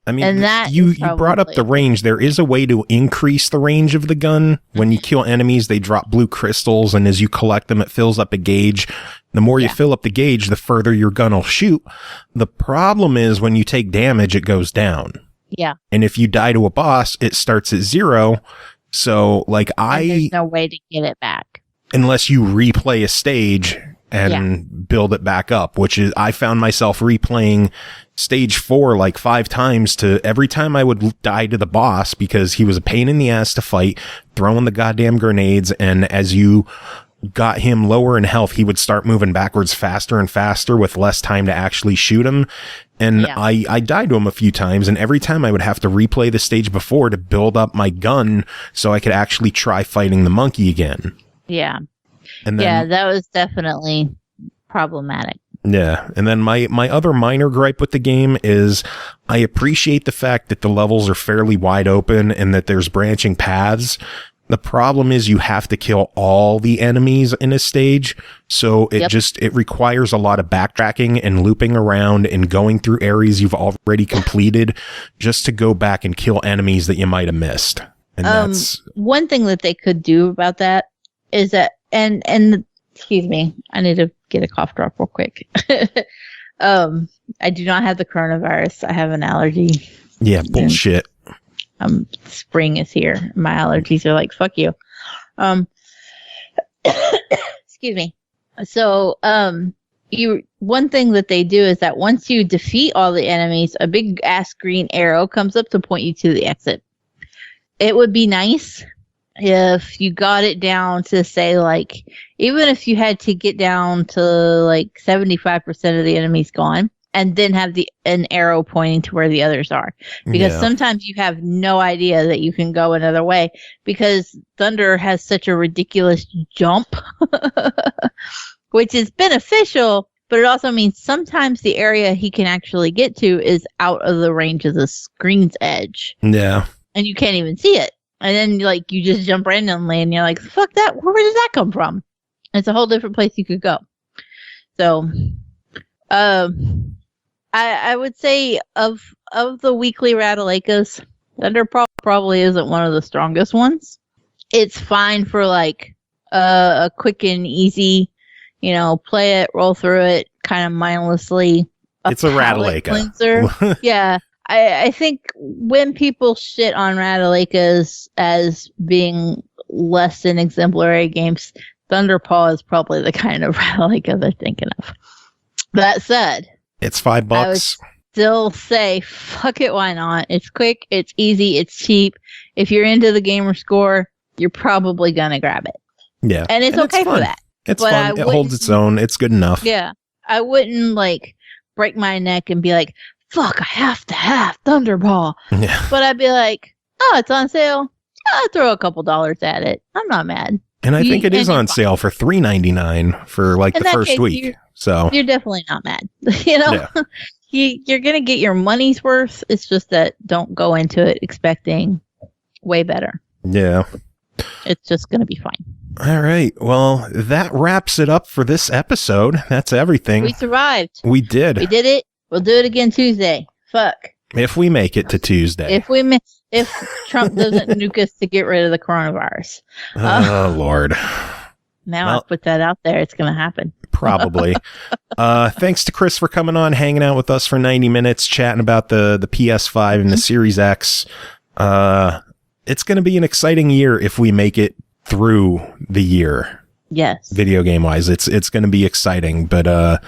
Speaker 2: I mean, and that you brought up the range. There is a way to increase the range of the gun. When you kill enemies, they drop blue crystals, and as you collect them, it fills up a gauge. The more you fill up the gauge, the further your gun will shoot. The problem is when you take damage, it goes down. Yeah. And if you die to a boss, it starts at 0. So, like,
Speaker 3: there's no way to get it back.
Speaker 2: Unless you replay a stage and build it back up, which is, I found myself replaying stage 4 like 5 times to every time I would die to the boss because he was a pain in the ass to fight, throwing the goddamn grenades. And as you got him lower in health, he would start moving backwards faster and faster with less time to actually shoot him. And I died to him a few times, and every time I would have to replay the stage before to build up my gun so I could actually try fighting the monkey again.
Speaker 3: Yeah. And then, that was definitely problematic.
Speaker 2: Yeah. And then my other minor gripe with the game is I appreciate the fact that the levels are fairly wide open and that there's branching paths. The problem is you have to kill all the enemies in a stage. So it requires a lot of backtracking and looping around and going through areas you've already completed just to go back and kill enemies that you might have missed. And that's
Speaker 3: one thing that they could do about that is that, and excuse me, I need to get a cough drop real quick. I do not have the coronavirus. I have an allergy.
Speaker 2: Yeah, bullshit.
Speaker 3: Spring is here. My allergies are like, fuck you. Excuse me. So, one thing that they do is that once you defeat all the enemies, a big ass green arrow comes up to point you to the exit. It would be nice if you got it down to say, like, even if you had to get down to like 75% of the enemies gone, and then have an arrow pointing to where the others are. Because sometimes you have no idea that you can go another way because Thunder has such a ridiculous jump, which is beneficial, but it also means sometimes the area he can actually get to is out of the range of the screen's edge.
Speaker 2: Yeah.
Speaker 3: And you can't even see it. And then like you just jump randomly and you're like, fuck that, where did that come from? It's a whole different place you could go. So, I would say of the weekly Ratalakas, Thunder probably isn't one of the strongest ones. It's fine for like a quick and easy, play it, roll through it, kind of mindlessly.
Speaker 2: It's a Ratalaka.
Speaker 3: Yeah. I think when people shit on Ratalakas as being less than exemplary games, Thunderpaw is probably the kind of Ratalaka they're thinking of. That said,
Speaker 2: it's $5.
Speaker 3: I would still say, fuck it, why not? It's quick, it's easy, it's cheap. If you're into the gamer score, you're probably gonna grab it.
Speaker 2: Yeah.
Speaker 3: And it's okay for that.
Speaker 2: It's fun. It holds its own. It's good enough.
Speaker 3: Yeah. I wouldn't like break my neck and be like, fuck, I have to have Thunderball.
Speaker 2: Yeah.
Speaker 3: But I'd be like, oh, it's on sale. I'll throw a couple dollars at it. I'm not mad.
Speaker 2: And I think it is on sale for $3.99 for like the first week. So
Speaker 3: you're definitely not mad. You're going to get your money's worth. It's just that don't go into it expecting way better.
Speaker 2: Yeah.
Speaker 3: It's just going to be fine.
Speaker 2: All right. Well, that wraps it up for this episode. That's everything.
Speaker 3: We survived.
Speaker 2: We did.
Speaker 3: We did it. We'll do it again Tuesday. Fuck.
Speaker 2: If we make it to Tuesday.
Speaker 3: If Trump doesn't nuke us to get rid of the coronavirus.
Speaker 2: Oh, Lord.
Speaker 3: Now I put that out there. It's going to happen.
Speaker 2: Probably. Thanks to Kris for coming on, hanging out with us for 90 minutes, chatting about the PS5 and the Series X. It's going to be an exciting year if we make it through the year.
Speaker 3: Yes.
Speaker 2: Video game wise, it's going to be exciting, but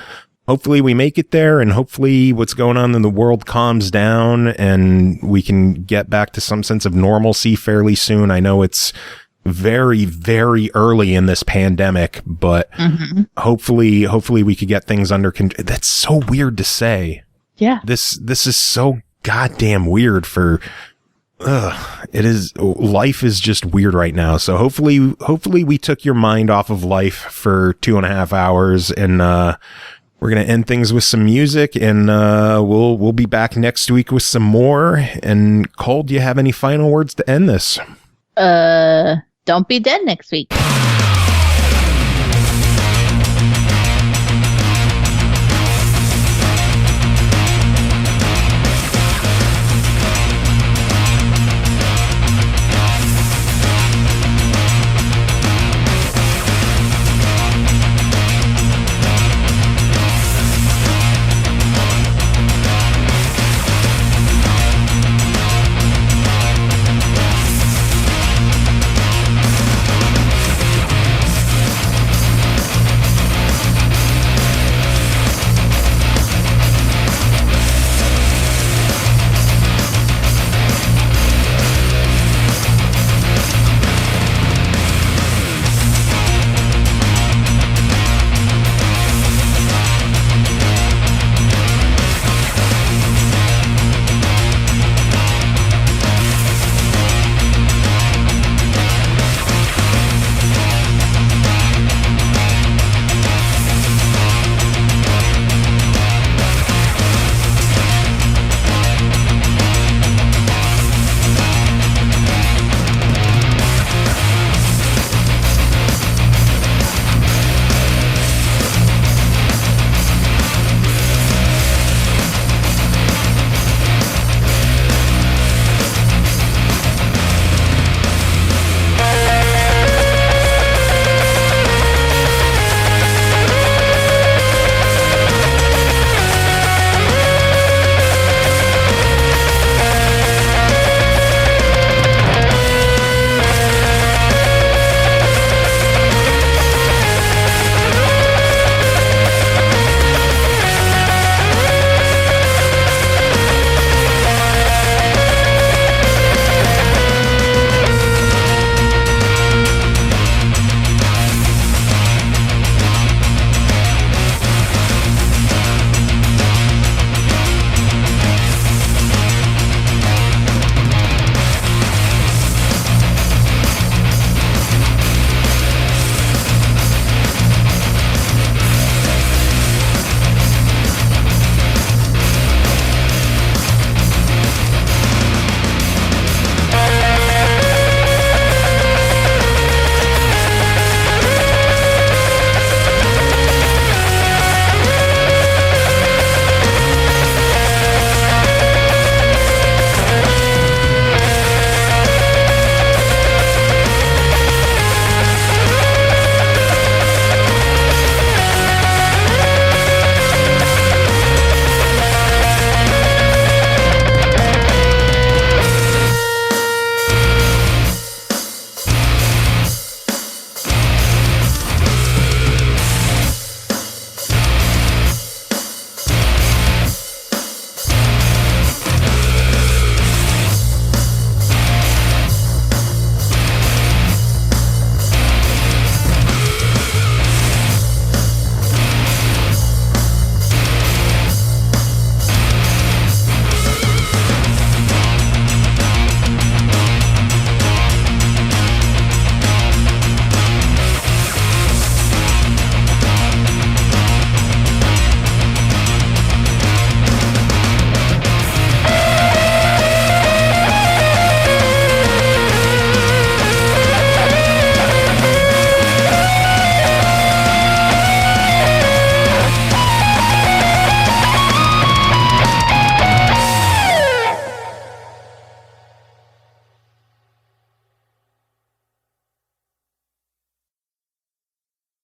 Speaker 2: hopefully we make it there, and hopefully what's going on in the world calms down and we can get back to some sense of normalcy fairly soon. I know it's very, very early in this pandemic, but hopefully we could get things under control. That's so weird to say.
Speaker 3: Yeah.
Speaker 2: This is so goddamn weird for, it is, life is just weird right now. So hopefully we took your mind off of life for 2.5 hours, and, we're going to end things with some music, and we'll be back next week with some more. And Cole, do you have any final words to end this?
Speaker 3: Don't be dead next week.